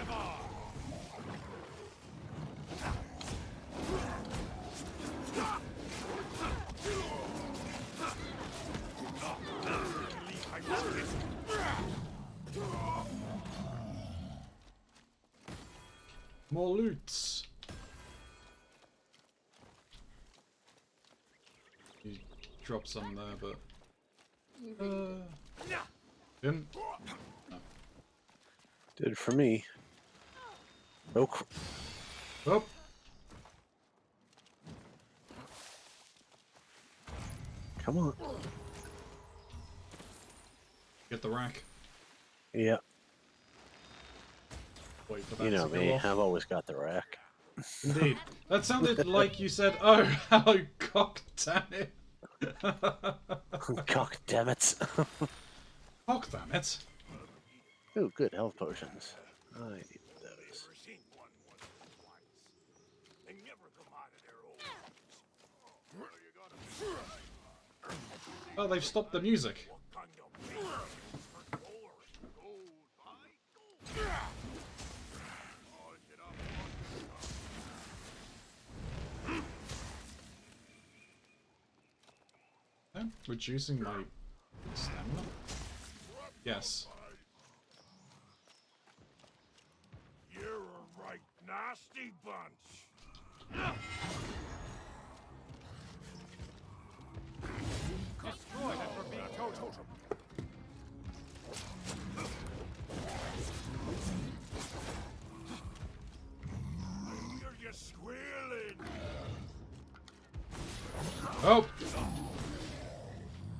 More loots. You dropped some there, but didn't. No. Did for me. Oh. Oh. Come on. Get the rack. Yeah. Wait for that You know to go me. off. I've always got the rack. Indeed. That sounded like you said, "Oh, hello, cock damn it." Cock damn it. Cock damn it. Ooh, good health potions. I need those. Oh, they've stopped the music. I'm reducing my stamina? Yes. You're a right nasty bunch. Destroy that forbidden totem. You're just squealing. Oh!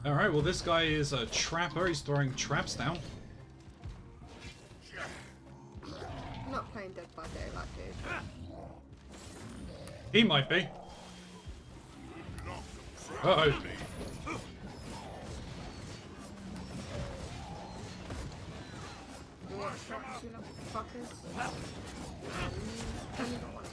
Alright, well this guy is a trapper, he's throwing traps down. I'm not playing Dead by Daylight, dude. He might be. Uh-oh. You want to shot you little fuckers? You don't want to.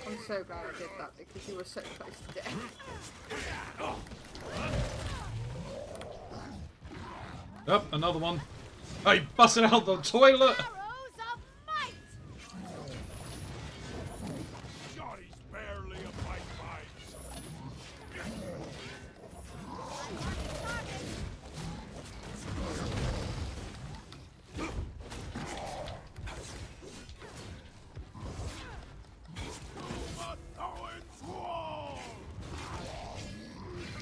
I'm so glad I did that because you were so close to death. Up, another one. Hey, busted out the toilet! Johnny's barely a bite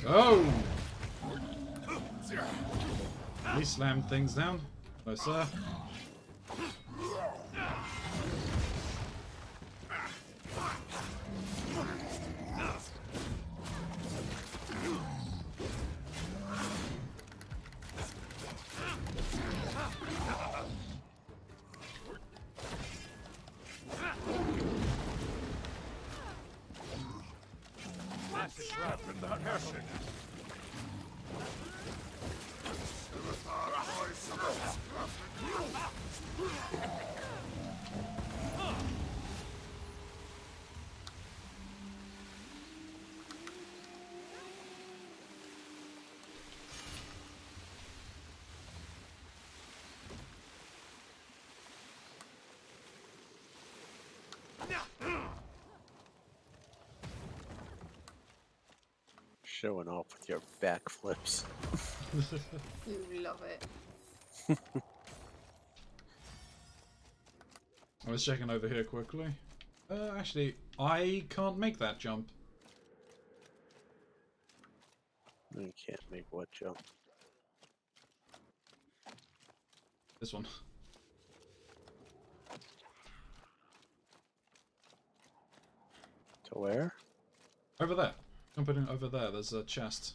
Oh! He slammed things down. No, sir. Showing off with your backflips. You love it. I was checking over here quickly. Actually, I can't make that jump. You can't make what jump? This one. To where? Over there. Jumping over there, there's a chest.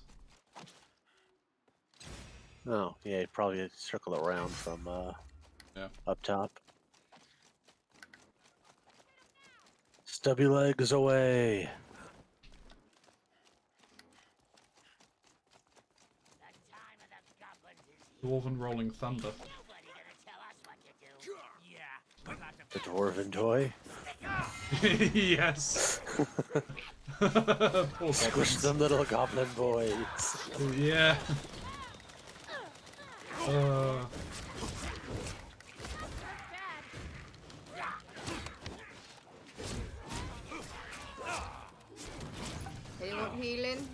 Oh, yeah, you'd probably circle around from Yeah. up top. Stubby legs away. Dwarven rolling thunder. The dwarven toy. Yes. Poor Squish goblins. them little goblin boys. Yeah.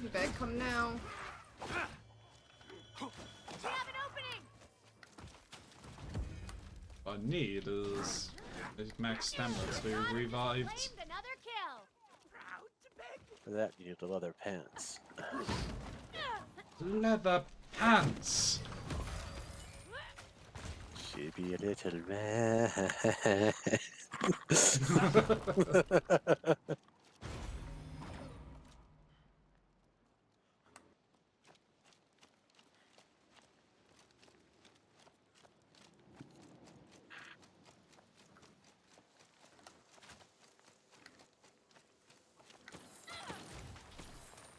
You better come now. We have an opening. What I need is max stamina to be revived. Claimed another kill. For that, you need the leather pants. Leather pants! She be a little man.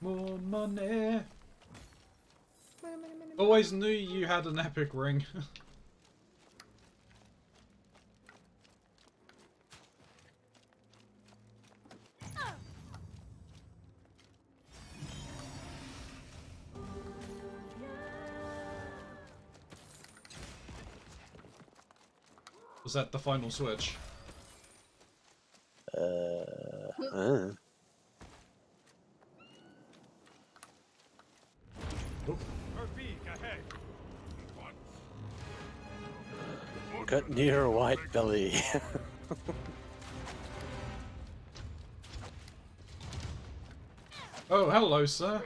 More money! Always knew you had an epic ring. Was that the final switch? Cut near white belly. Oh, hello, sir.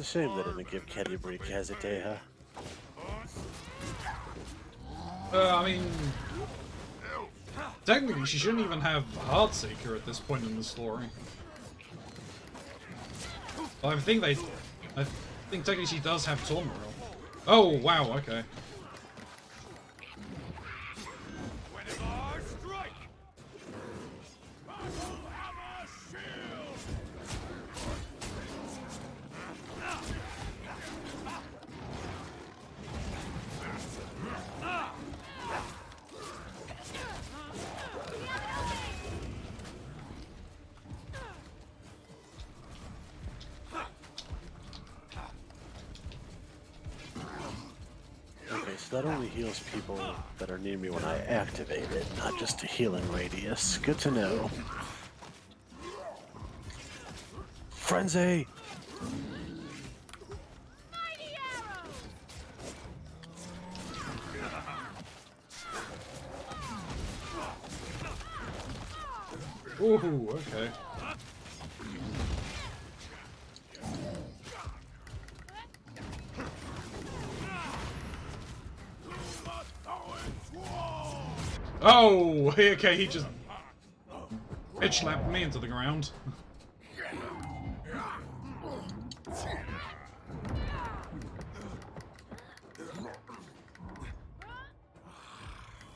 It's a shame they didn't give Canterbury Kazateha. I mean, technically she shouldn't even have Heartseeker at this point in the story. I think technically she does have Tormoril. Oh, wow, okay. That only heals people that are near me when I activate it, not just a healing radius. Good to know. Frenzy! Ooh, okay. Oh, okay, he just bitch slapped me into the ground.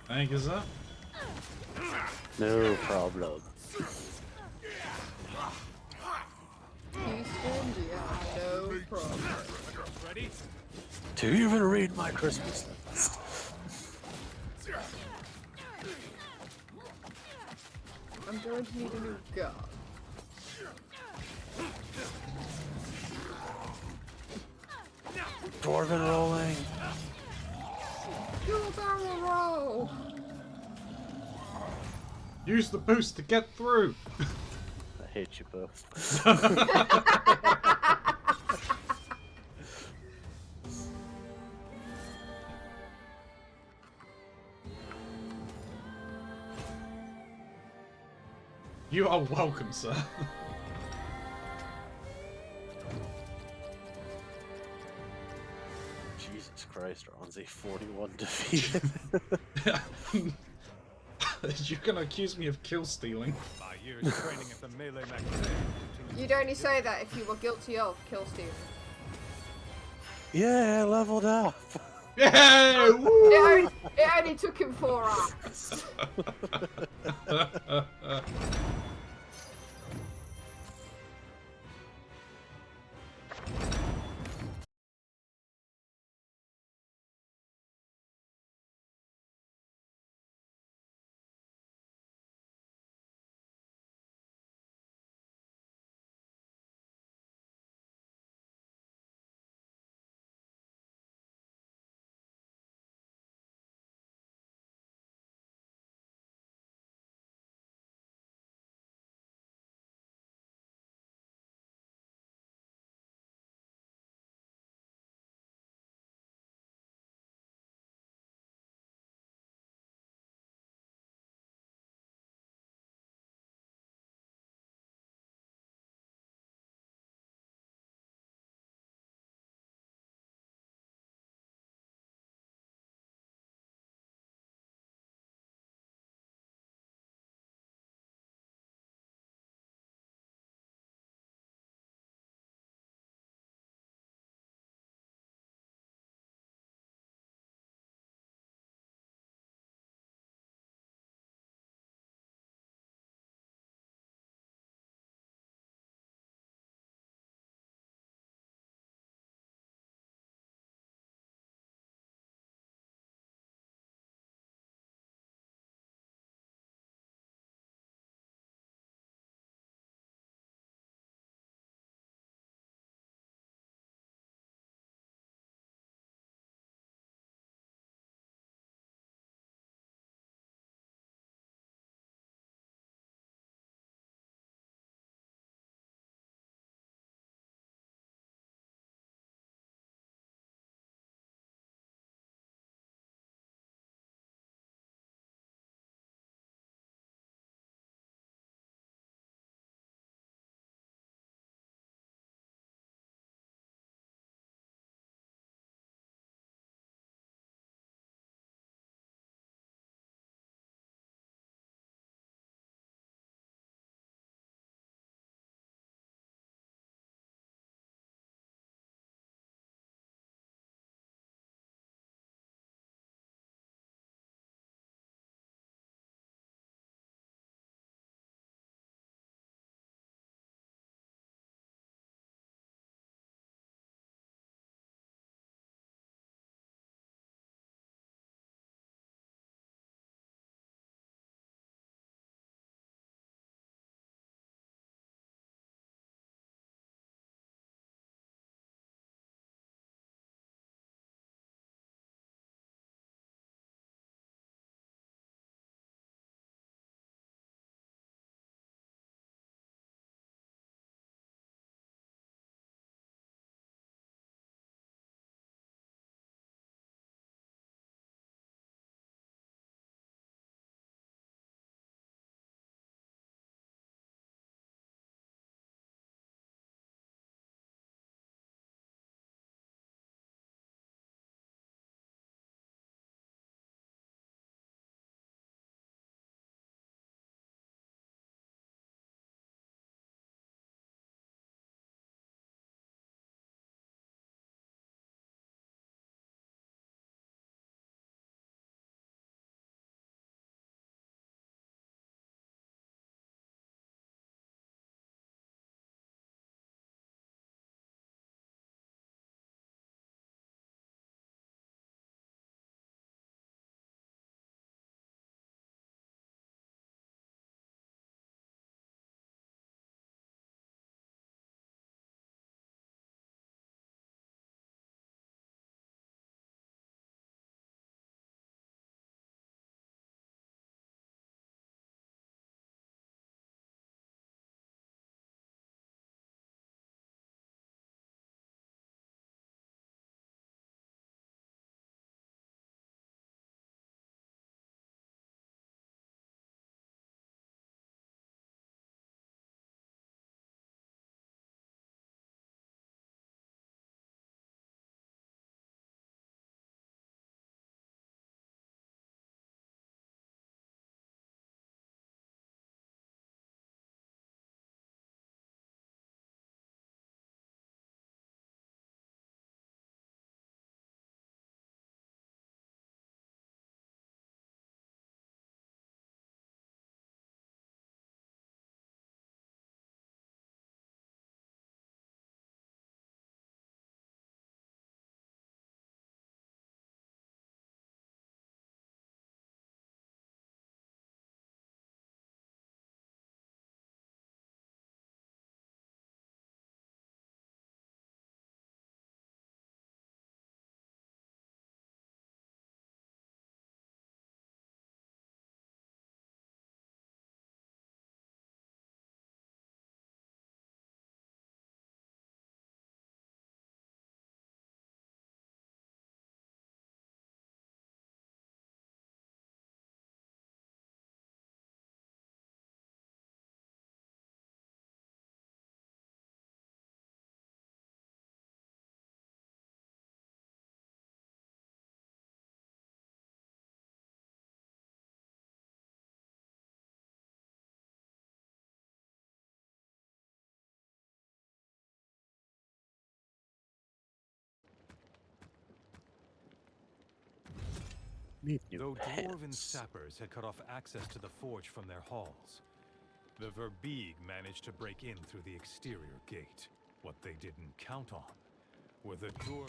Thank you, sir. No problem. Houston, yeah, no problem. Ready? Do you even read my Christmas list? I'm going to need a new gun. Dwarven rolling. Do a barrel roll. Use the boost to get through. I hate you both. You are welcome, sir. Jesus Christ, Ronzi, 41 defeated. You're gonna accuse me of kill stealing. My years training at the melee magazine. You'd only say that if you were guilty of kill stealing. Yeah, I leveled up. Yeah! Woo! It only took him 4 hours. Need new Though dwarven pants. sappers had cut off access to the forge from their halls, the Verbeeg managed to break in through the exterior gate. What they didn't count on were the door.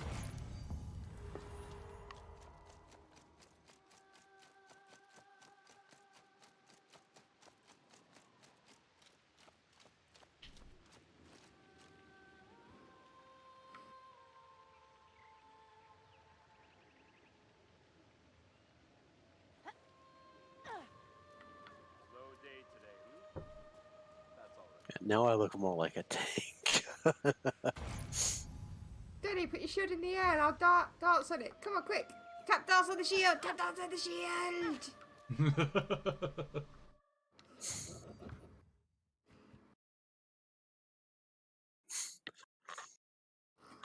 Now I look more like a tank. Daddy, put your shield in the air and I'll dance on it. Come on, quick. Tap dance on the shield. Tap dance on the shield.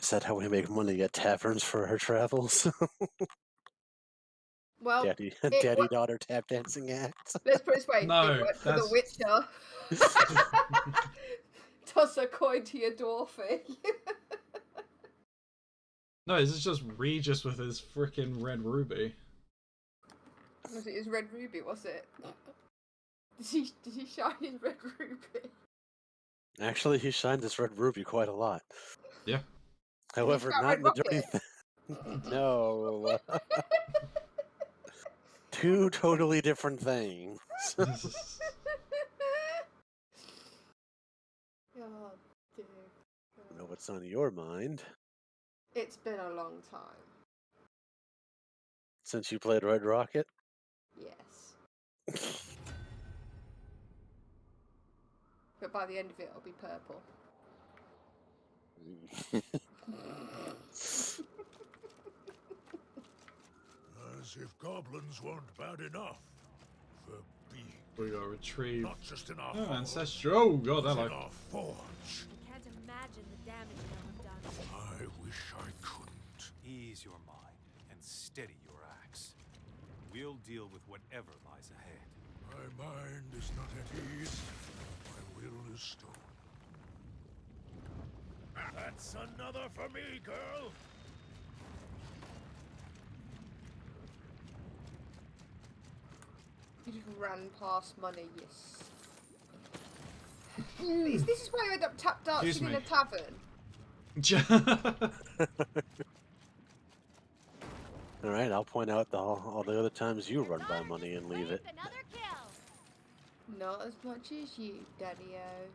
Is that how we make money at taverns for our travels? Well, daddy-daughter tap dancing act. Let's put it this way. No, it worked for that's... The Witcher. Toss a coin to your dwarfy. No, this is just Regis with his freaking red ruby. Was it his red ruby, was it? Did he shine his red ruby? Actually, he shined this red ruby quite a lot. Yeah. However, not in the dirty No. Two totally different things. God, dear. Know what's on your mind? It's been a long time. Since you played Red Rocket? Yes. But by the end of it, it'll be purple. As if goblins weren't bad enough. We got retrieved. Not just in our ancestral. Oh god, I like. in our forge. I can't imagine the damage they'll have done. I wish I couldn't. Ease your mind and steady your axe. We'll deal with whatever lies ahead. My mind is not at ease. My will is stone. That's another for me, girl. You just ran past money, yes. This is why you end up tap dancing in a tavern. Alright, I'll point out all the other times you run by money and leave it. Another kill. Not as much as you, Daddy-o.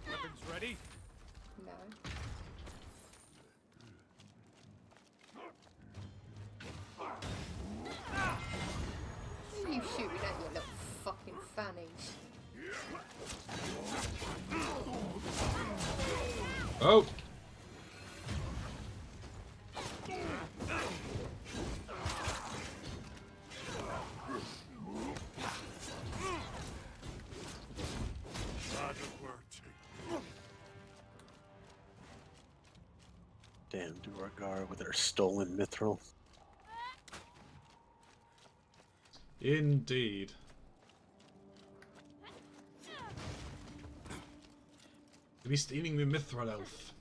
Weapons ready? No. Who are you shooting at, you little fucking fannies? Oh! Damn Duergar with her stolen mithril. Indeed. To be stealing the mithril elf.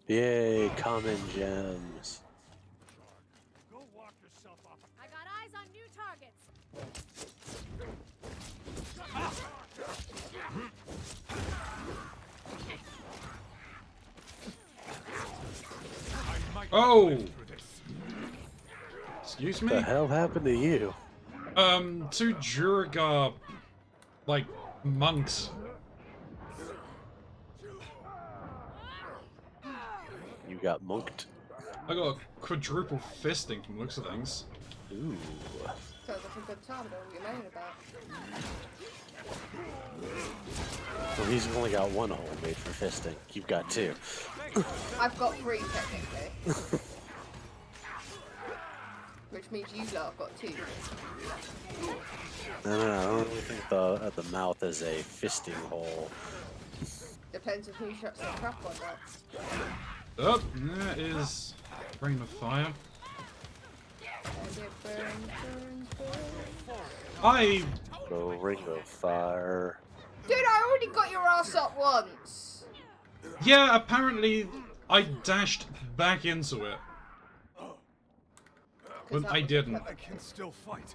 Yay, common gems. I got eyes on new targets. Oh! Excuse me? What the hell happened to you? Two Duergar, like, monks. You got monked. I got a quadruple fisting from the looks of things. Ooh. Sounds like a good time, I don't know what you're moaning about. Well, he's only got one hole made for fisting. You've got two. I've got 3, technically. Which means you lot have got 2. No, I don't really think the mouth is a fisting hole. Depends on who shuts the trap or not. Oh, that is Ring of Fire. And it burns, burns, burns. I... The Ring of Fire. Dude, I already got your ass up once. Yeah, apparently I dashed back into it. But I didn't. I can still fight.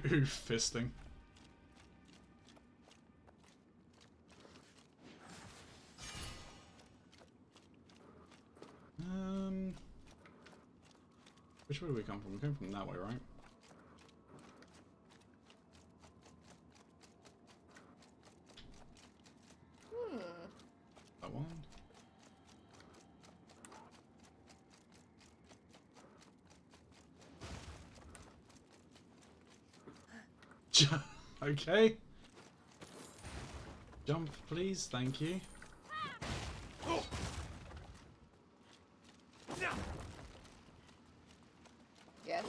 Ooh, fisting. Which way do we come from? We came from that way, right? That one. Okay. Jump, please. Thank you. Yes.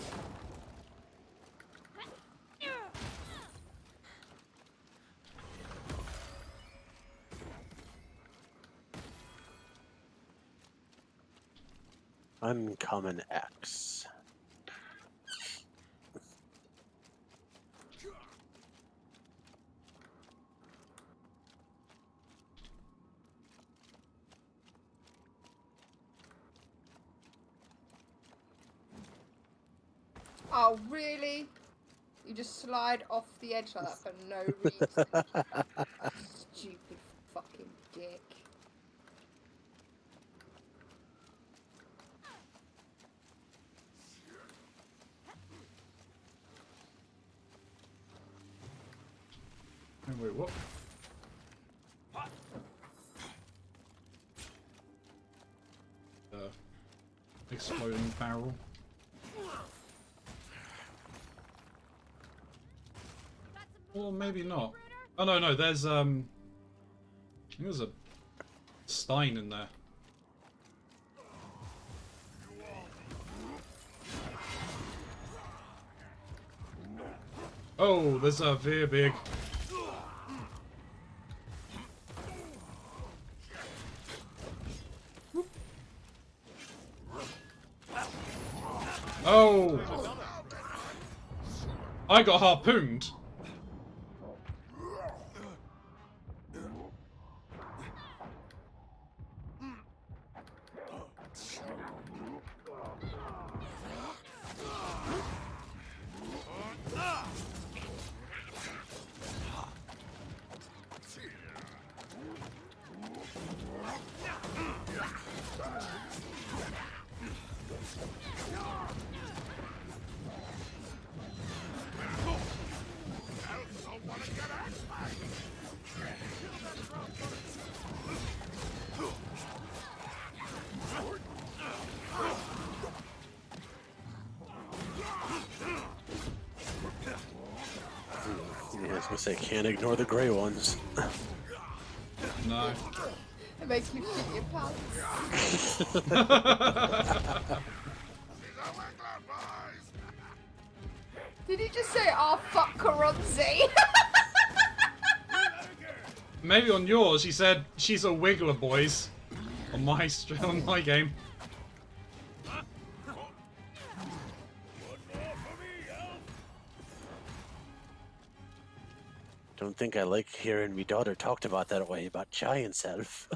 Uncommon X. Oh, really? You just slide off the edge like that for no reason. Stupid fucking dick. Oh, wait, what? Exploding barrel. Well, maybe not. Oh no, no, there's I think there's a Stein in there. Oh, there's a very big. Oh! I got harpooned. I was gonna say, can't ignore the gray ones. No. It makes you shit your pants. Did he just say, "Oh fuck, Keronzi"? Maybe on yours, he said she's a wiggler, boys. On my game. Don't think I like hearing me daughter talked about that way about Giant's Elf.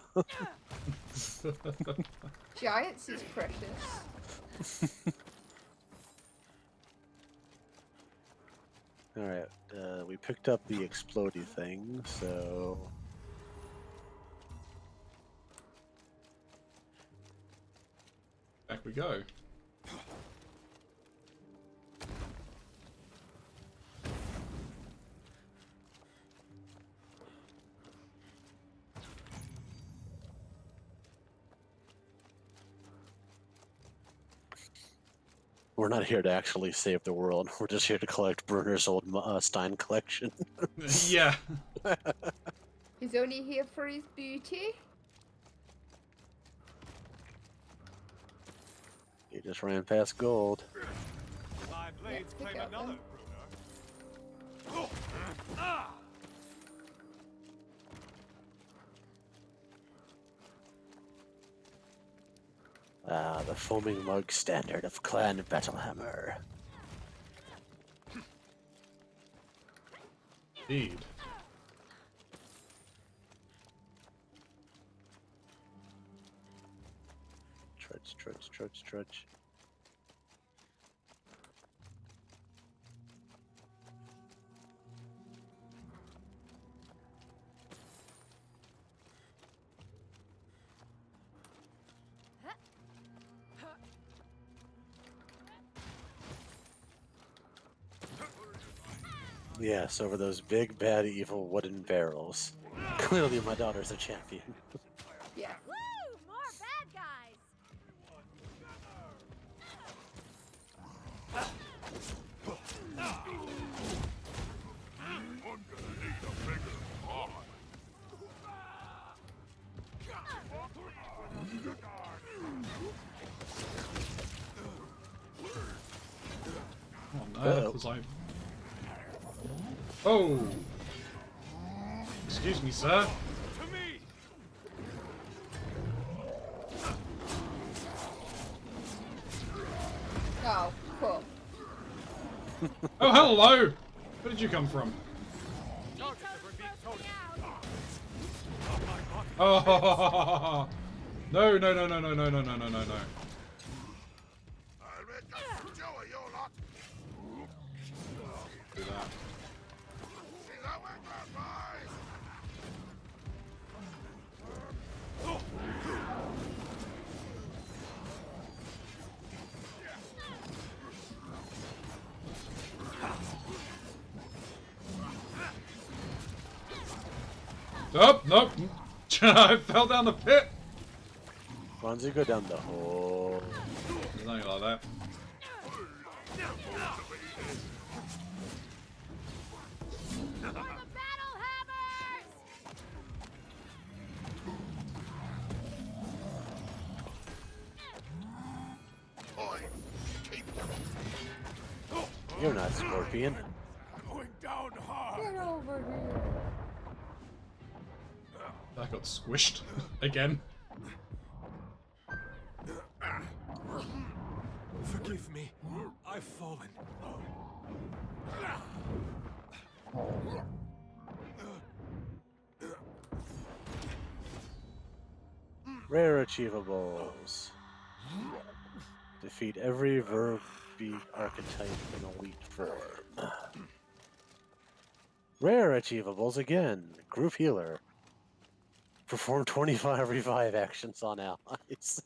Giants is precious. Alright, we picked up the explodey thing, so... Back we go. We're not here to actually save the world. We're just here to collect Bruner's old Stein collection. Yeah. He's only here for his beauty. He just ran past gold. My blades claim another, Bruno. Ah, the foaming mug standard of Clan Battlehammer. Indeed. Trudge, trudge, trudge, trudge. Yes, over those big, bad, evil wooden barrels. Clearly my daughter's a champion. Yeah. Woo! More bad guys! What on earth was I... Oh! Excuse me, sir. To me! Oh, cool. Oh, hello! Where did you come from? Oh, no, no, no, no, no, no, no, no, no, no, no. Do that. Nope, nope. I fell down the pit. Keronzi, go down the hole. There's nothing like that. For the battle hammers! You're not Scorpion. Going down hard. Get over here. That got squished again. Forgive me. I've fallen. Rare achievables. Defeat every verb beat archetype in elite form. Rare achievables again. Group healer. Perform 25 revive actions on allies.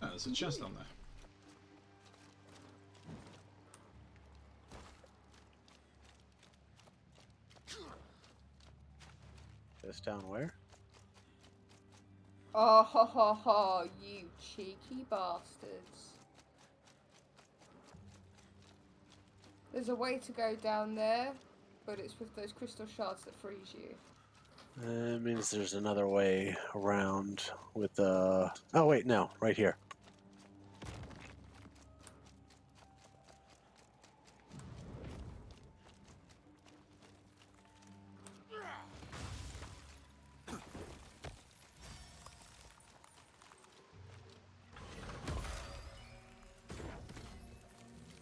Oh, there's a chest on there. Just down where? Oh, ho, ho, ho, you cheeky bastards. There's a way to go down there, but it's with those crystal shards that freeze you. It means there's another way around with the... Oh, wait, no. Right here.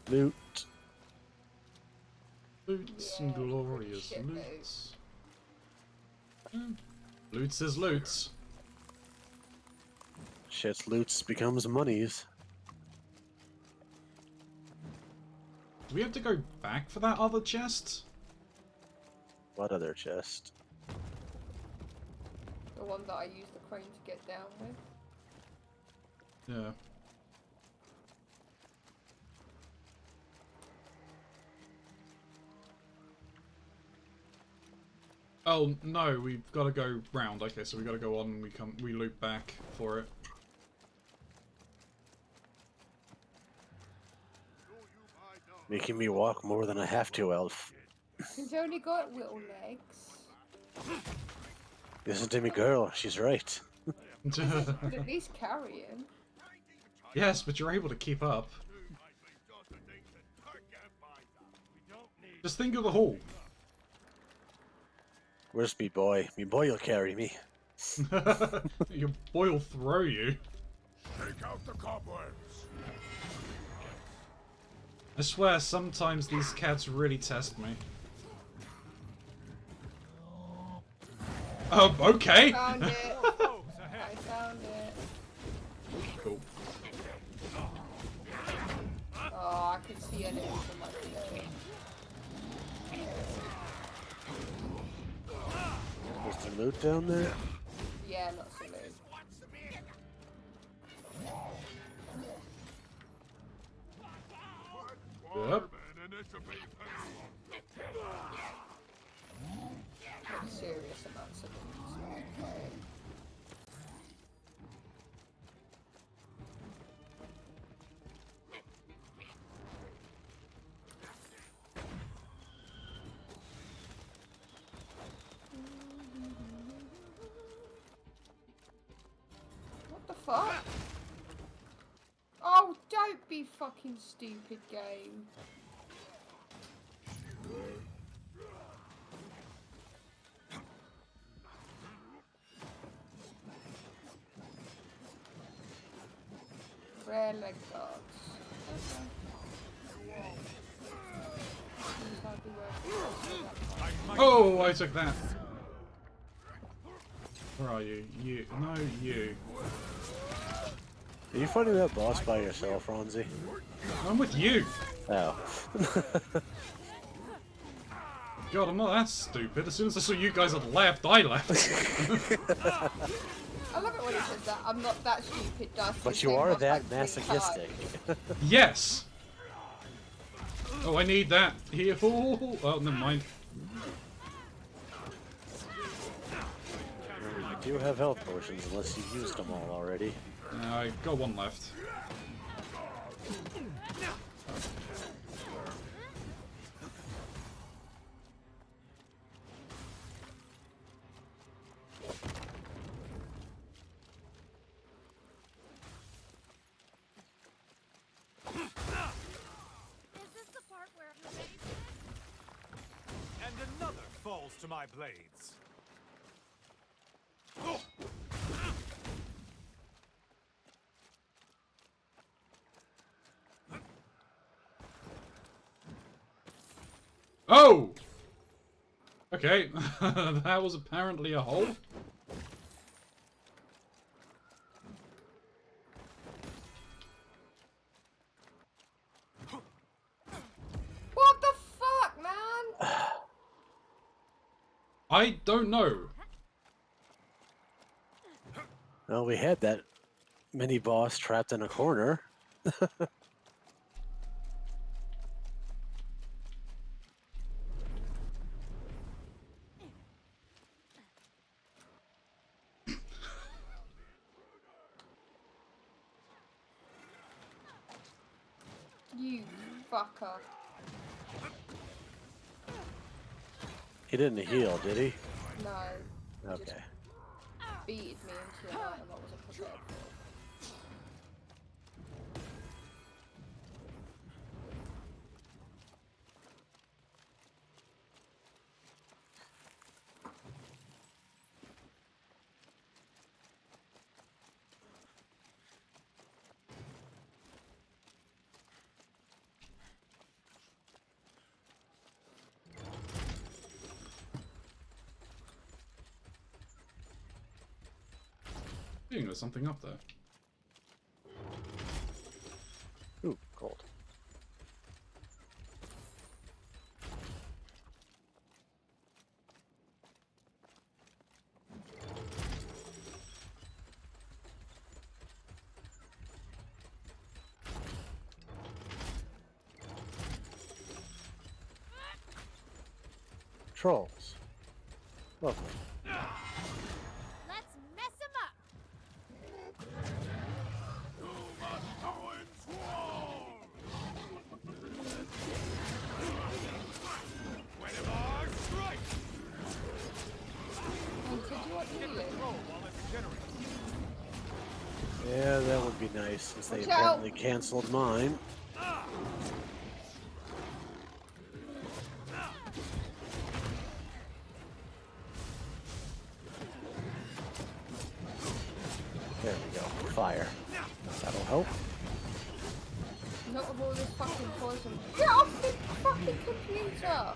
Loot. Loots and glorious shit loots. Loots is loots. Shit's loots becomes monies. Do we have to go back for that other chest? What other chest? The one that I used the crane to get down with. Yeah. Oh no, we've got to go round. Okay, so we got to go on and we loop back for it. Making me walk more than I have to, Elf. He's only got little legs. Listen to me, girl. She's right. You could at least carry him. Yes, but you're able to keep up. Just think of the hall. Where's me boy? Me boy will carry me. Your boy will throw you. Take out the cobwebs. I swear, sometimes these cats really test me. Oh, okay. Found it. I found it. Cool. Oh, I can see enemies in my below. There's the loot down there? Yeah, not so loot. Yep. Like serious amounts of loot. Okay. What the fuck? Oh, don't be fucking stupid, game. Rare leg guards. Okay. Oh, I took that. Where are you? You. No, you. Are you fighting that boss by yourself, Ronzi? I'm with you. Oh. God, I'm not that stupid. As soon as I saw you guys had left, I left. I love it when he says that. I'm not that stupid, Dust. But you are that masochistic. Yes. Oh, I need that. Here. Oh, never mind. You do have health potions, unless you've used them all already. I got one left. And another falls to my blades. Oh! Okay, that was apparently a hole. What the fuck, man? I don't know. Well, we had that mini boss trapped in a corner. You fucker. He didn't heal, did he? No. He Okay. just beated me into an item I wasn't prepared for. I think there's something up there. Ooh, gold. Trolls. Lovely. Let's mess him up. Yeah, that would be nice since they apparently canceled mine. There we go. Fire. That'll help. Not with all this fucking poison. Get off the fucking computer!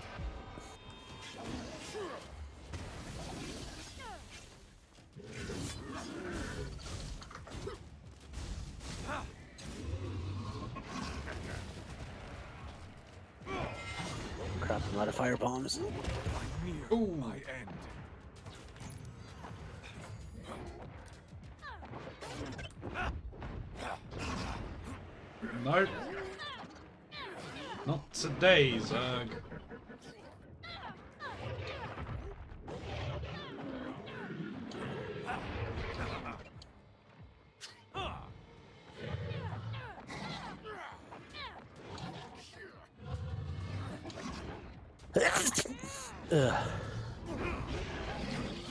Crap, I'm out of fire bombs. Ooh. My end. Nope. Not today, Zerg.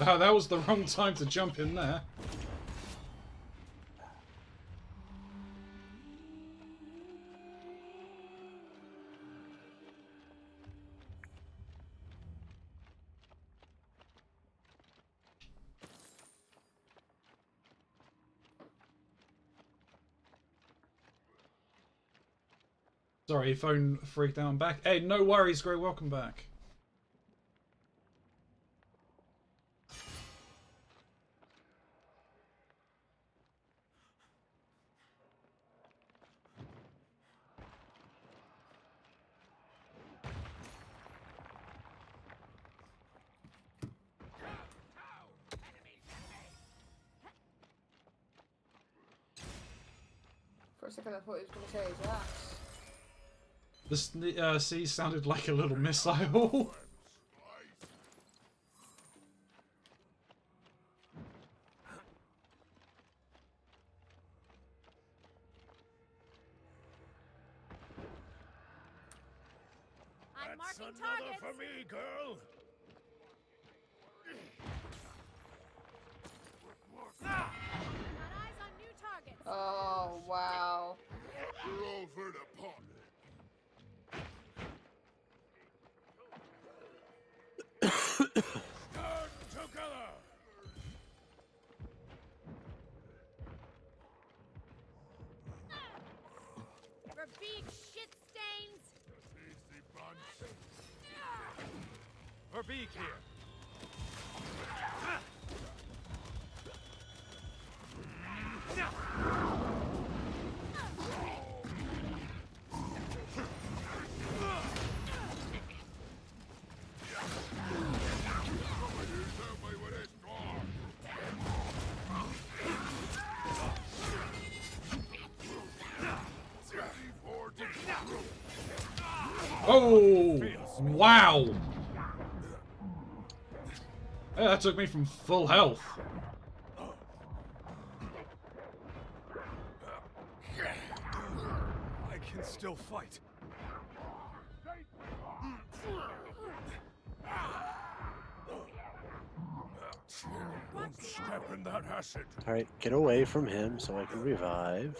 That was the wrong time to jump in there. Sorry, phone freaked out. I'm back. Hey, no worries, Gray. Welcome back. For a second I thought he was going to say his ass. This C sounded like a little missile. I'm marking Another targets. for me, girl. Got eyes on new targets. Oh, wow. We're over the pond. Stand together. For big shit stains. Easy bunch. Verbeek here. Oh, wow. Yeah, that took me from full health. I can still fight. Don't step in that acid. Alright, get away from him so I can revive.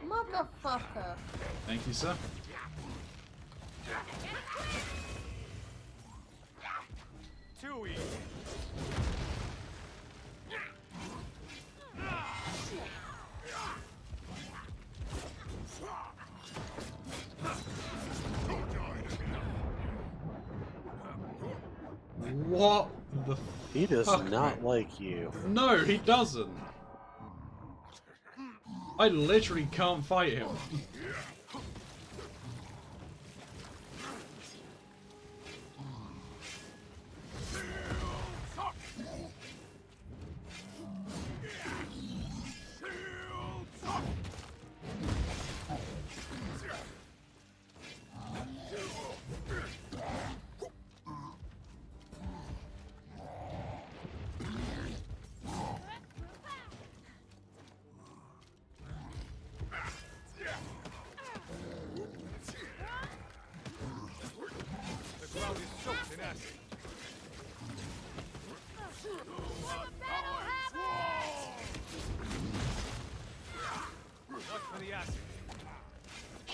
Motherfucker. Thank you, sir. Too easy. What the He does fuck, not man? like you. No, he doesn't. I literally can't fight him.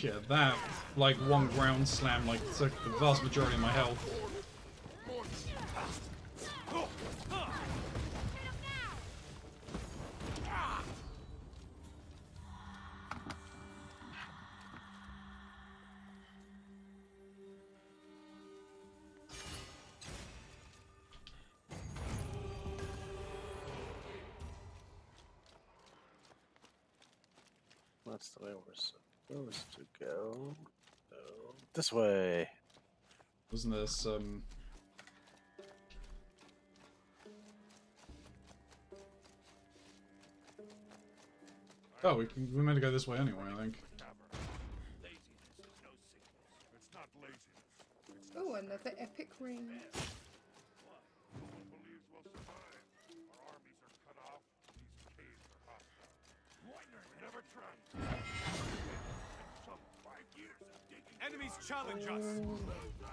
Yeah, that, like, one ground slam, like, took the vast majority of my health. That's the way we're supposed to go. So, this way. Wasn't this, Oh, we're meant to go this way anyway, I think. Oh, another epic ring. Enemies challenge us.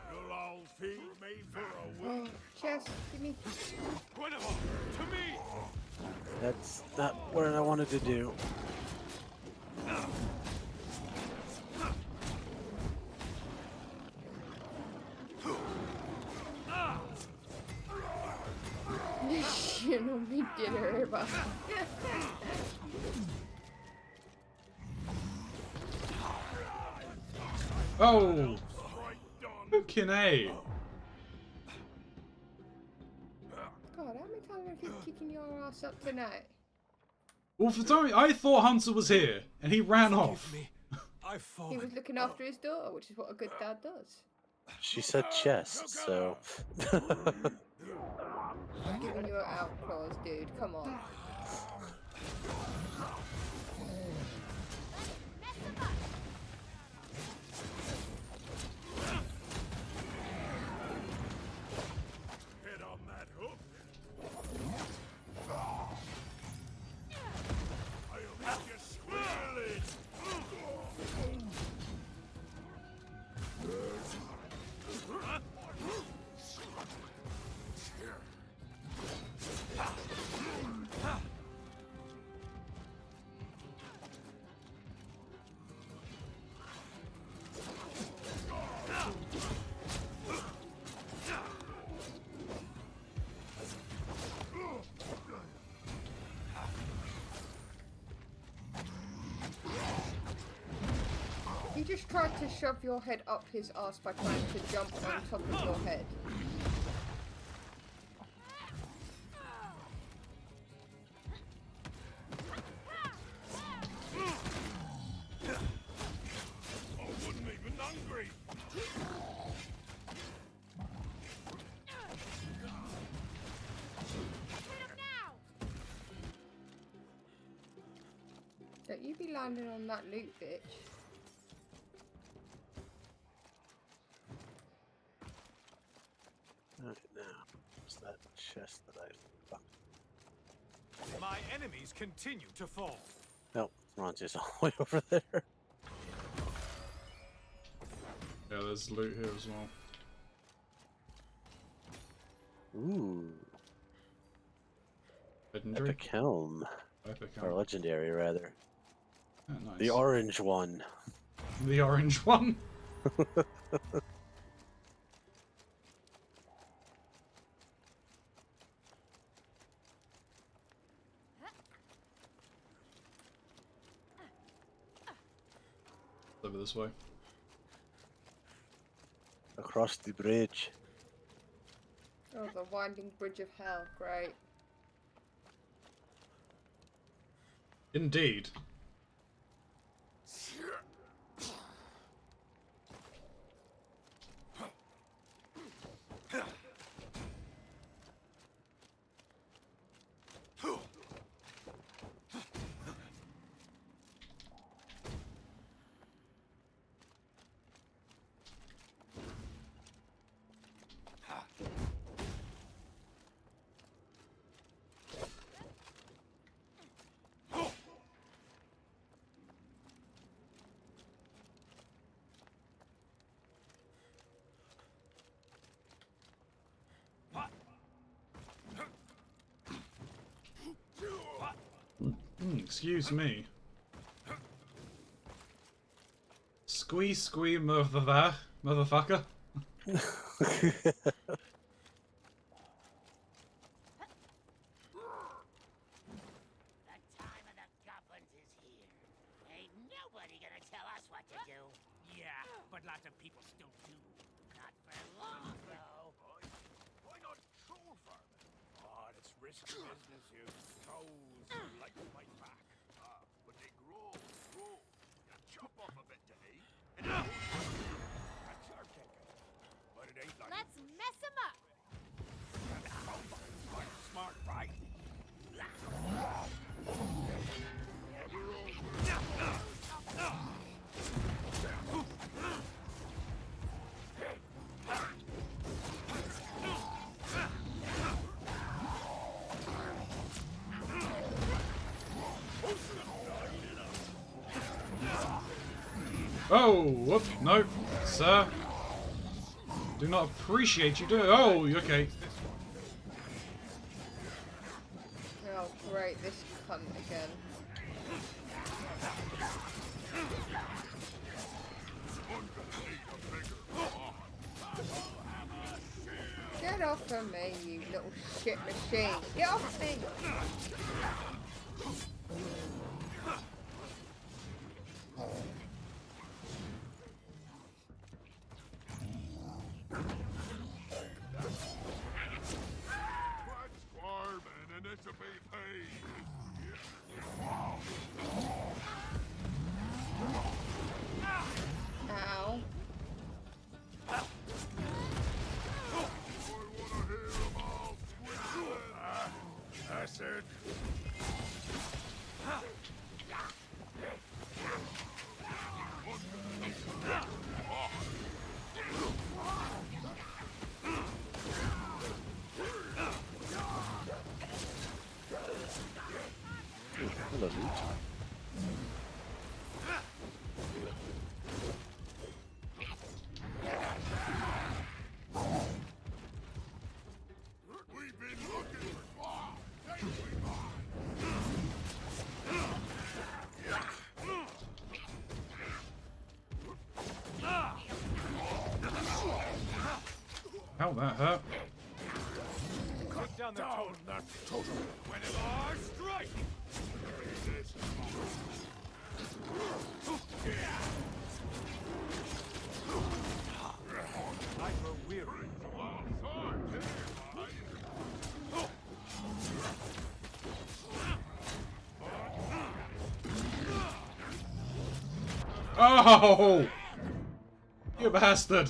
You'll all think made for a Oh, chest, give me. Guinevere, to me. That's not what I wanted to do. You know me dinner, but. Oh! Fucking A! God, how many times am I keep kicking your ass up tonight? Well, for some reason, I thought Hunter was here, and he ran off. He was looking after his daughter, which is what a good dad does. She said chest, so. I'm giving you an out clause, dude. Come on. head on that hook. I'll make you squeal it. He just tried to shove your head up his ass by trying to jump on top of your head. I wasn't even hungry. Don't you be landing on that loot, bitch. Alright, now. What's that chest that I fucked? My enemies continue to fall. Nope, Keronzi's all the way over there. Yeah, there's loot here as well. Ooh. Legendary? Epic helm. Epic Or helm. legendary, rather. Oh, nice. The orange one. The orange one? Over this way. Across the bridge. Oh, the winding bridge of hell. Great. Indeed. Excuse me. Squeeze, motherfucker. But lots of people still do. Not for long, though. Why not troll farming? Oh, it's risky business, you. Trolls like my back. But they grow. You chop off a bit to eat, and that's our ticket. But it ain't like... Let's mess him up! Smart, right? Oh, whoop, no, sir. Do not appreciate you doing. Oh, okay. Oh, great, this cunt again. Get off of me, you little shit machine. Get off me! Ow. That's it. Hello, Loot. We've been looking for... Ow, that hurt. Cut down that totem. When it all strike. I grow weary. Oh! You bastard!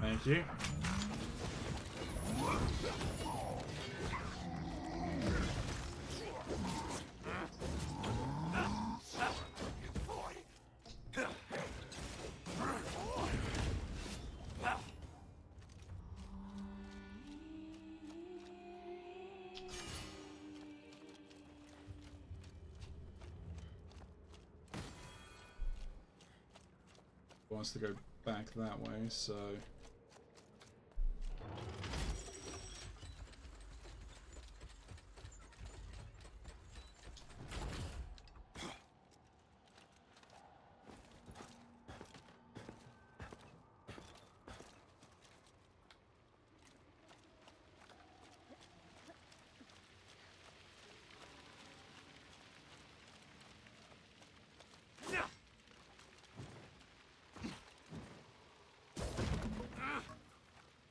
Thank you. Wants to go back that way, so...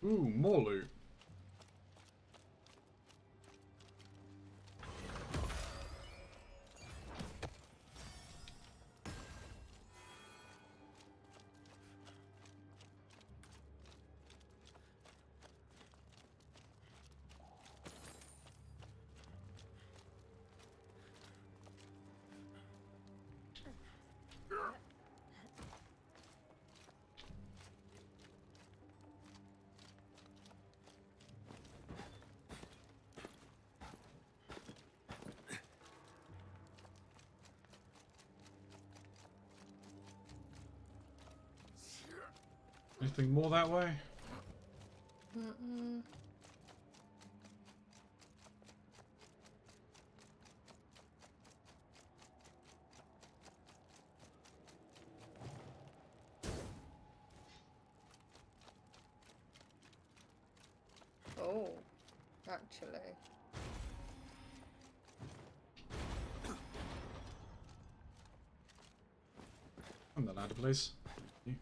Ooh, more loot. Anything more that way? Mm-mm. Oh, actually. On the ladder, please. You.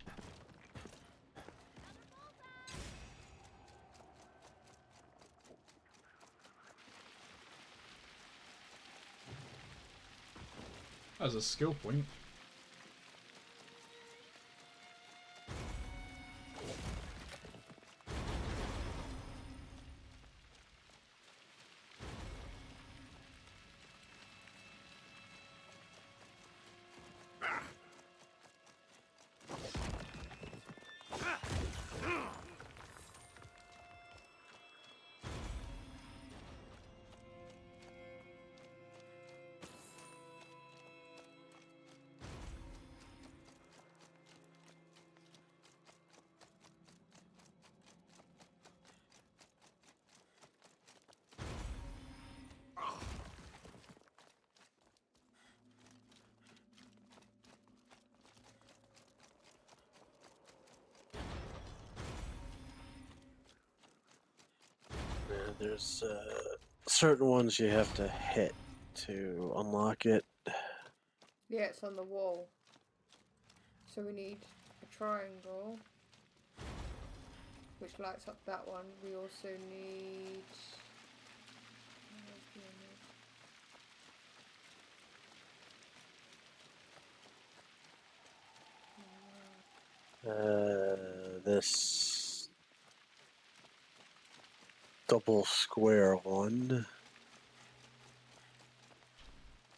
That's a skill point. There's certain ones you have to hit to unlock it. Yeah, it's on the wall. So we need a triangle, which lights up that one. We also need... This double square one.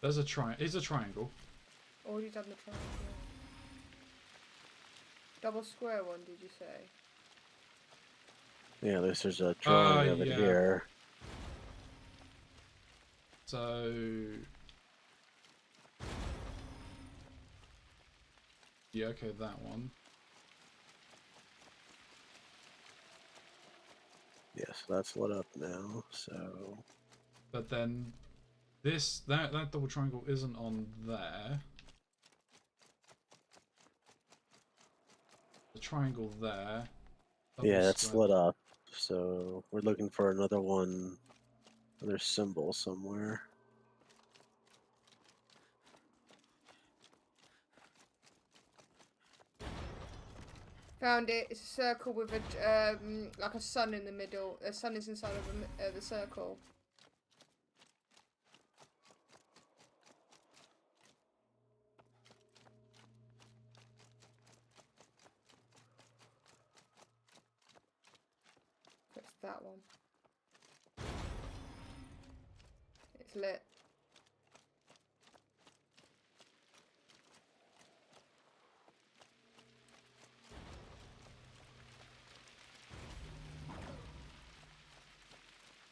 There's a It's a triangle. Already done the triangle. Double square one, did you say? Yeah, there's a drawing of it yeah. here. So... Yeah, okay, that one. Yes, that's lit up now, so... But then that double triangle isn't on there. The triangle there. Yeah, that's lit up. So we're looking for another one, another symbol somewhere. Found it. It's a circle with a like a sun in the middle. The sun is inside of the circle. It's that one. It's lit.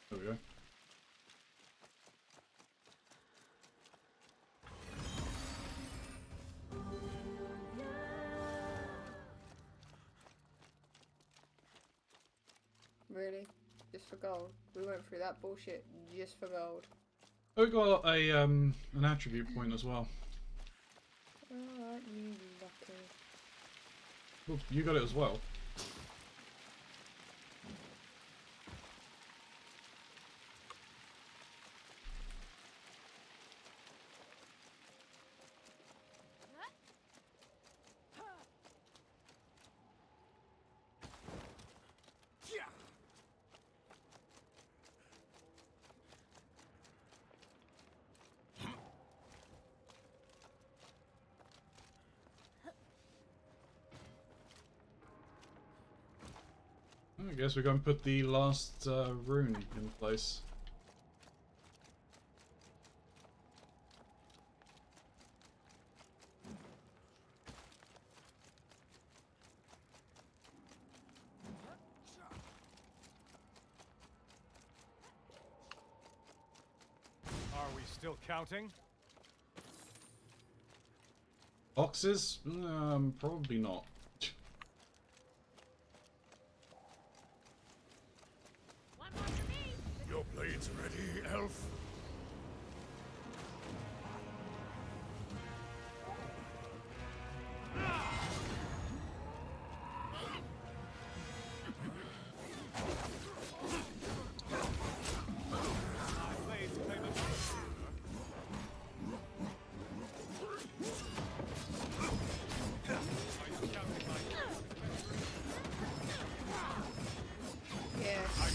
There we go. Really? Just for gold? We went through that bullshit just for gold. Oh, we got a an attribute point as well. Alright, you lucky. Well, you got it as well. I guess we're going to put the last rune in place. Are we still counting? Boxes? Probably not. elf.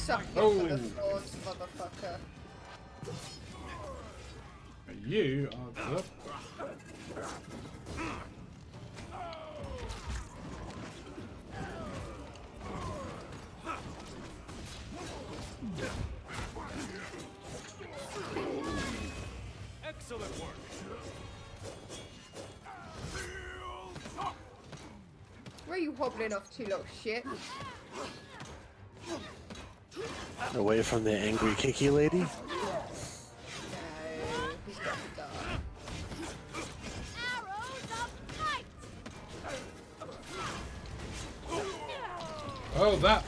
Suck it for the swords, motherfucker. You are good. Excellent work. Where are you hobbling off to, little shit? Away from the angry kicky lady? No, he's got to die. Oh, that.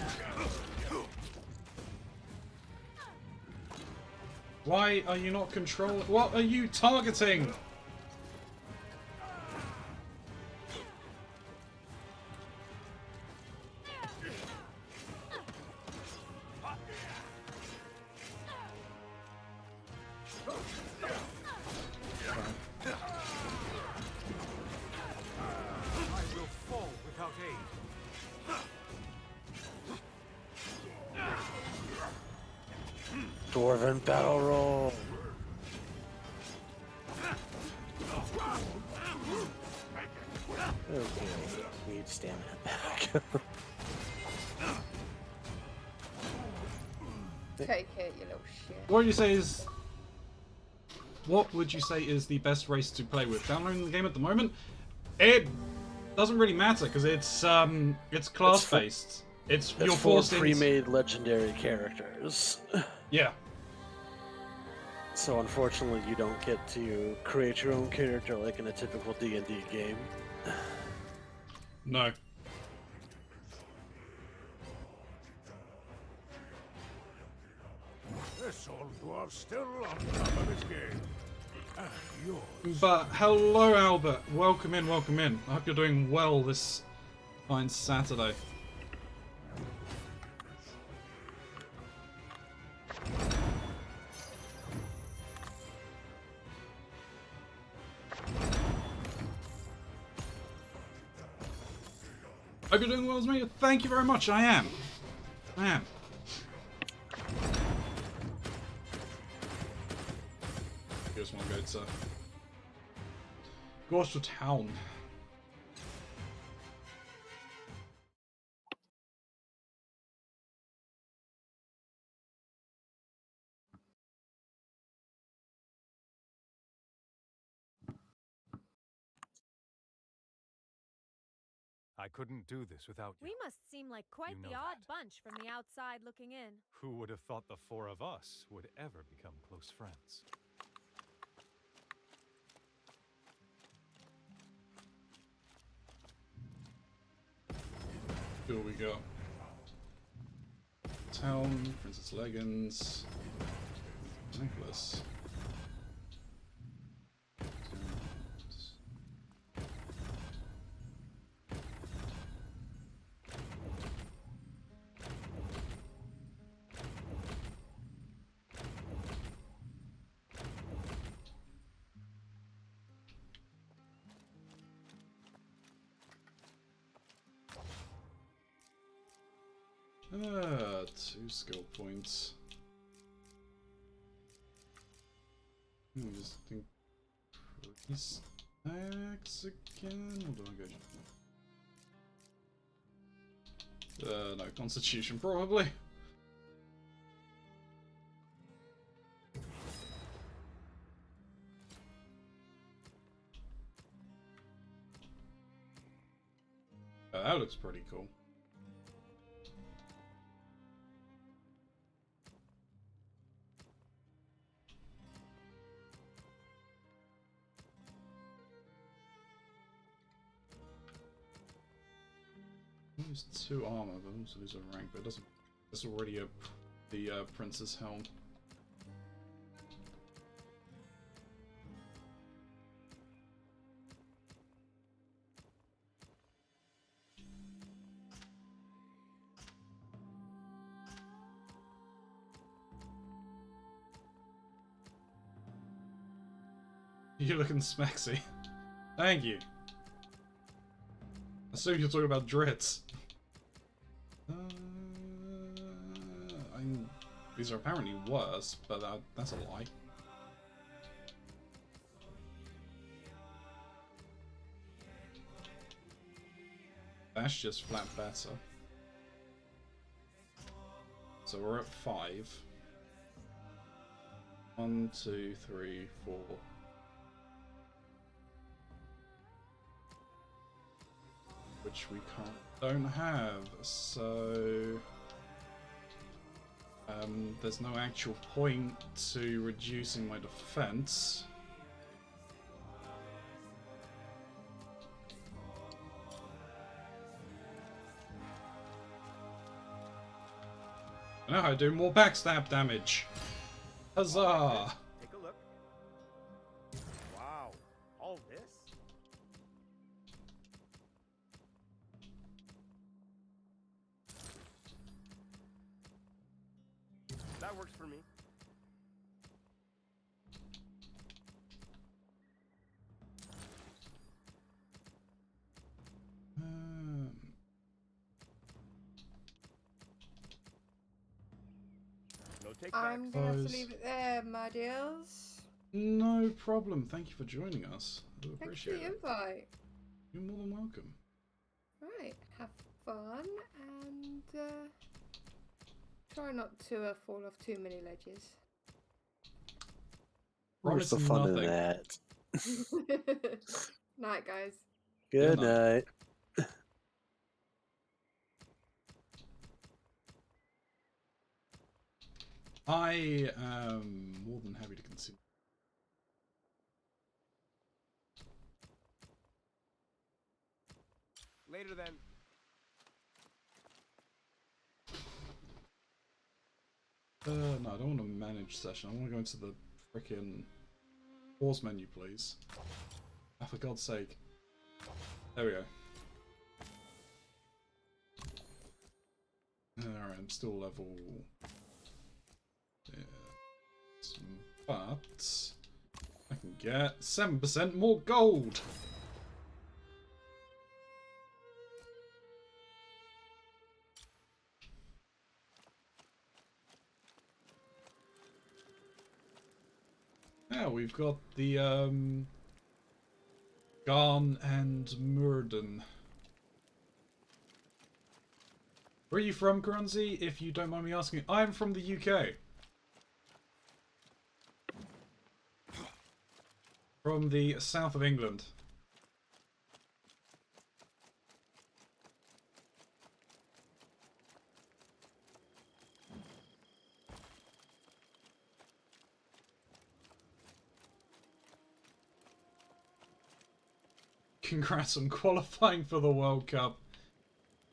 Why are you not controlling? What are you targeting? Dwarven battle roll. Okay, need stamina back. Take it, you little shit. What would you say is? What would you say is the best race to play with? Downloading the game at the moment, it doesn't really matter because it's class based. It's you're forced into pre-made legendary characters. Yeah. So unfortunately, you don't get to create your own character like in a typical D&D game. No. This old dwarf's still on top of his game. Yours. But hello, Albert. Welcome in. Welcome in. I hope you're doing well this fine Saturday. Hope you're doing well as me. Thank you very much. I am. I am. Just want to go to town. I couldn't do this without you. We must seem like quite You know the odd that. bunch from the outside looking in. Who would have thought the four of us would ever become close friends? Here we go. Town, Princess Leggins, Nicholas. Two skill points. Just think these stacks again. Or do I go? No, Constitution probably. That looks pretty cool. Lose 2 armor, but also lose a rank, but it doesn't. It's already the prince's helm. You're looking smexy. Thank you. I assume you're talking about dreads. These are apparently worse, but that's a lie. That's just flat better. So we're at 5. 1, 2, 3, 4. Which we don't have, so there's no actual point to reducing my defense. I know how to do more backstab damage. Huzzah! Take a look. Wow, all this? That works for me. No take I'm gonna have to leave it there, my dears. No problem. Thank you for joining us. I do Thanks for the appreciate it. invite. You're more than welcome. Right, have fun and try not to fall off too many ledges. Where's the fun in that? Night, guys. Good night. I am more than happy to consider. Later then. No, I don't want to manage session. I want to go into the frickin' pause menu, please. Oh, for God's sake. There we go. Alright, I'm still level... Yeah. But... I can get 7% more gold! Yeah, we've got the, Garn and Murden. Where are you from, Keronzi? If you don't mind me asking. I'm from the UK. From the south of England. Congrats on qualifying for the World Cup.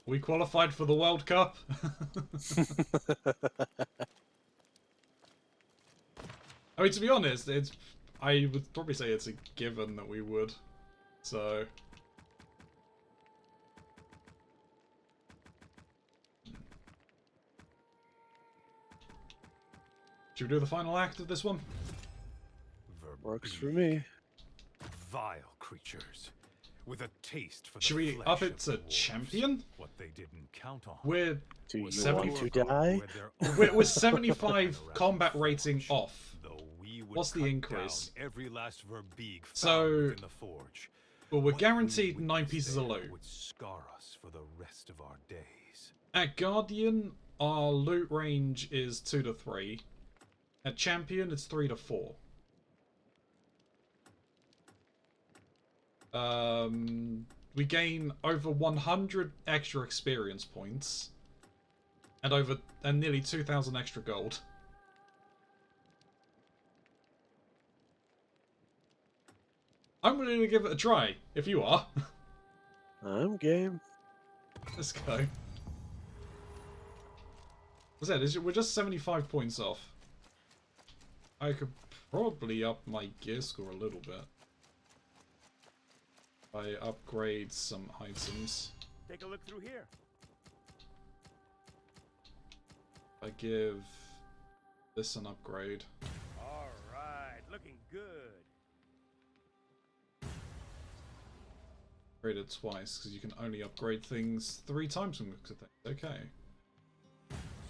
We qualified for the World Cup. I mean, to be honest, I would probably say it's a given that we would. So... Should we do the final act of this one? Works for me. Vile creatures. With a taste for Should the we flesh up of it to dwarves. champion? What they didn't count on. We're Do you 70 want to die? we're 75 combat rating off. What's the cut increase? down every last verbeeg found So, within the forge. well, we're What guaranteed we 9 pieces of there loot. would scar us for the rest of our days. At Guardian, our loot range is 2 to 3. At Champion, it's 3 to 4. We gain over 100 extra experience points and nearly 2,000 extra gold. I'm willing to give it a try, if you are. I'm game. Let's go. As I said, we're just 75 points off. I could probably up my gear score a little bit. I upgrade some items. Take a look through here. I give this an upgrade. All right, looking good. upgrade it twice, because you can only upgrade things 3 times from looks of things. Okay.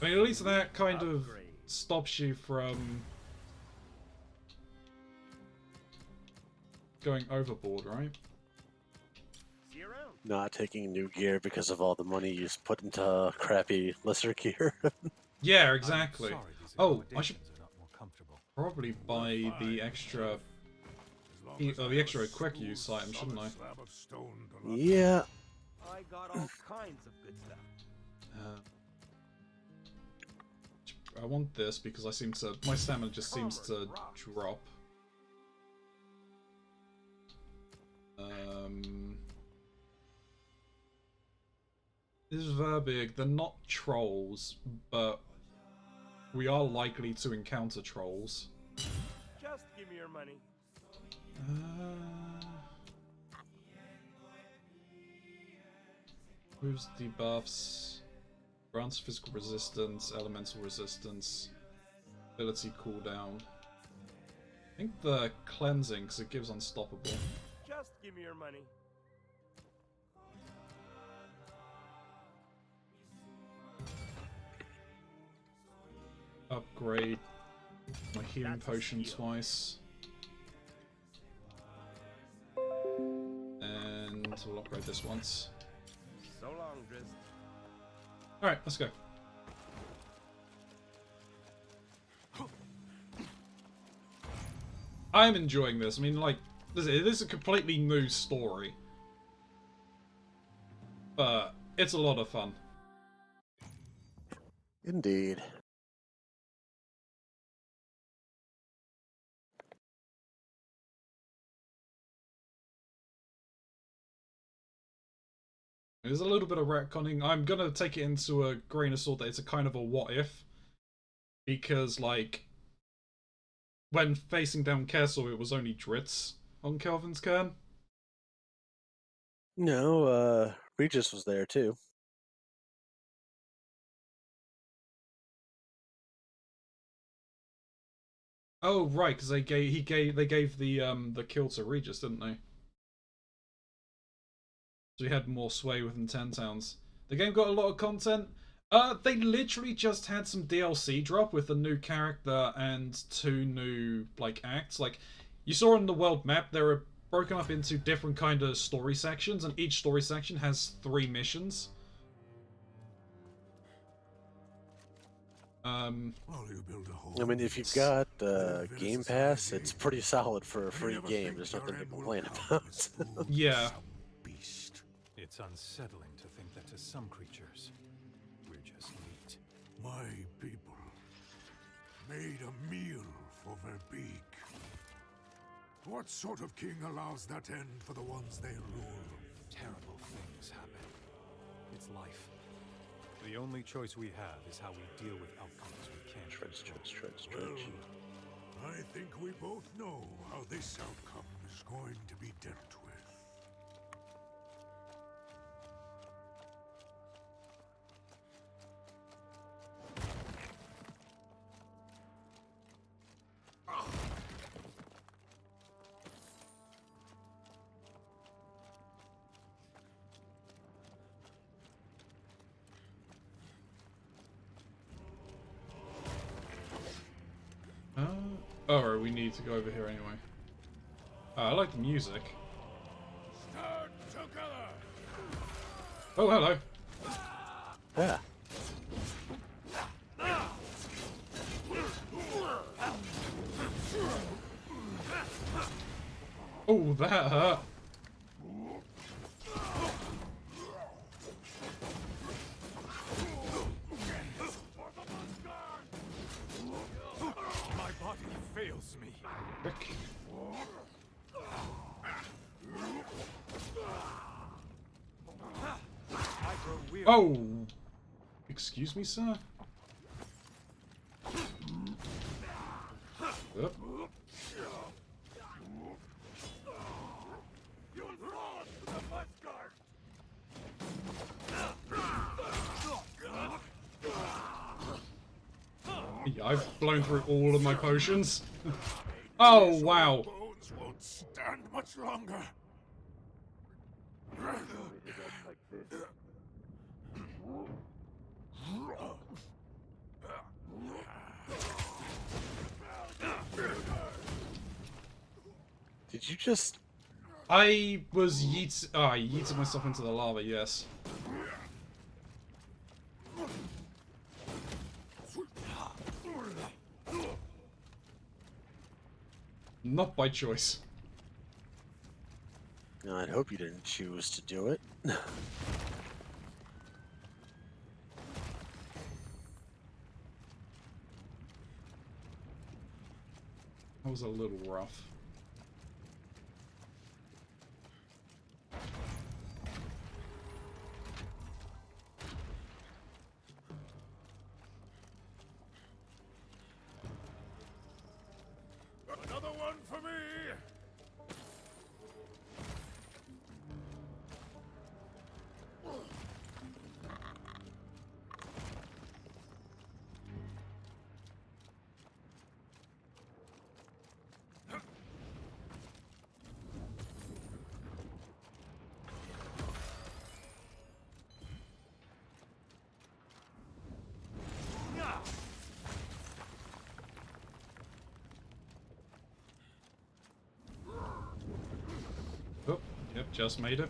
I mean, at least that kind of stops you from going overboard, right? See you around. Not taking new gear because of all the money you put into crappy lesser gear. Yeah, exactly. Oh, I should probably buy the extra quick use item, shouldn't I? Yeah. I got all kinds of good stuff. I want this because my stamina just seems to drop. This is Verbig. They're not trolls, but we are likely to encounter trolls. Just give me your money. Moves debuffs, grants physical resistance, elemental resistance, ability cooldown. I think the cleansing, because it gives unstoppable. Just give me your money. Upgrade my healing potion twice. And we'll upgrade this once. So long, Driz. Alright, let's go. I'm enjoying this. I mean, like, it is a completely new story. But it's a lot of fun. Indeed. There's a little bit of retconning. I'm gonna take it into a grain of salt that it's a kind of a what if. Because, like, when facing down Kessel, it was only Dritz on Kelvin's Cairn. No, Regis was there too. Oh right, because they gave the kill to Regis, didn't they? So he had more sway within 10 towns. The game got a lot of content. They literally just had some DLC drop with a new character and 2 new, like, acts. Like, you saw on the world map, they were broken up into different kind of story sections, and each story section has 3 missions. I mean, if you've got Game Pass, it's pretty solid for a free game. There's nothing to complain about. Yeah. It's unsettling to think that to some creatures, we're just meat. My people made a meal for their beak. What sort of king allows that end for the ones they rule? Terrible things happen. It's life. The only choice we have is how we deal with outcomes we can't control. Well, I think we both know how this outcome is going to be dealt with. Oh, we need to go over here anyway. I like the music. Stand together. Oh, hello. Yeah. Oh, that hurt. My body fails me. Oh! Excuse me, sir? Yep. Yeah, I've blown through all of my potions. Oh, wow. Bones won't stand much longer. Did you just... I was I yeeted myself into the lava, yes. Not by choice. No, I'd hope you didn't choose to do it. That was a little rough. Another one for me! Oh, yep, just made it.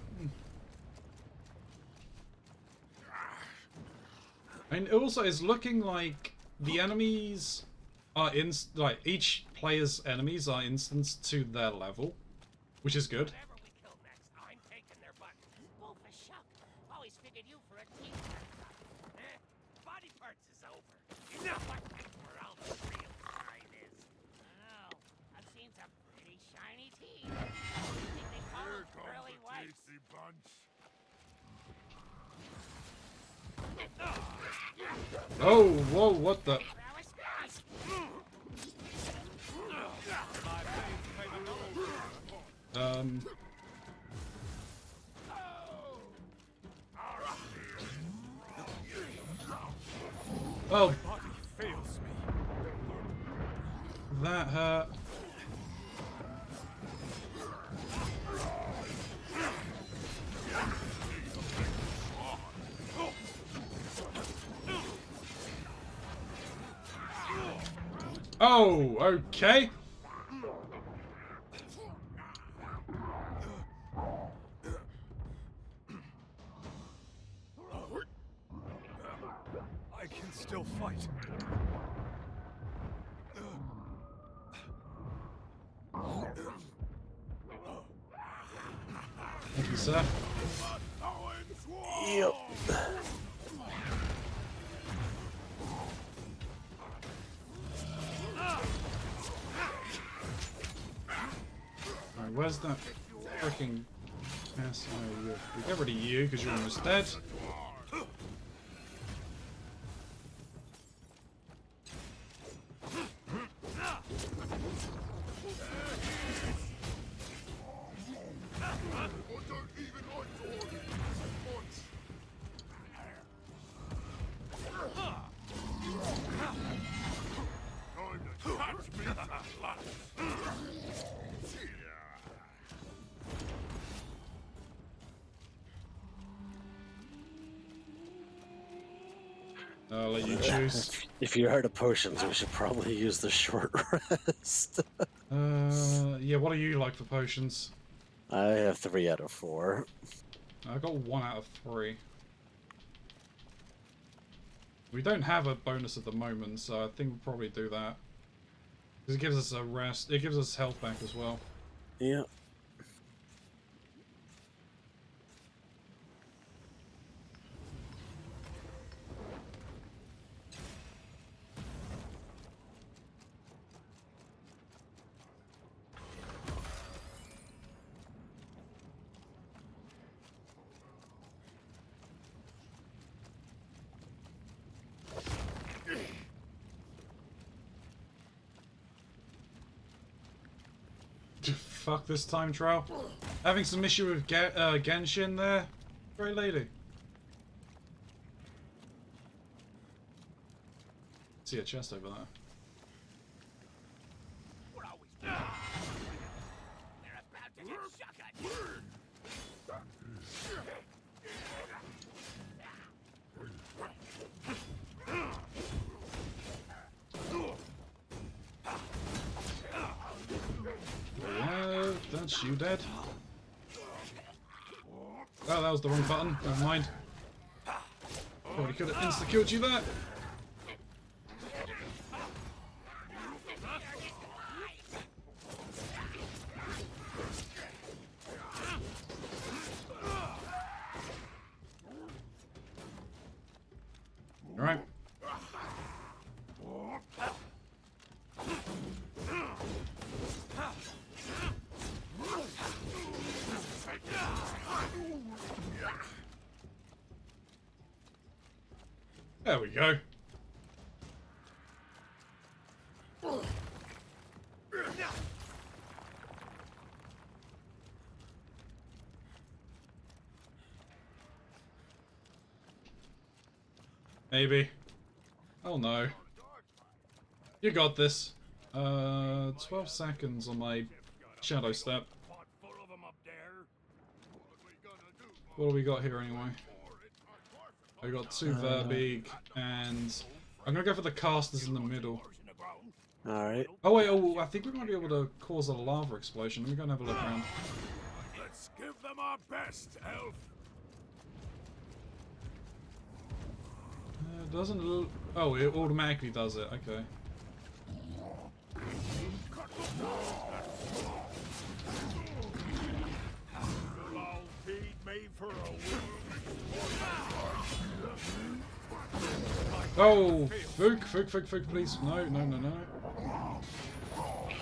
And also, it's looking like the enemies are like each player's enemies are instanced to their level, which is good. Whatever we kill next, I'm taking their butt. Oh, for shuck. Always figured you for a team haircut. Body parts is over. You know what? Where all the real shine is. Oh, I've seen some pretty shiny teeth. You think they call them pearly whites? Bunch. Oh, whoa, what the? Oh, that hurt. Oh, okay. I can still fight. Thank you, sir. Yep. Alright, where's that freaking ass? Oh, we get rid of you because you're almost dead. I'll let you choose. If you're out of potions, we should probably use the short rest. Yeah, what do you like for potions? I have 3 out of 4. I got 1 out of 3. We don't have a bonus at the moment, so I think we'll probably do that. Because it gives us a rest. It gives us health back as well. Yeah. Fuck this time trial. Having some issue with Genshin there. Great lady. See a chest over there. We're always they're about to get shotgun. We have done That's you dead. Oh, that was the wrong button. Never mind. Probably could have insta-killed you there. Alright. There we go. Maybe. Oh no. You got this. 12 seconds on my shadow step. What do we got here anyway? I got 2 Verbeeg, and I'm gonna go for the casters in the middle. Alright. Oh wait, oh, I think we might be able to cause a lava explosion. Let me go and have a look around. Let's give them our best, Elf. Doesn't oh, it automatically does it. Okay. Oh, Fook, please. No.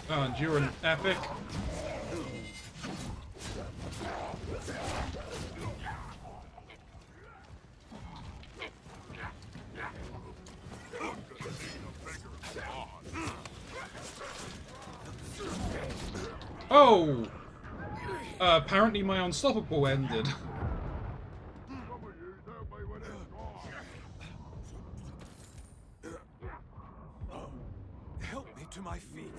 Oh, and you're an epic. Oh! Apparently my unstoppable ended. Help me to my feet.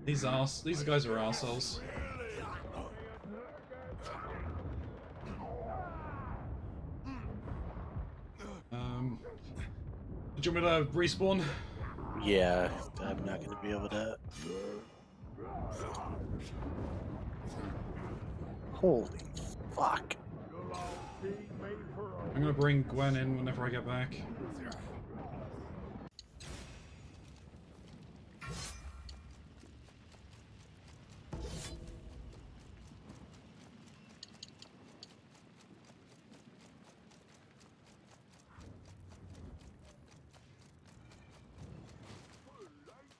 These guys are assholes. Do you want me to respawn? Yeah, I'm not gonna be able to. Holy fuck. I'm gonna bring Gwen in whenever I get back.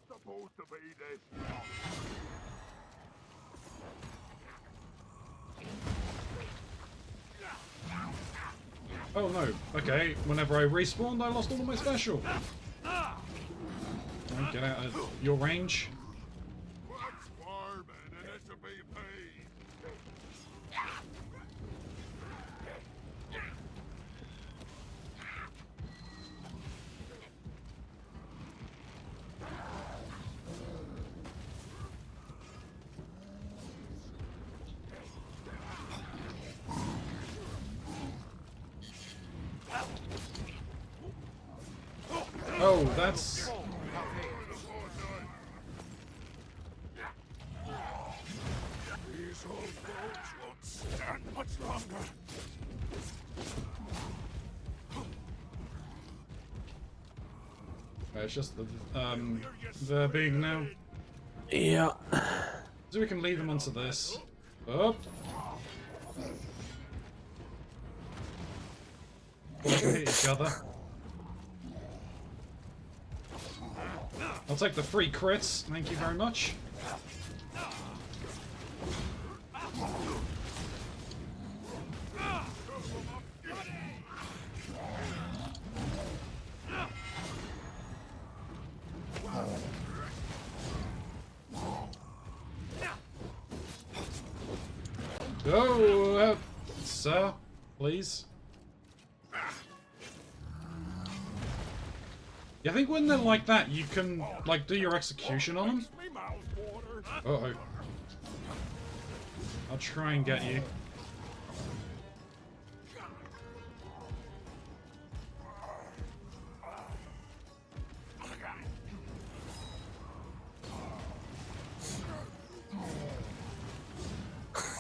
Supposed to be this. Oh no, okay, whenever I respawned I lost all of my special. Don't get out of your range. What's farming and it's a big pain. Oh, that's... These old bones won't stand much longer. It's just the big now. Yeah. So we can lead them onto this. Up. We'll hit each other. I'll take the free crits, thank you very much. Go, sir, please. Yeah, I think when they're like that, you can, like, do your execution on them. Uh-oh. I'll try and get you.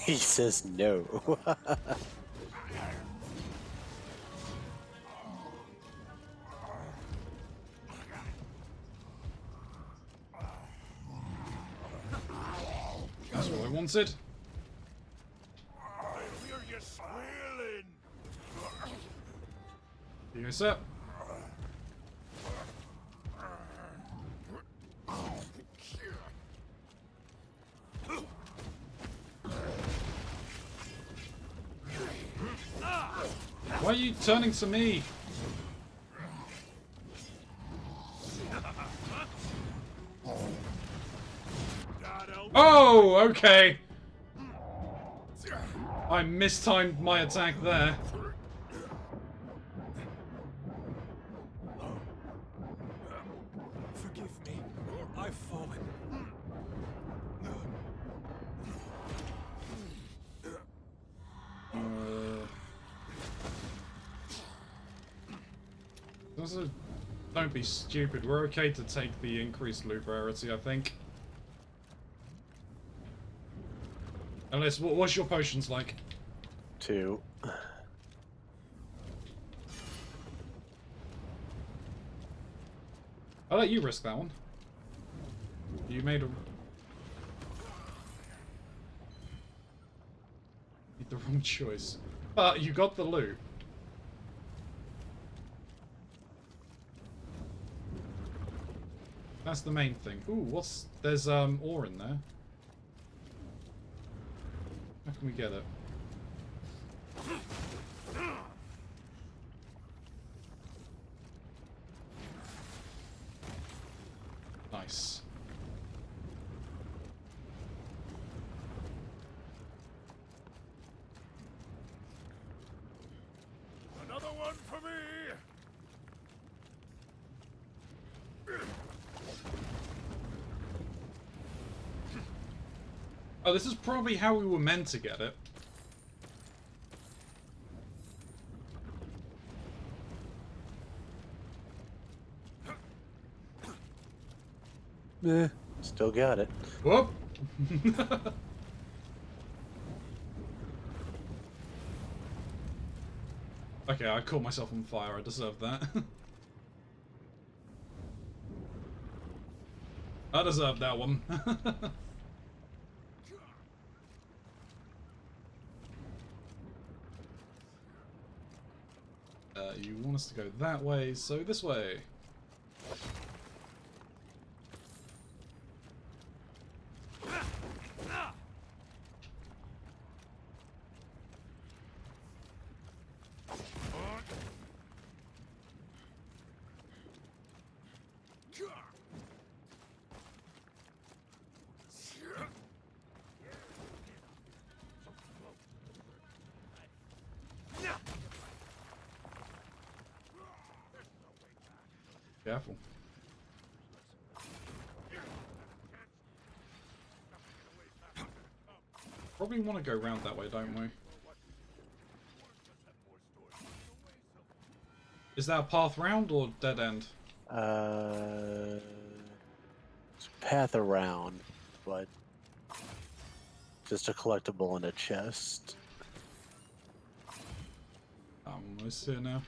He says no. That's what I wanted. I hear you squealing. You set. Why are you turning to me? Oh, okay. I mistimed my attack there. Forgive me. I've fallen. Also, don't be stupid. We're okay to take the increased loot rarity, I think. Unless, what's your potions like? 2. I'll let you risk that one. You made the wrong choice. But you got the loot. That's the main thing. Ooh, there's ore in there. How can we get it? Nice. Another one for me. Oh, this is probably how we were meant to get it. Still got it. Whoop! Okay, I caught myself on fire. I deserve that. I deserve that one. You want us to go that way, so this way. Careful. Probably want to go round that way, don't we? Is that a path round or dead end? It's a path around, but just a collectible in a chest. I'm almost here now.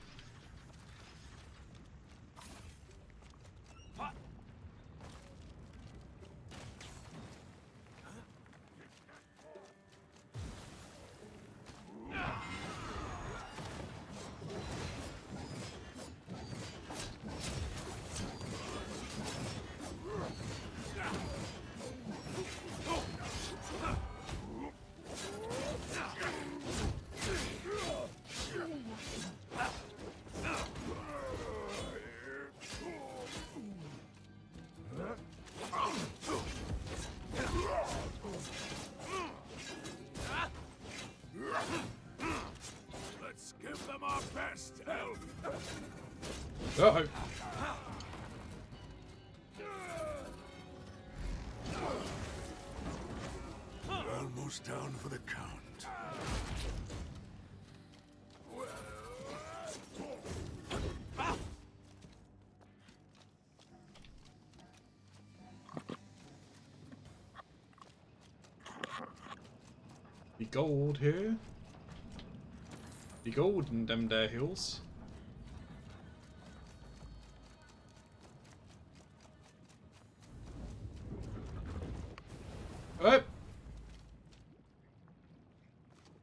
Let's give them our best help. Uh-oh. Almost down for the count. The gold here. The gold in them there hills. Oh!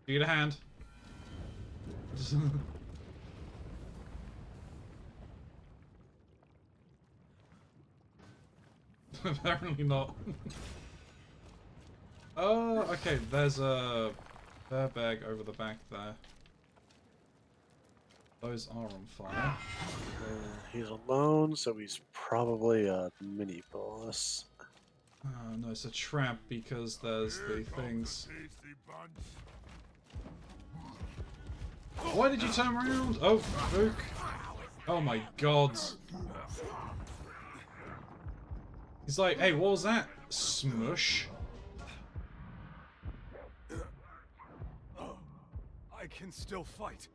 Need a hand. Apparently not. Oh, okay, there's a bear bag over the back there. Those are on fire. He's alone, so he's probably a mini boss. Oh, no, it's a trap because there's the things. Why did you turn around? Oh, Luke. Oh my god. He's like, hey, what was that? Smush. I can still fight.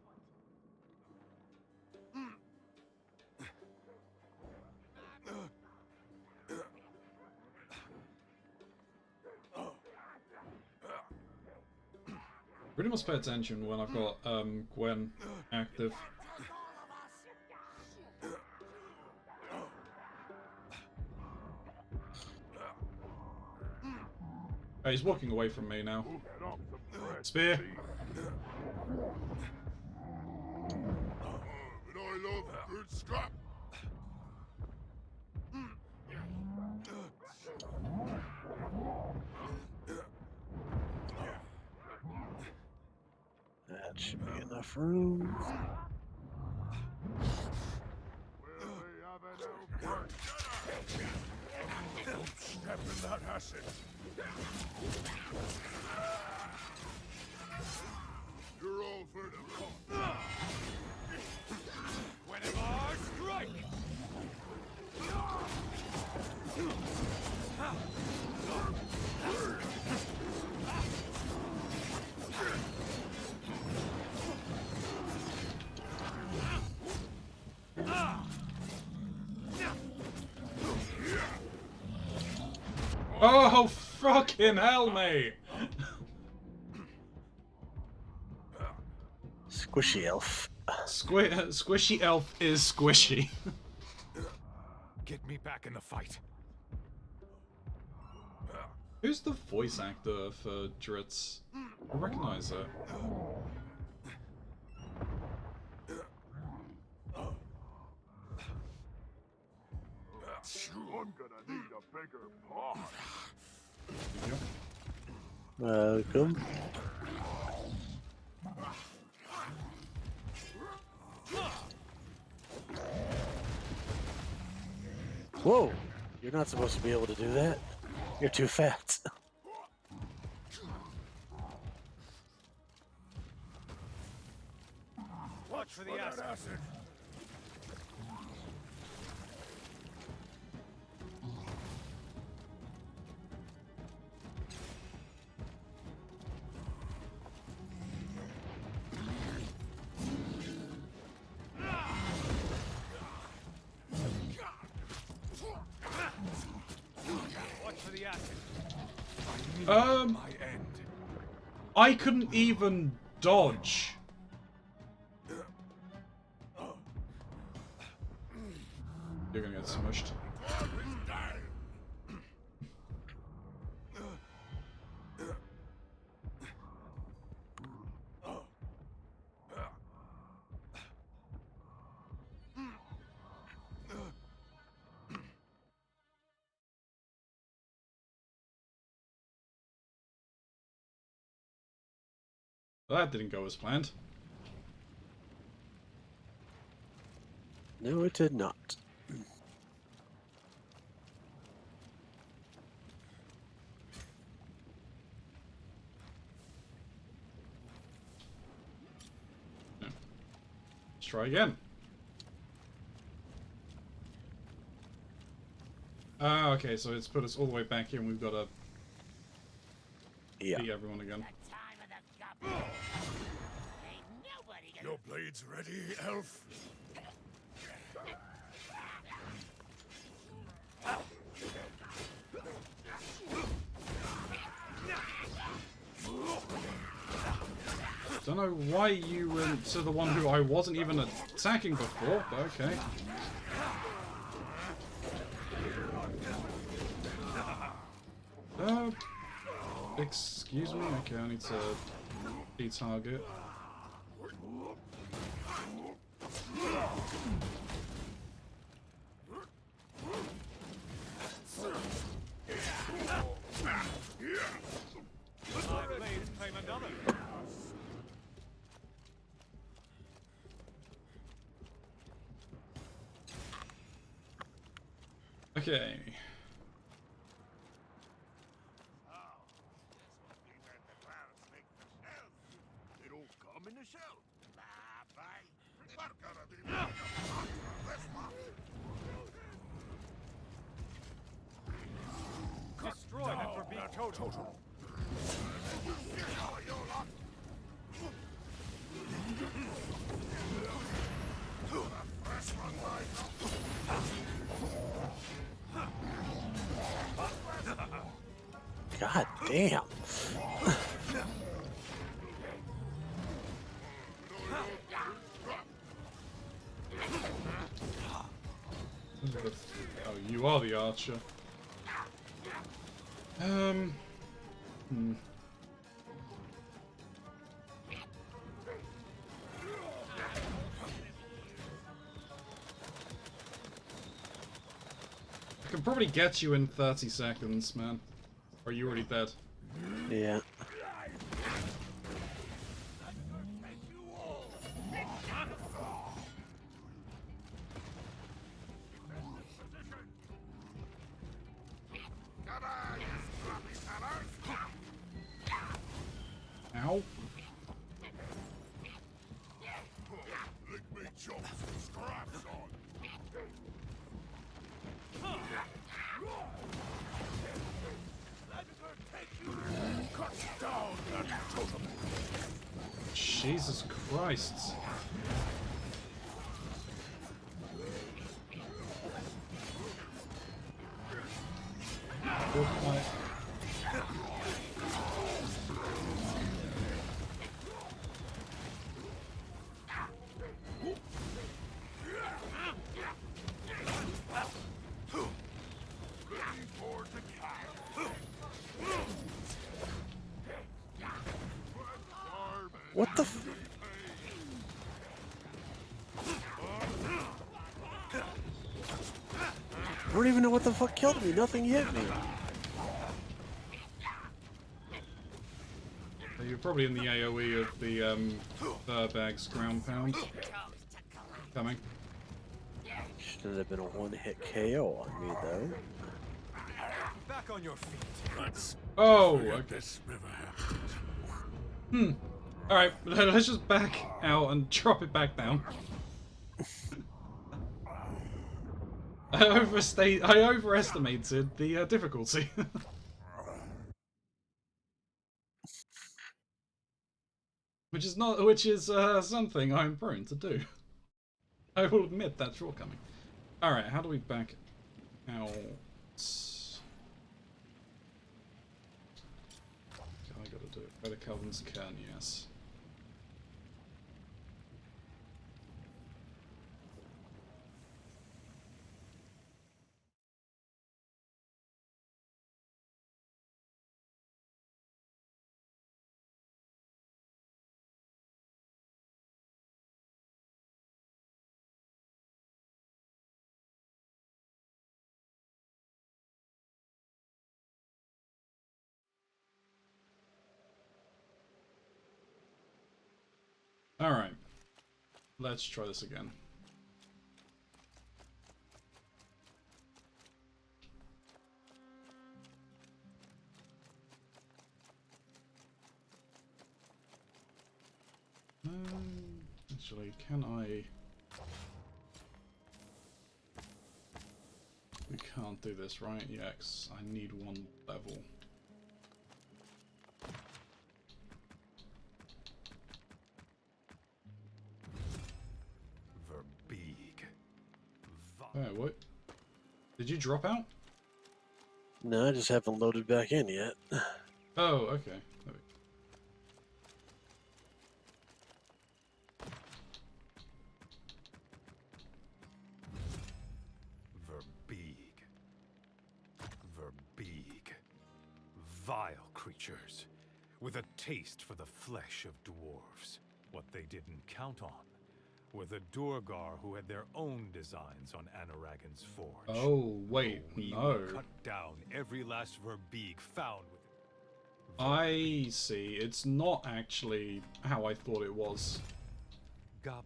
Really must pay attention when I've got Gwen active. Oh, he's walking away from me now. Spear. That should be enough room. Don't step in that acid. You're all for the cause. Whenever I strike! Oh, fucking hell, mate! Squishy elf. Squishy elf is squishy. Get me back in the fight. Who's the voice actor for Dritz? I recognize it. I'm gonna need a bigger paw. Welcome. Whoa! You're not supposed to be able to do that. You're too fat. Watch for the acid. I couldn't even dodge. You're gonna get smushed. Well, that didn't go as planned. No, it did not. Let's try again. Ah, okay, so it's put us all the way back here and we've got to beat everyone again. Your blades ready, elf? Don't know why you went to the one who I wasn't even attacking before, but okay. Excuse me? Okay, I need to de-target. Okay. Destroy them for being total. God damn. Oh, you are the archer. I can probably get you in 30 seconds, man. Or are you already dead? Yeah. Ow. Jesus Christ. What the f- I don't even know what the fuck killed me. Nothing hit me. You're probably in the AoE of the Furbags ground pound. Coming. Should have been a one-hit KO on me though. Back on your feet. Oh, okay. Alright, let's just back out and drop it back down. I overestimated the difficulty. which is something I'm prone to do. I will admit that shortcoming. Alright, how do we back out? I gotta do it. Better Calvin's can, yes. Alright. Let's try this again. Actually, can I... We can't do this, right? Yeah, 'cause I need one level. Oh, what? Did you drop out? No, I just haven't loaded back in yet. Oh, okay. creatures, with a taste for the flesh of dwarves. What they didn't count on were the Durgar who had their own designs on Anaragan's forge. Oh, wait, We no. will cut down every last verbeeg found with it. I see. It's not actually how I thought it was. Goblin.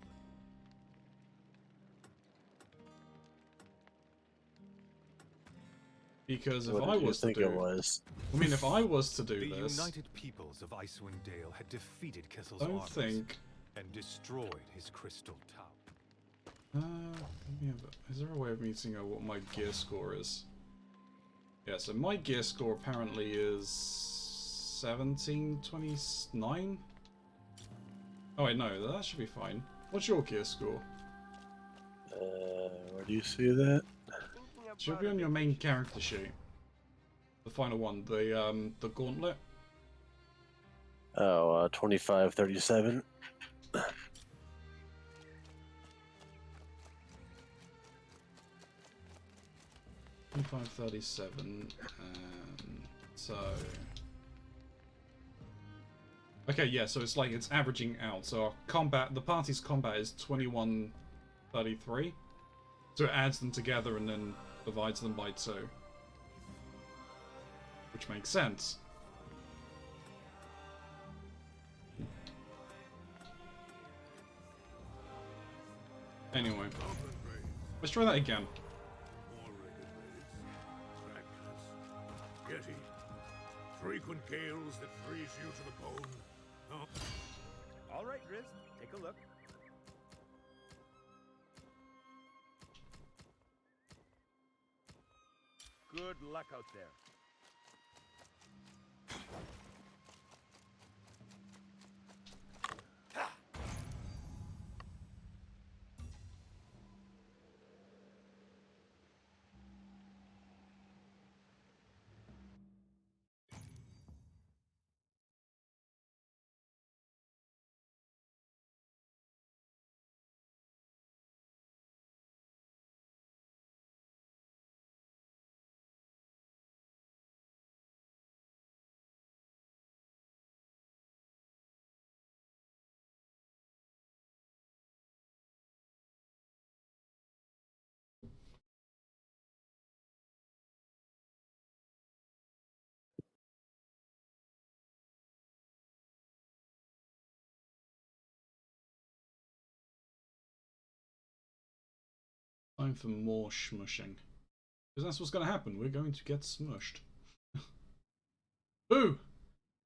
Because if What I did you was to think do, it was? I mean, if I was to do The this, united peoples of Icewind Dale had defeated Kessel's I don't armies think. and destroyed his crystal tower. Is there a way of me seeing what my gear score is? Yeah, so my gear score apparently is 1729. Oh wait, no, that should be fine. What's your gear score? Where do you see that? Should be on your main character sheet. The final one, the gauntlet. Oh, 2537. 2537. So. Okay, yeah, so it's like it's averaging out. So our combat, the party's combat is 2133. So it adds them together and then divides them by 2. Which makes sense. Anyway, let's try that again. Getty. Frequent gales that freeze you to the bone. Oh. All right, Grizz, take a look. Good luck out there. Time for more smushing. Because that's what's going to happen. We're going to get smushed. Boo!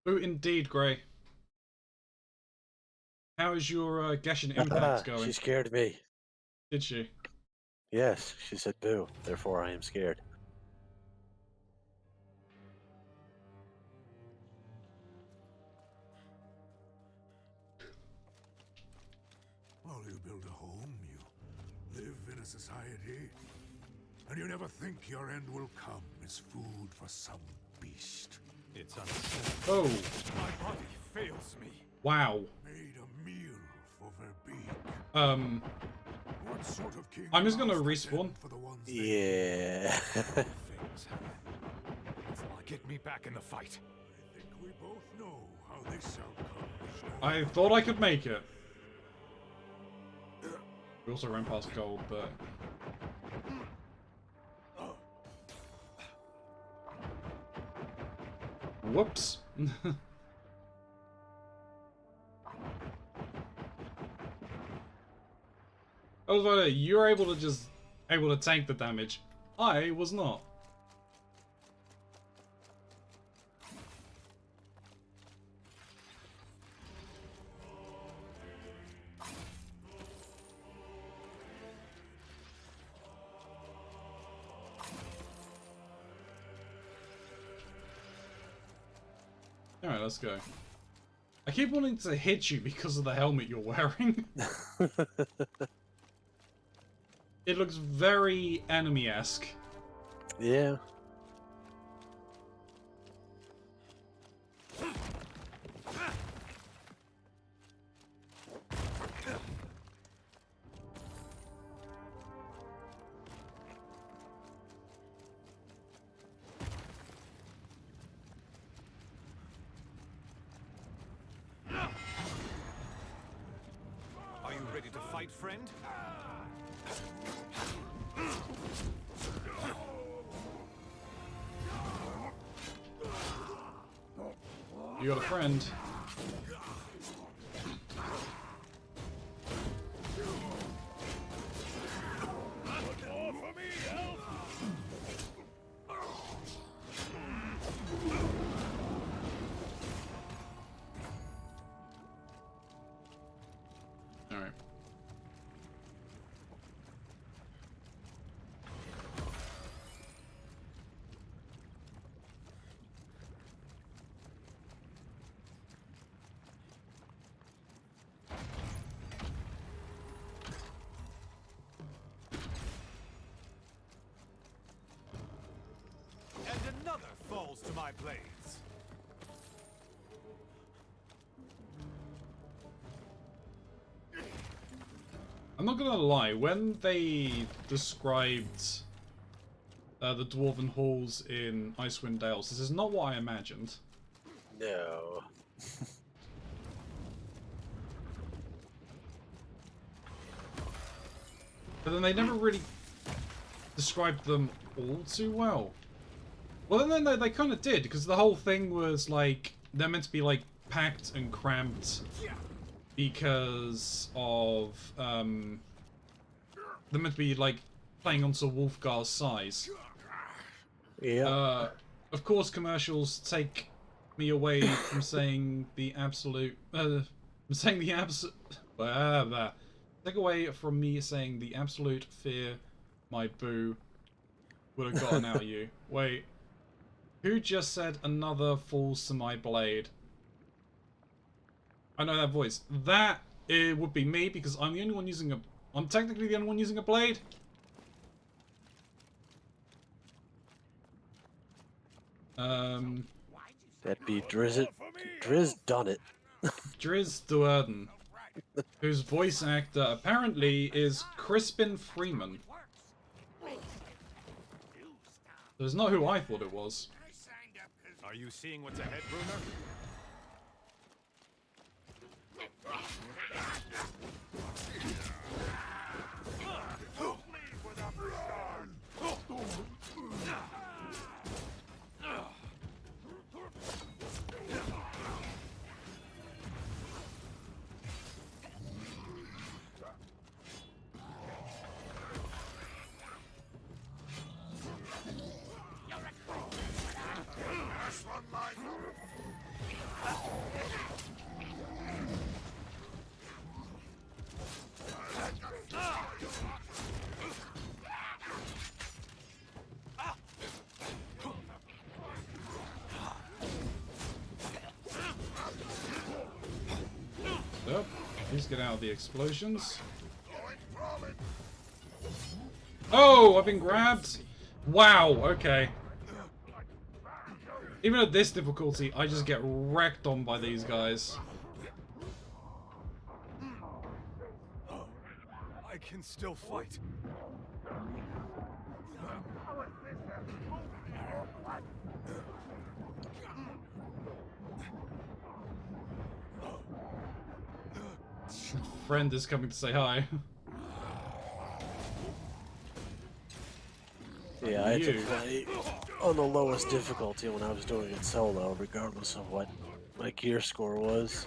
Boo indeed, Grey. How is your Genshin Impact going? She scared me. Did she? Yes, she said boo. Therefore, I am scared. Well, you build a home, you live in a society, and you never think your end will come as food for some beast. It's unsafe. Oh! My body fails me. Wow. Made a meal for Verbeek. What sort of king I'm just gonna allows that respawn. end for the ones they Yeah. Things happen. Get me back in the fight. I think we both know how this outcome is going. I thought I could make it. We also ran past gold, but... Whoops. I was about to say, you were able to tank the damage. I was not. Alright, let's go. I keep wanting to hit you because of the helmet you're wearing. It looks very enemy-esque. Yeah. Ready to fight, friend? You got a friend. Alright. And another falls to my blades. I'm not gonna lie, when they described the Dwarven Halls in Icewind Dales, this is not what I imagined. No. But then they never really described them all too well. Well, then they kind of did, because the whole thing was like, they're meant to be like packed and cramped because of, they're meant to be like playing onto Wolfgar's size. Yeah. Of course, commercials take me away from saying the absolute, take away from me saying the absolute fear my boo would have gotten out of you. Wait, who just said another falls to my blade? I know that voice. That it would be me, because I'm the only one using a. I'm technically the only one using a blade. That'd be Driz done it. Driz Duerden, whose voice actor apparently is Crispin Freeman. So it's not who I thought it was. Are you seeing what's ahead, Bruner? Yep. Please get out of the explosions. Oh, I've been grabbed. Wow, okay. Even at this difficulty, I just get wrecked on by these guys. I can still fight. Friend is coming to say hi. Yeah, I had to play on the lowest difficulty when I was doing it solo, regardless of what my gear score was.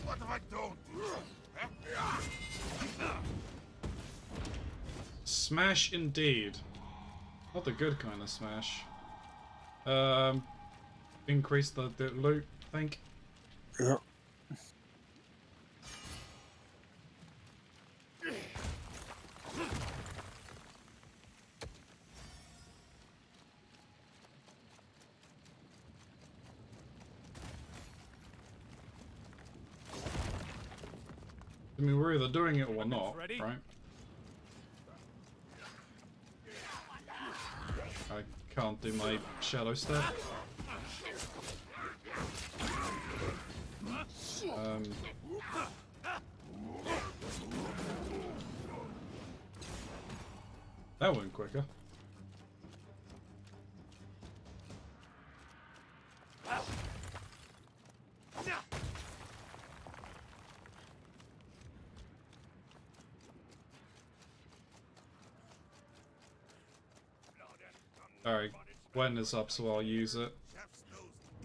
What have I done? Smash indeed. Not the good kind of smash. Increase the loot, I think. Yep. I mean, we're either doing it or not, right? I can't do my shadow step. That went quicker. Alright, Gwen is up, so I'll use it.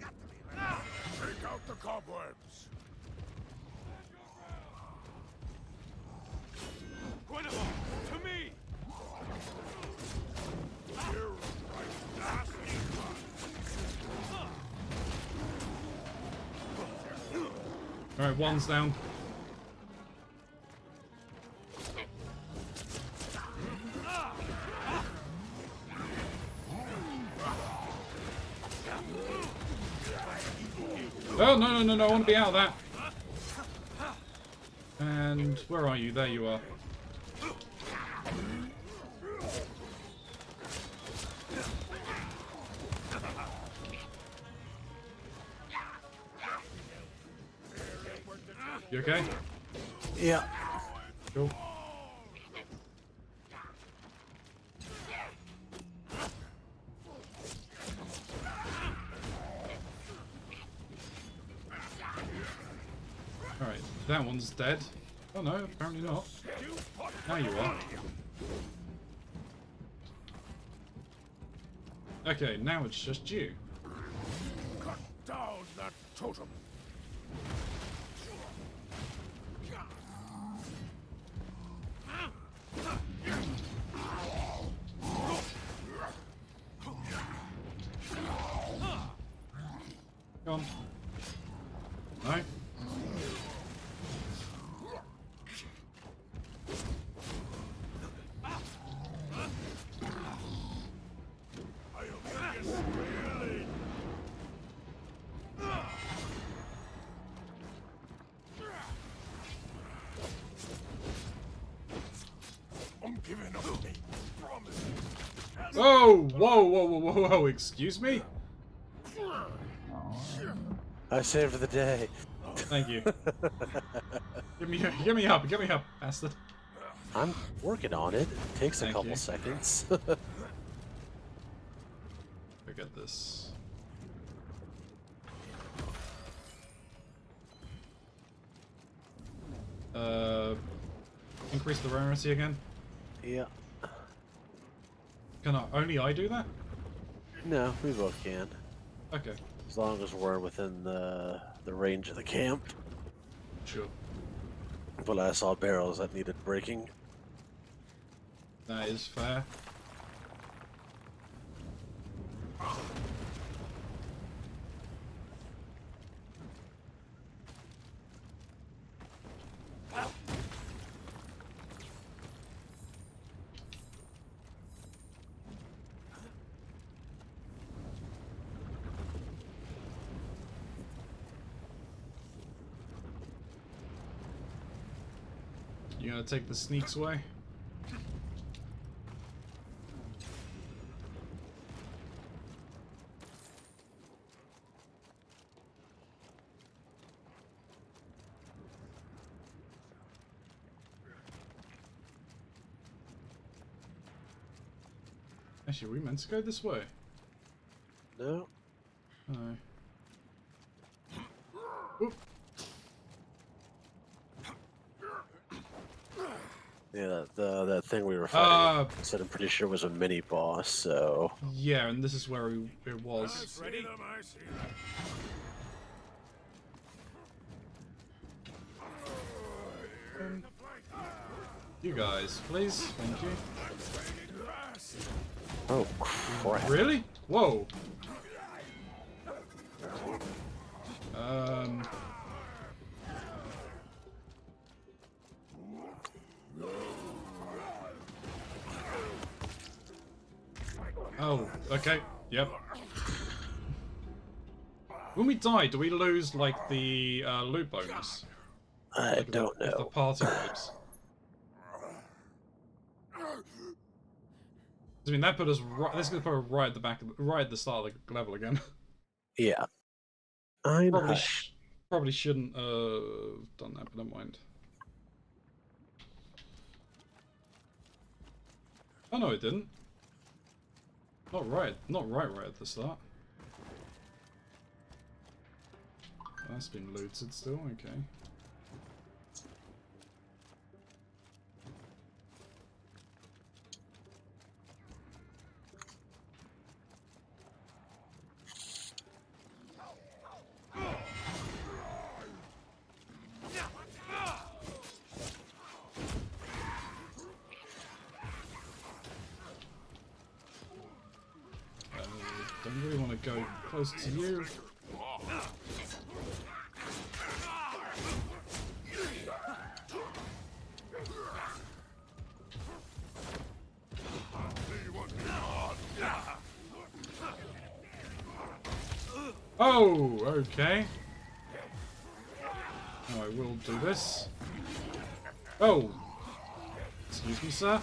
Take out the cobwebs. Guinevere, to me! You right nasty Alright, one's down. Oh, no, I want to be out of that. And where are you? There you are. You okay? Yeah. Cool. Alright, that one's dead. Oh no, apparently not. Now you are. Okay, now it's just you. cut down that totem. Come on. No? I'm giving up. Promise. Whoa, excuse me? I saved the day. Thank you. Get me up, bastard. I'm working on it. It takes a Thank couple you. seconds. Forget this. Increase the rarity again? Yeah. Can only I do that? No, we both can. Okay. As long as we're within the range of the camp. Sure. But I saw barrels that needed breaking. That is fair. You gonna take the sneaks away? Actually, are we meant to go this way? No. No. Oop. Yeah, that thing we were fighting. Said I'm pretty sure was a mini boss. So. Yeah, and this is where it was. Ready? You guys, please. Thank you. Oh crap! Really? Whoa. Oh, okay. Yep. When we die, do we lose, like, the loot bonus? I Like, don't if the know. party wipes. I mean, that put us right. This is gonna put us right at the back, right at the start of the level again. Yeah. I'm Probably, not. Probably shouldn't have done that, but never mind. Oh no, it didn't. Not right at the start. That's been looted still, okay. Don't really want to go close to you. Oh, okay. Oh, I will do this. Oh! Excuse me, sir.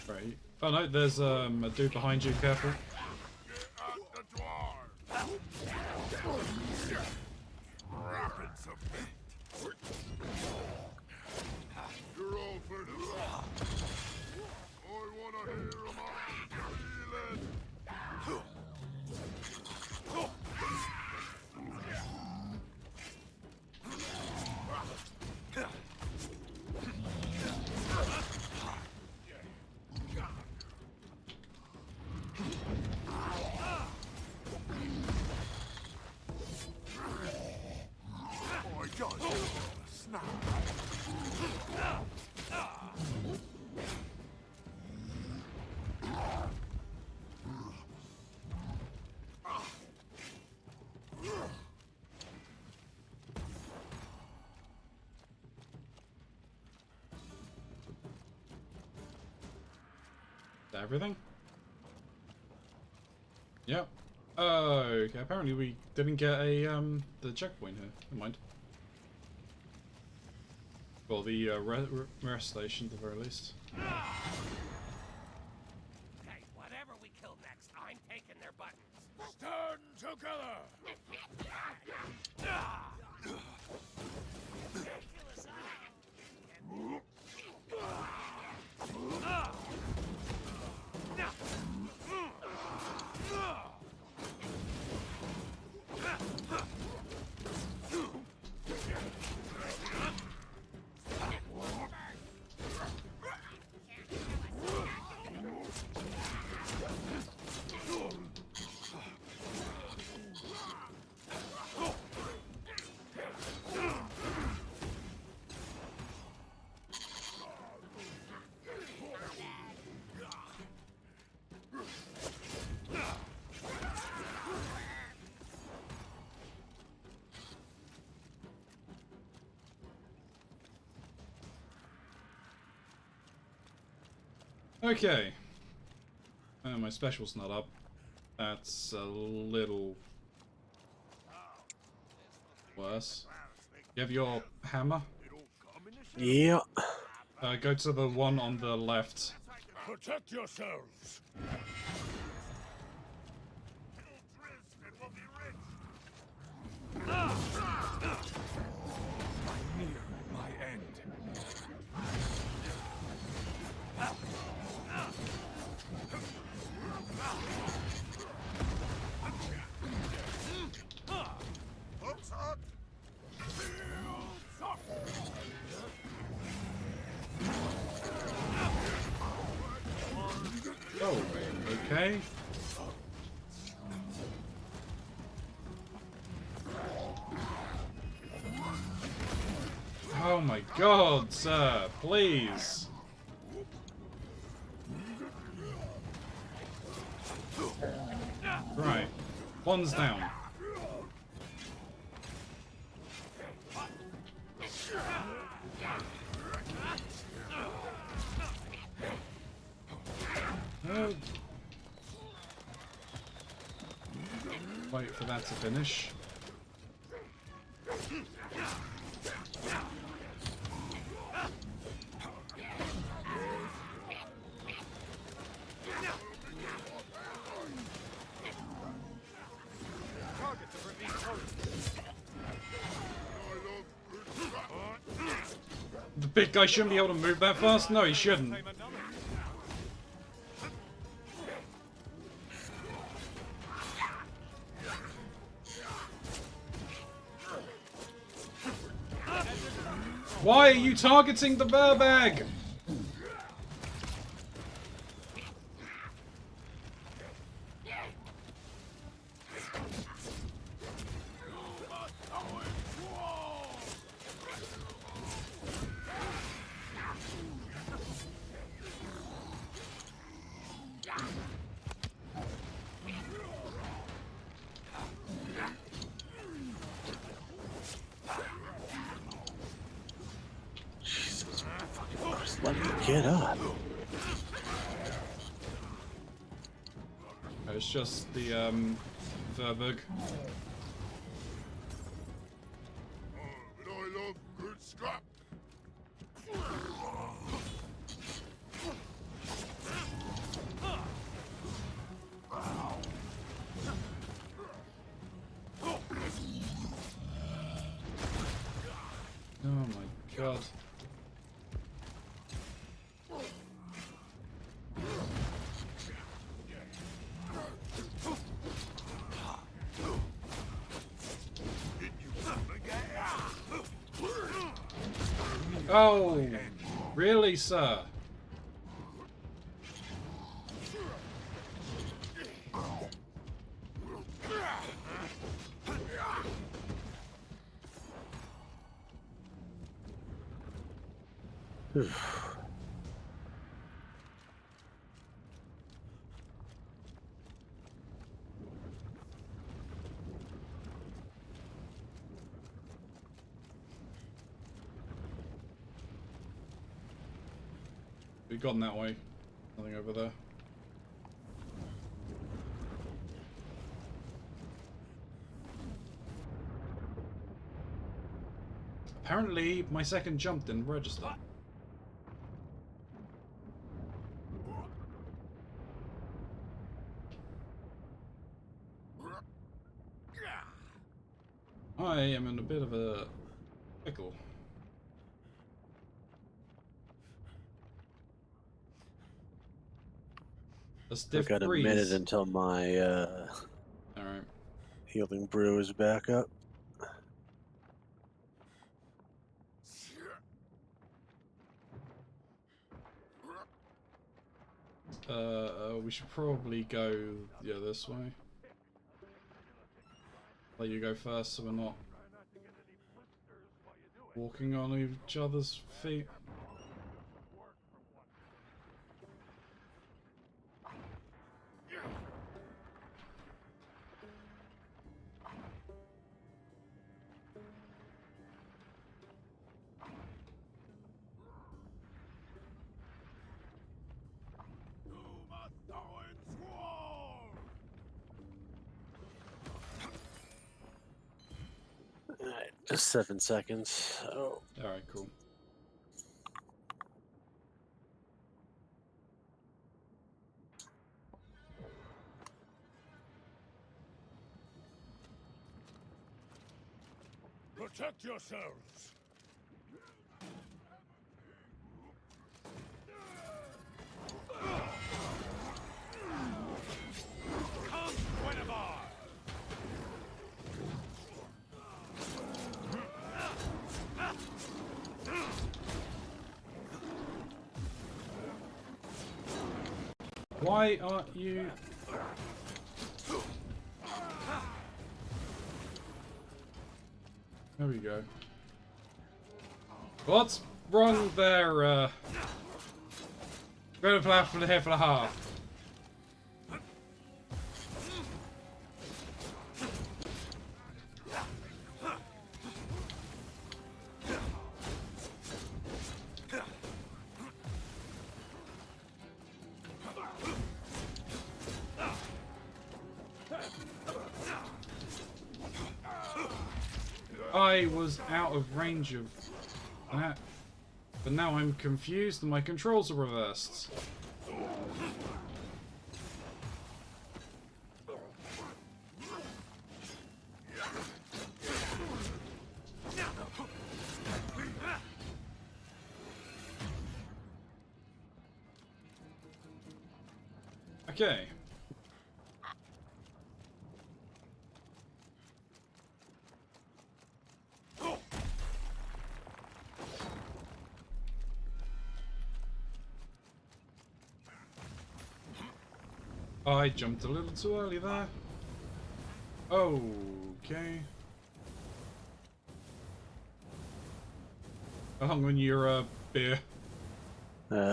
Right. Oh no, there's a dude behind you, careful. Everything? Yep. Okay, apparently we didn't get a the checkpoint here. Never mind. Well, the rest station at the very least. Hey, whatever we kill next, I'm taking their buttons. Stand together! Okay. My special's not up. That's a little worse. You have your hammer? Yeah. Go to the one on the left. Protect yourselves! Near my end. Oh, okay. Oh my god, sir, please. Right, one's down. Wait for that to finish. big guy shouldn't be able to move that fast? No, he shouldn't. Why are you targeting the bear bag? Let me get up. It's just the Verberg. But I love good scrap. Oh my god. Oh, really, sir? We've gone that way. Nothing over there. Apparently, my second jump didn't register. I am in a bit of a pickle. I've got a minute until my Alright. healing brew is back up. We should probably go, yeah, this way. Let you go first so we're not walking on each other's feet. Alright, just 7 seconds. Oh. Alright, cool. Protect yourselves. Why aren't you... There we go. What's wrong there, Go to for the here for the half. I was out of range of that, but now I'm confused and my controls are reversed. Okay. I jumped a little too early there. Okay. How long on your beer?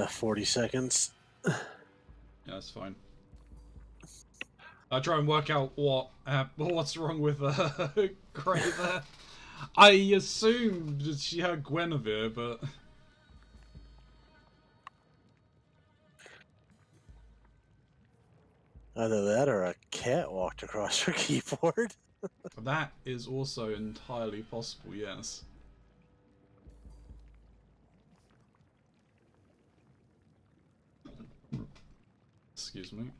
40 seconds. Yeah, that's fine. I'll try and work out what's wrong with Gray there. I assumed that she had Guinevere, but... Either that or a cat walked across her keyboard. That is also entirely possible, yes. Excuse me.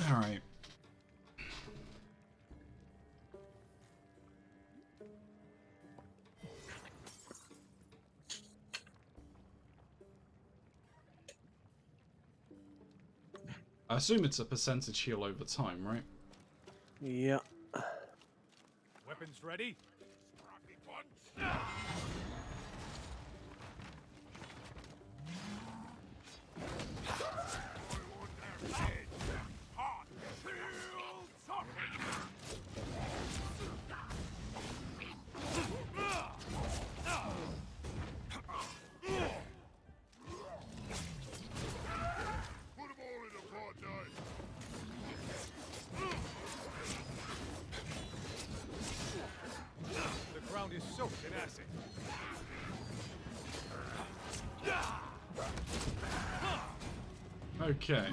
Alright. I assume it's a percentage heal over time, right? Yeah. Weapons ready? The ground is soaked in acid. Okay.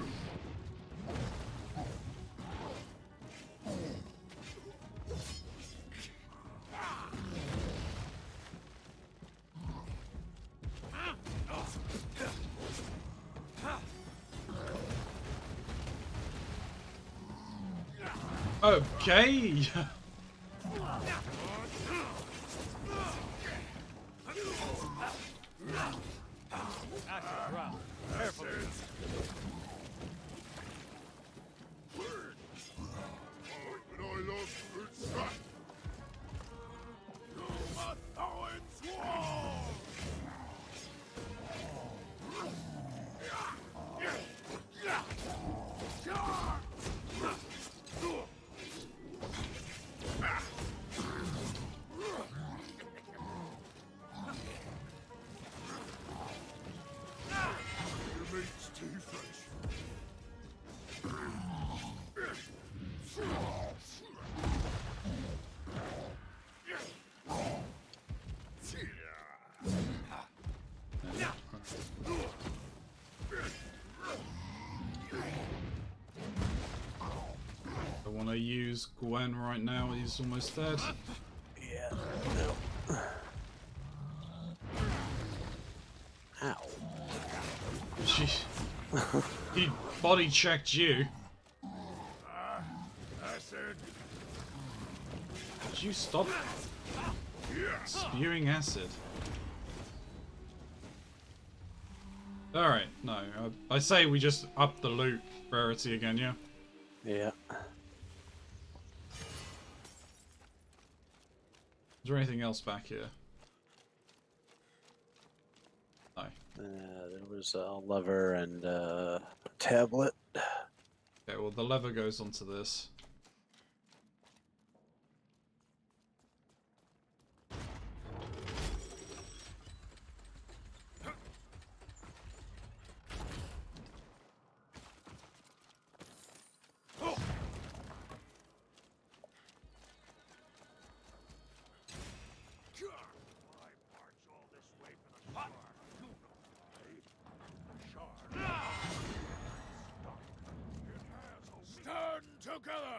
Okay. Acid ground. Carefully. I want to use Gwen right now. He's almost dead. Yeah. No. Ow. Jeez. He body checked you. Acid. Did you stop spewing acid? Alright, no. I say we just up the loot rarity again, yeah? Yeah. Is there anything else back here? No. There was a lever and a tablet. Okay, well the lever goes onto this. Stand together!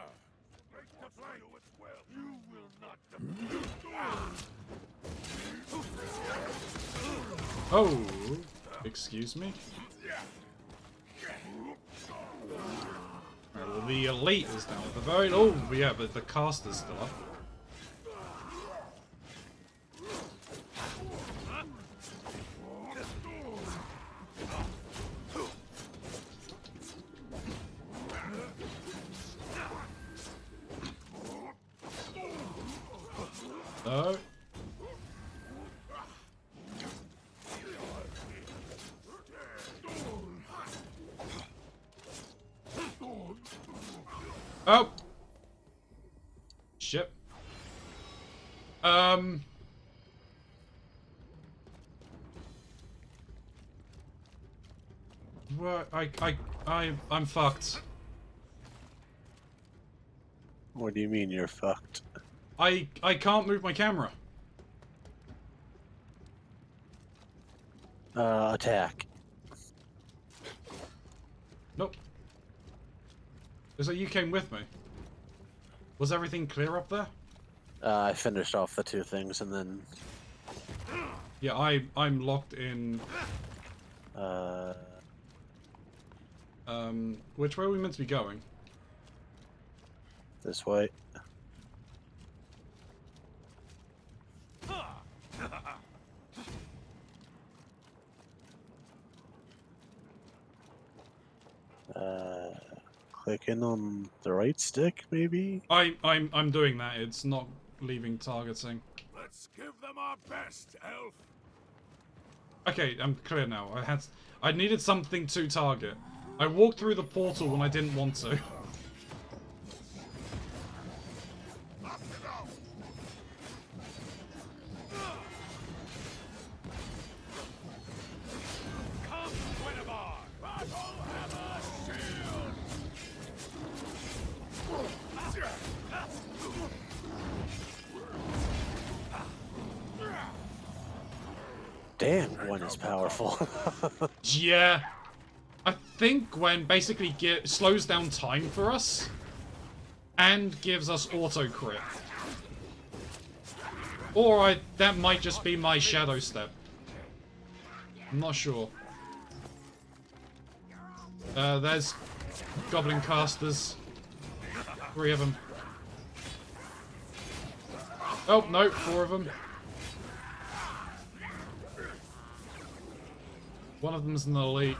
Oh, excuse me. Right, well, the elite is down at the very. Oh, yeah, but the caster's still up. No. Oh. Shit. What? I'm fucked. What do you mean you're fucked? I can't move my camera. Attack. Nope. Is that you came with me? Was everything clear up there? I finished off the two things and then... Yeah, I'm locked in. Which way are we meant to be going? This way. Clicking on the right stick, maybe? I'm doing that. It's not leaving targeting. Let's give them our best, Elf. Okay, I'm clear now. I needed something to target. I walked through the portal when I didn't want to. Damn, Gwen is powerful. Yeah. I think Gwen basically slows down time for us and gives us auto crit. Or that might just be my shadow step. I'm not sure. There's goblin casters. 3 of them. Oh, no, 4 of them. One of them's an elite.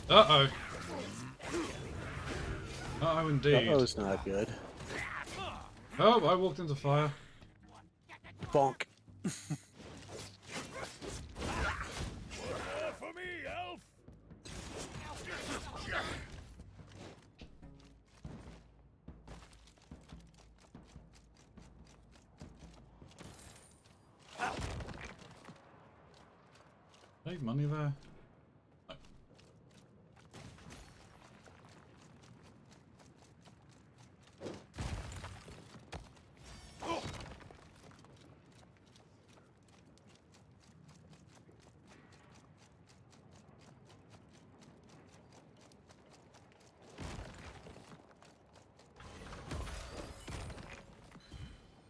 Uh-oh. Uh-oh, indeed. Uh-oh's not good. Oh, I walked into fire. Bonk. For me, Elf. Hey, money there.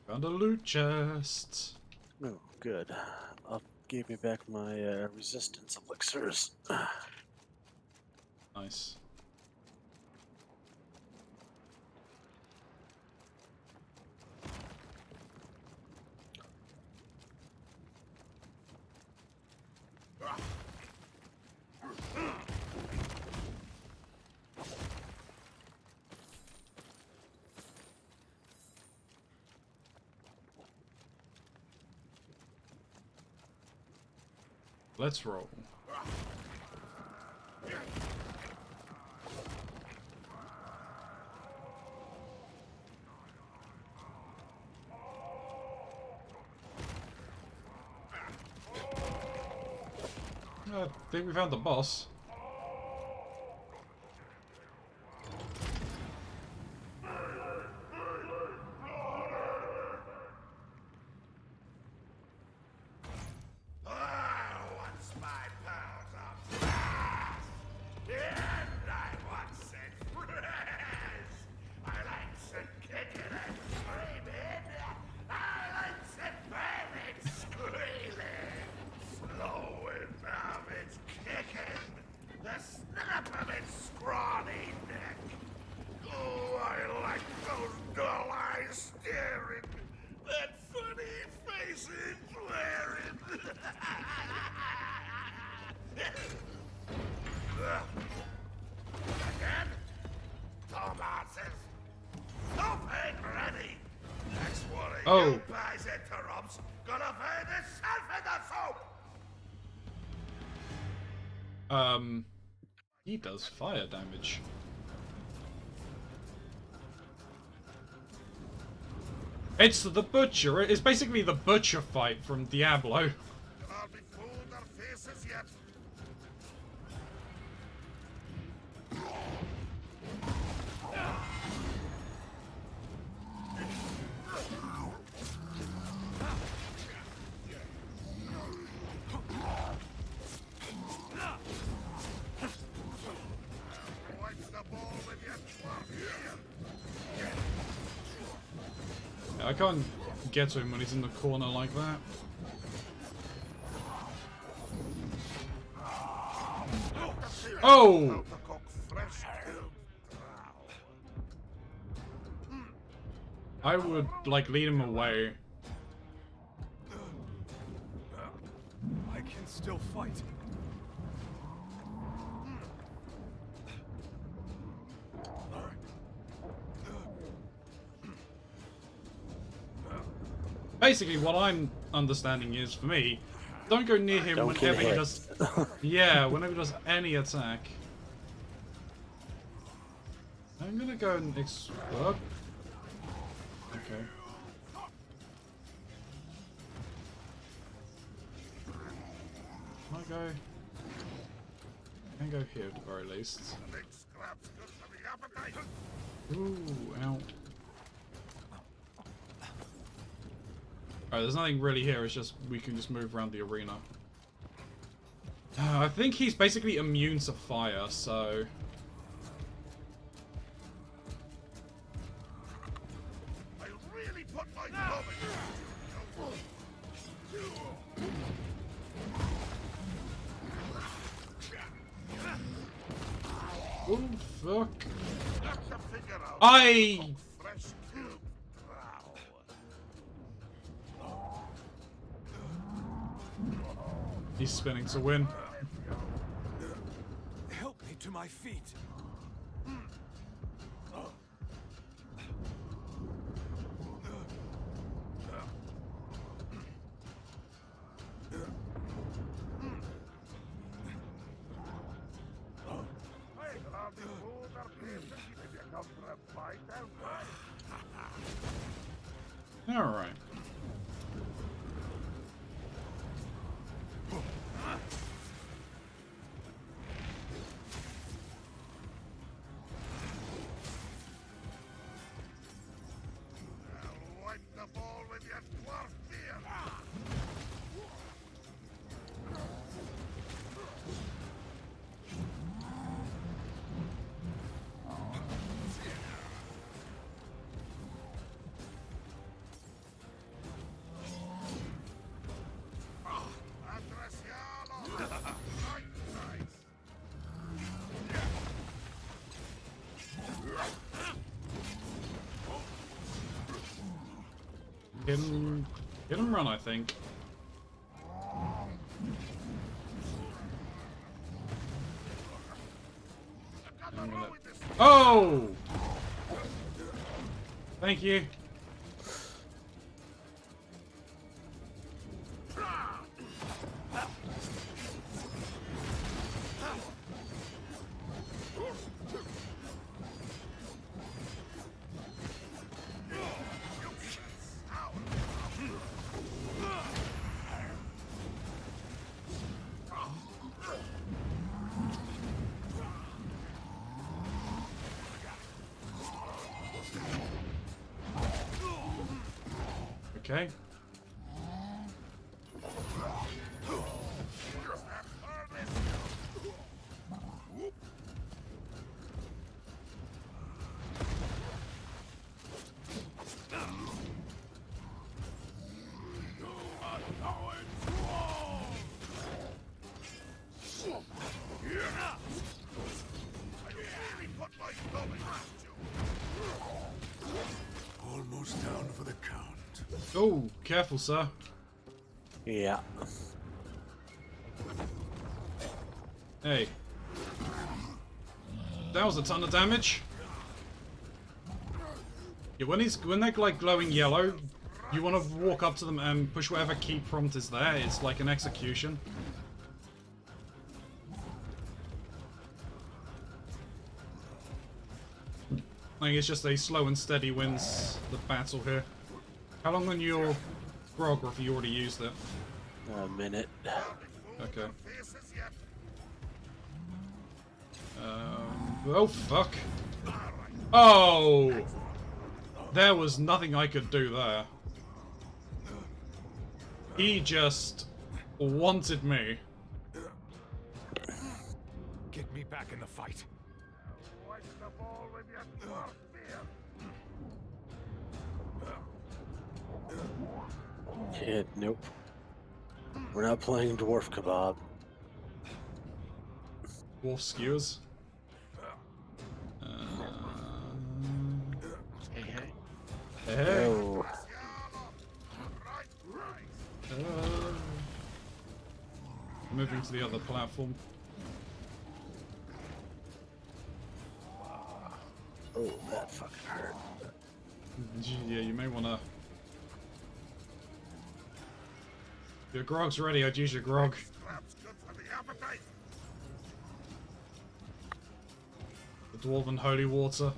Found a loot chest. Oh, good. Gave me back my resistance elixirs. Nice. Let's roll. I think we found the boss. is staring. That funny face it's wearing. Again? Dumbasses. Stop it, ready. Next one of you guys interrupts. Gonna find himself in the soap. He does fire damage. It's the Butcher. It's basically the Butcher fight from Diablo. I'll be fooled their faces yet. I can't get to him when he's in the corner like that. Oh! I would, like, lead him away. I can still fight. Basically, what I'm understanding is, for me, don't go near him whenever he does... Yeah, whenever he does any attack. I'm gonna go and explode. Okay. Can I go? I can go here at the very least. Ooh, ow. Alright, there's nothing really here, it's just we can just move around the arena. I think he's basically immune to fire, so... I really put my thumb Oh, fuck. I... He's spinning to win. Help me to my feet. All right. Get him run, I think. Oh! Thank you. Okay. almost down for the count. Oh, careful, sir. Yeah. Hey. That was a ton of damage. Yeah, when they're like glowing yellow, you want to walk up to them and push whatever key prompt is there. It's like an execution. I think it's just a slow and steady wins the battle here. How long on your grog, or have you already used it? A minute. Okay. Oh, fuck. Oh! There was nothing I could do there. He just wanted me. Get me back in the fight. Kid, nope. We're not playing Dwarf Kebab. Wolf skewers. Hey. Hey. Oh. Moving to the other platform. Oh, that fucking hurt. Yeah, you may wanna... Your grog's ready, I'd use your grog. The Dwarven Holy Water.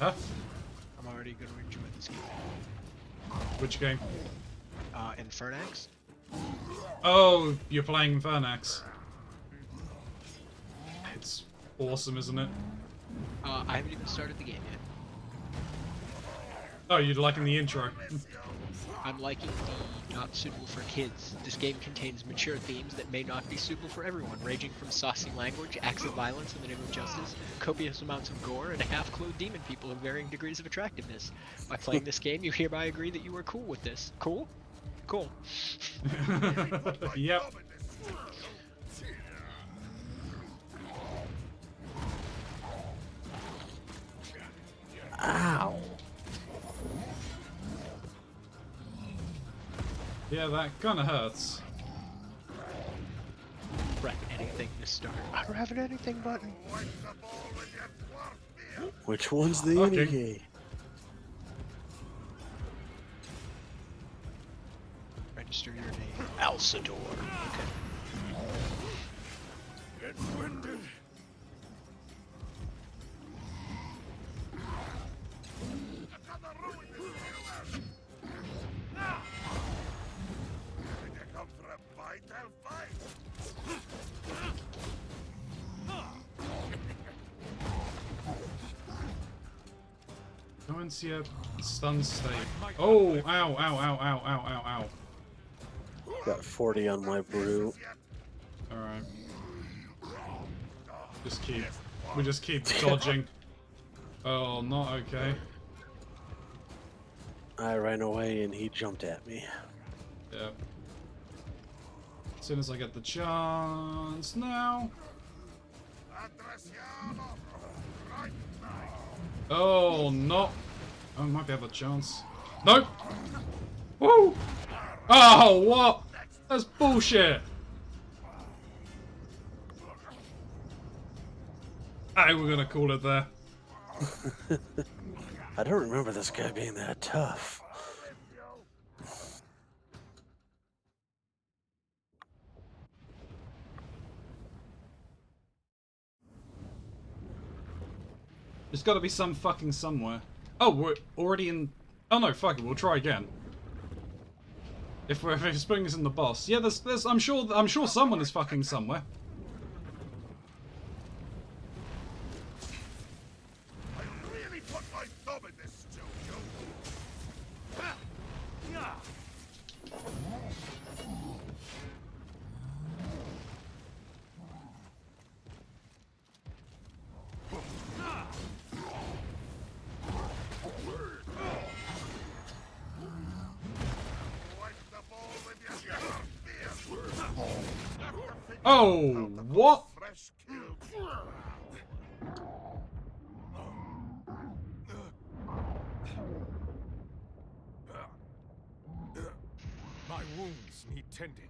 Huh? I'm already going to enjoy this game. Which game? Infernax? Oh, you're playing Infernax. It's awesome, isn't it? I haven't even started the game yet. Oh, you're liking the intro. I'm liking the not suitable for kids. This game contains mature themes that may not be suitable for everyone, ranging from saucy language, acts of violence in the name of justice, copious amounts of gore, and half-clothed demon people of varying degrees of attractiveness. By playing this game, you hereby agree that you are cool with this. Cool? Cool. Yep. Ow. Yeah, that kind of hurts. Right, anything to start. I don't have an anything button. Which one's the Okay. any key? Register your name. Alcidor. Okay. Get winded. Go and see a stun state. Oh, ow, ow, ow, ow, ow, ow, ow. Got 40 on my brew. Alright. We just keep dodging. Oh, not okay. I ran away and he jumped at me. Yep. As soon as I get the chance now. Oh, no. Oh, I might be have a chance. Nope. Woo! Oh, what? That's bullshit. Hey, we're gonna call it there. I don't remember this guy being that tough. There's got to be some fucking somewhere. Oh, we're already in. Oh no, fuck it. We'll try again. If it's putting us in the boss, yeah. There's. I'm sure someone is fucking somewhere. I really put my thumb in this stew, Oh, what? My wounds need tending.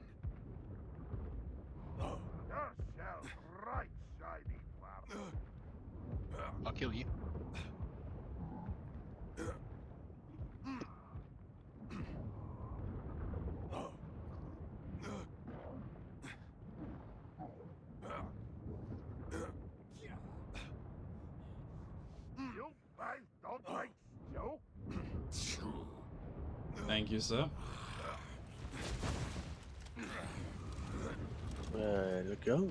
I'll kill you. Thank you, sir. There we go.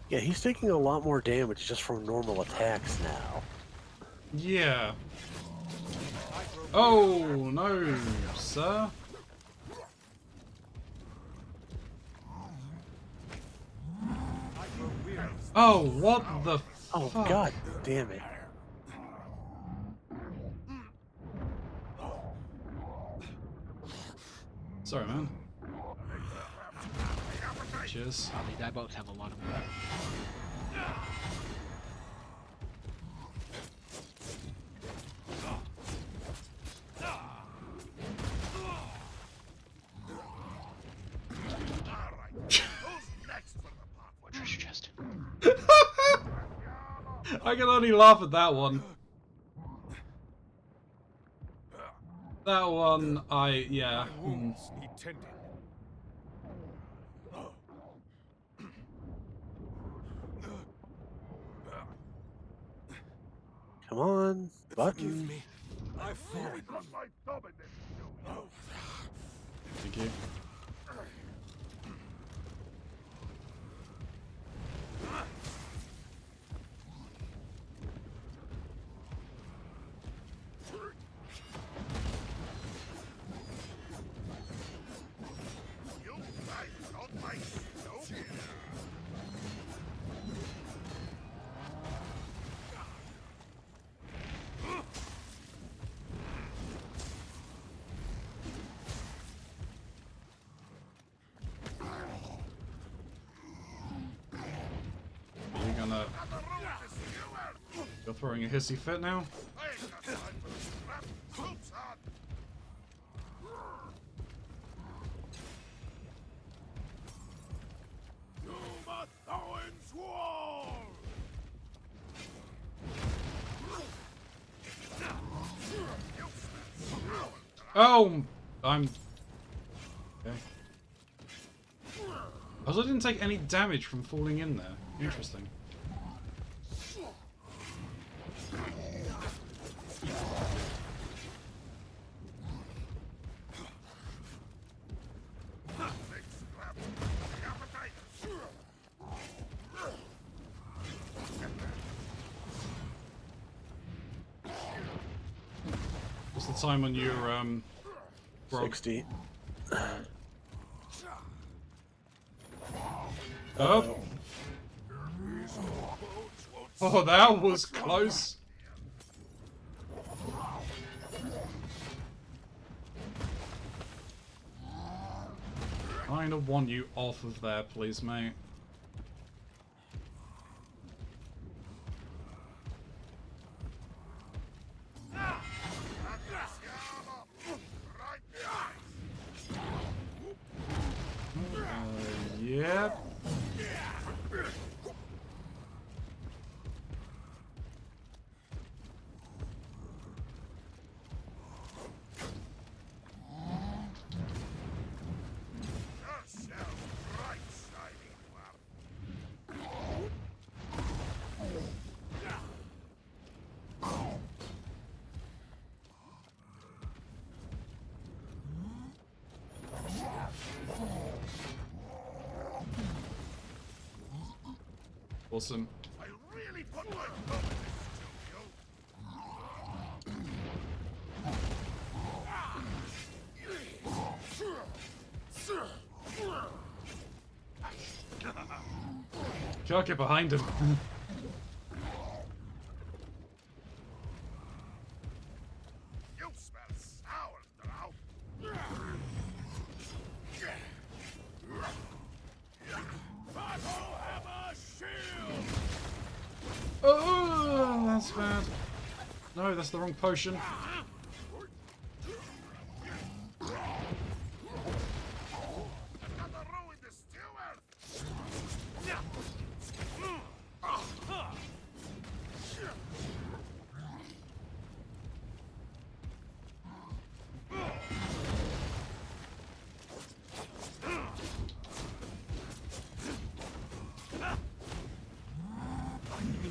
Yeah, he's taking a lot more damage just from normal attacks now. Yeah. Oh, no, sir. Oh, what the Oh, fuck? god damn it. Sorry, man. Cheers. They both have a lot of money. Treasure chest. I can only laugh at that one. That one, yeah. My wounds need tending. Come on, button. Forgive me. I've fallen. Thank you. You're throwing a hissy fit now? Oh, I'm... Okay. I also didn't take any damage from falling in there. Interesting. What's the time on your, grog? 60. Oh. Oh, that was close. Kinda want you off of there, please, mate. Yep. Awesome. Can't get behind him. You smell sour now. Oh, that's bad. No, that's the wrong potion.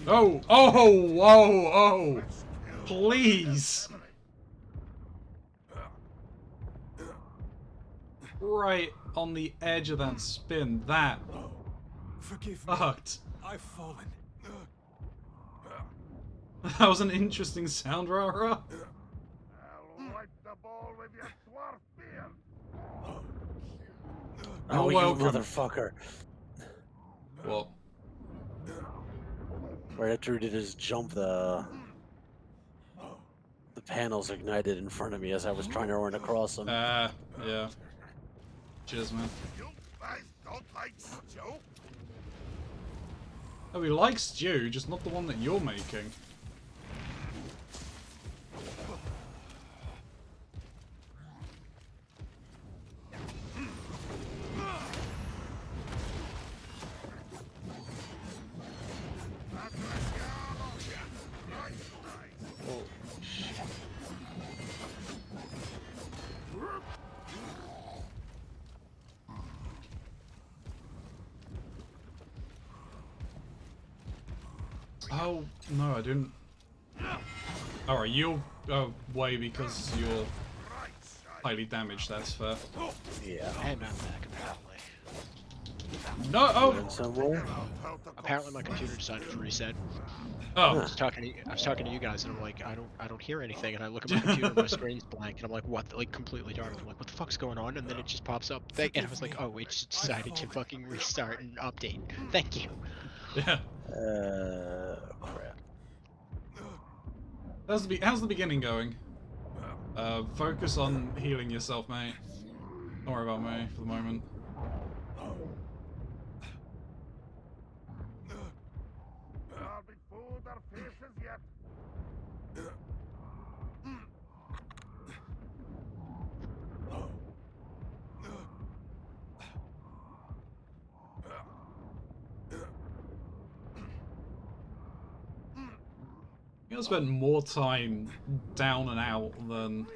Oh, oh, oh, oh, please. Right on the edge of that spin, that Forgive me. fucked. I've fallen. That was an interesting sound, Rara. I'll wipe the ball with your dwarf beard. Oh, you welcome. motherfucker. What? Right after he did his jump, the panels ignited in front of me as I was trying to run across them. Yeah. Cheers, man. You guys don't like stew? Oh, we like stew, just not the one that you're making. Oh, no, I didn't. Alright, you'll go away because you're highly damaged, that's fair. Yeah. And I'm back apparently. No, oh! Going somewhere? Apparently my computer decided to reset. Oh. I was talking to you guys, and I'm like, I don't hear anything, and I look at my computer, and my screen's blank, and I'm like, what? Like completely dark. I'm like, what the fuck's going on? And then it just pops up. And I was like, oh, it just decided to fucking restart and update. Thank you. Yeah. Crap. How's the beginning going? Focus on healing yourself, mate. Don't worry about me for the moment. I'll be food our faces yet. You gotta spend more time down and out than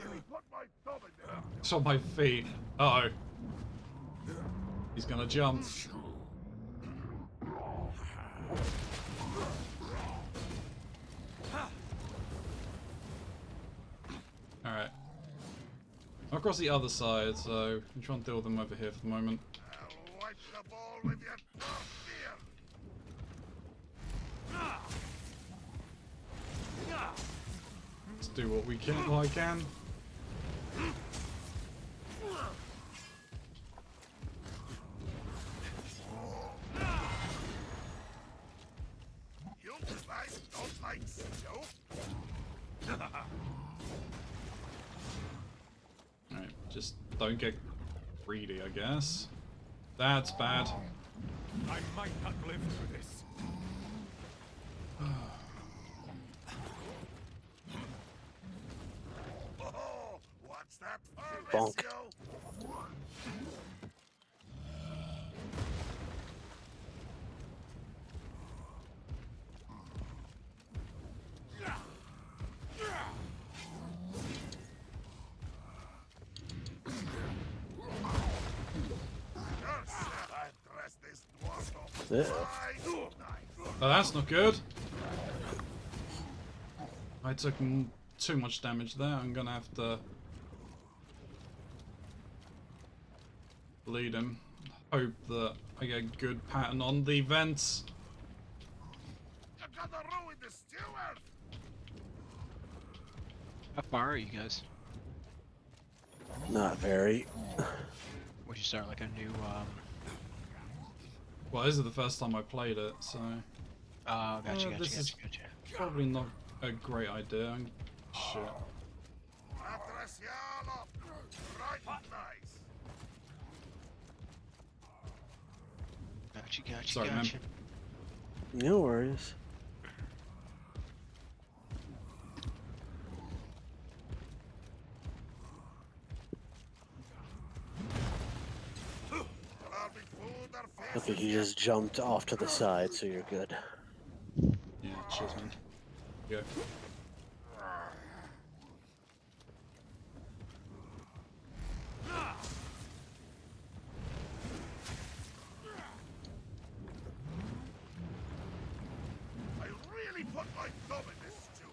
it's on my feet. Uh oh. He's gonna jump. Alright. I'm across the other side, so I'm trying to deal with them over here for the moment. I'll wipe the ball with your dwarf beard. Let's do what we can. What I can. You guys don't like stew? Alright, just don't get greedy, I guess. That's bad. I might not live through this. Oh, what's that for, Bonk. Monsieur? Oh, that's not good. I took too much damage there. I'm gonna have to bleed him. Hope that I get a good pattern on the vents. You're gonna ruin the steward. How far are you guys? Not very. Would you start like a new Well, this is the first time I played it, so... Oh, gotcha. This is probably not a great idea. Shit. Gotcha. Sorry, man. No worries. Okay, he just jumped off to the side, so you're good. Yeah, cheers, man. Yeah. I really put my thumb in this stew.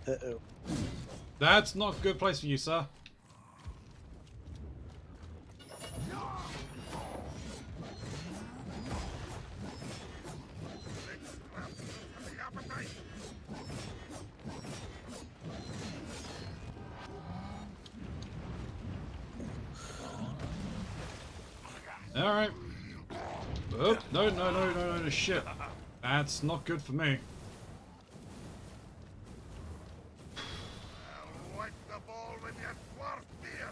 Uh-oh. That's not a good place for you, sir. Alright. Oh, no, shit. That's not good for me. Wipe the ball with your dwarf beer.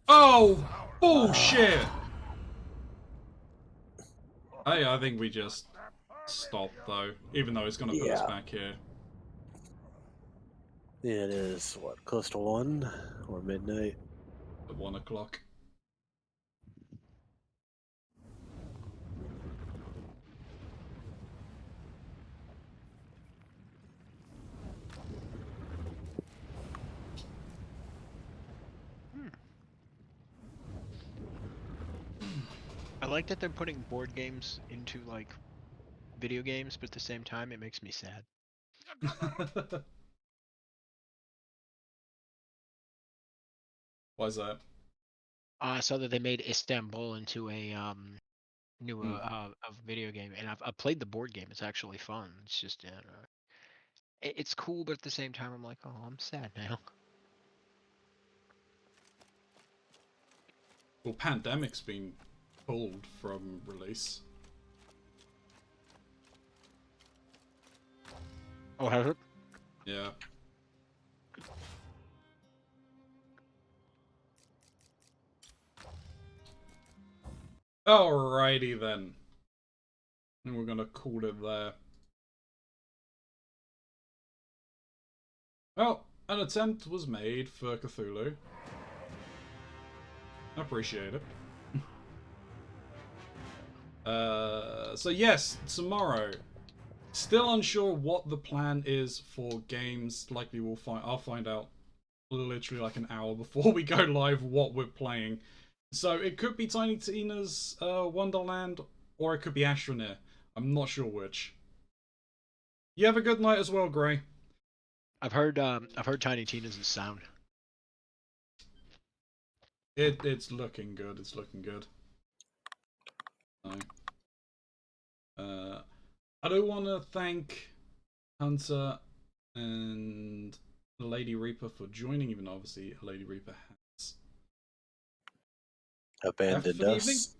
Oh, bullshit! Hey, I think we just stopped though, even though it's gonna put us back here. Yeah, it is, what, close to 1 or midnight? At 1 o'clock. I like that they're putting board games into like video games, but at the same time, it makes me sad. Why is that? I saw that they made Istanbul into a new a video game, and I've played the board game. It's actually fun. It's just it's cool, but at the same time, I'm like, oh, I'm sad now. Well, Pandemic's been pulled from release. Oh, has it? Yeah. Alrighty then. And we're gonna call it there. Well, an attempt was made for Cthulhu. I appreciate it. So yes, tomorrow. Still unsure what the plan is for games. Likely I'll find out literally like an hour before we go live what we're playing. So it could be Tiny Tina's Wonderland, or it could be Astroneer. I'm not sure which. You have a good night as well, Gray. I've heard Tiny Tina's is sound. It's looking good. It's looking good. I do want to thank Hunter and Lady Reaper for joining, even though obviously Lady Reaper has abandoned us.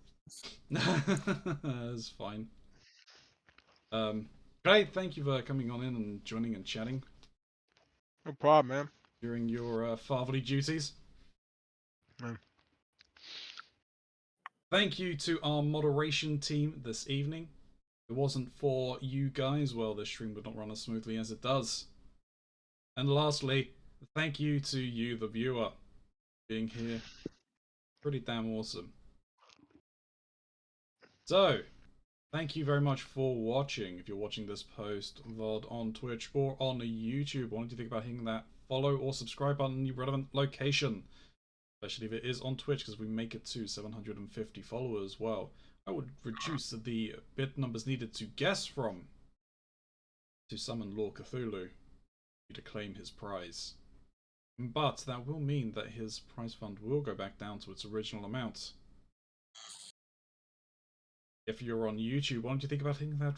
That's fine. Great, thank you for coming on in and joining and chatting. No problem, man. During your fatherly duties. Thank you to our moderation team this evening. If it wasn't for you guys, well, this stream would not run as smoothly as it does. And lastly, thank you to you, the viewer, being here. Pretty damn awesome. So, thank you very much for watching. If you're watching this post VOD on Twitch or on YouTube, what did you think about hitting that follow or subscribe button in the relevant location. Especially if it is on Twitch, because we make it to 750 followers. Well, I would reduce the bit numbers needed to guess from to summon Lord Cthulhu to claim his prize. But that will mean that his prize fund will go back down to its original amount. If you're on YouTube, why don't you think about hitting that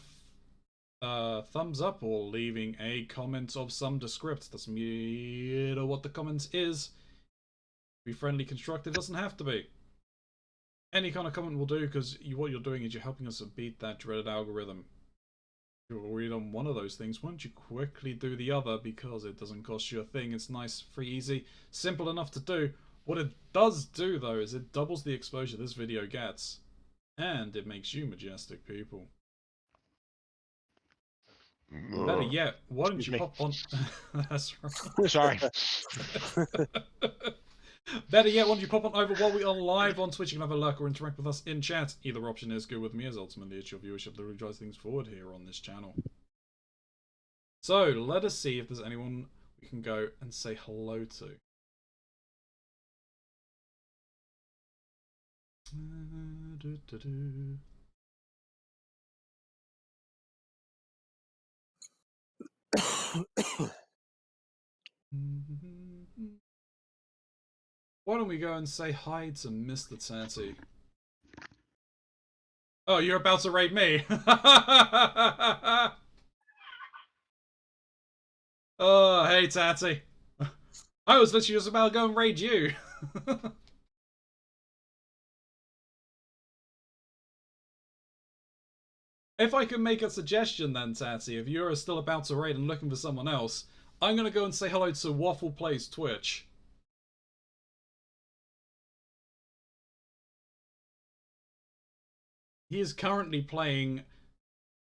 thumbs up or leaving a comment of some descript? Doesn't matter what the comment is. Be friendly, constructive, doesn't have to be. Any kind of comment will do, because what you're doing is you're helping us beat that dreaded algorithm. If you're already on one of those things, why don't you quickly do the other, because it doesn't cost you a thing. It's nice, free, easy, simple enough to do. What it does do, though, is it doubles the exposure this video gets. And it makes you majestic people. Better yet, why don't you pop on... That's right. Sorry. Better yet, why don't you pop on over while we are live on Twitch? You can have a lurk or interact with us in chat. Either option is good with me, as ultimately it's your viewership that really drives things forward here on this channel. So, let us see if there's anyone we can go and say hello to. Why don't we go and say hi to Mr. Tatty? Oh, you're about to raid me. Oh, hey Tatty. I was literally just about to go and raid you. If I can make a suggestion then, Tatty, if you're still about to raid and looking for someone else, I'm going to go and say hello to Waffle Plays Twitch. He is currently playing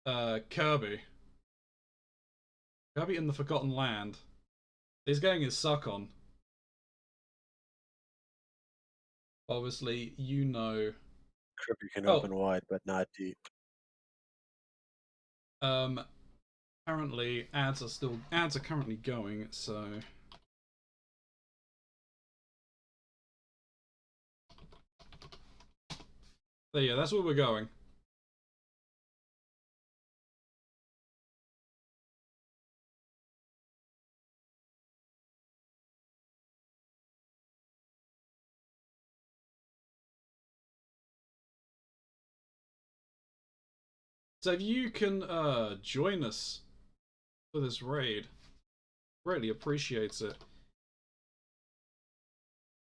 Kirby. Kirby in the Forgotten Land. He's getting his suck on. Obviously, you know... Kirby can open wide, but not deep. Currently, ads are currently going, so... There, yeah, that's where we're going. So if you can join us for this raid, really appreciates it.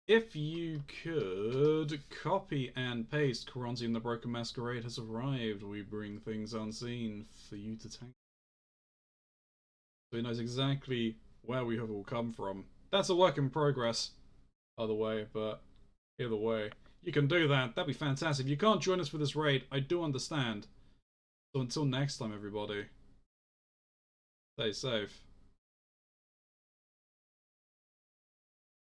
If you could copy and paste Keronzi and the Broken Masquerade has arrived. We bring things unseen for you to take. So he knows exactly where we have all come from. That's a work in progress, by the way, but either way, you can do that. That'd be fantastic. If you can't join us for this raid, I do understand. So until next time, everybody, stay safe.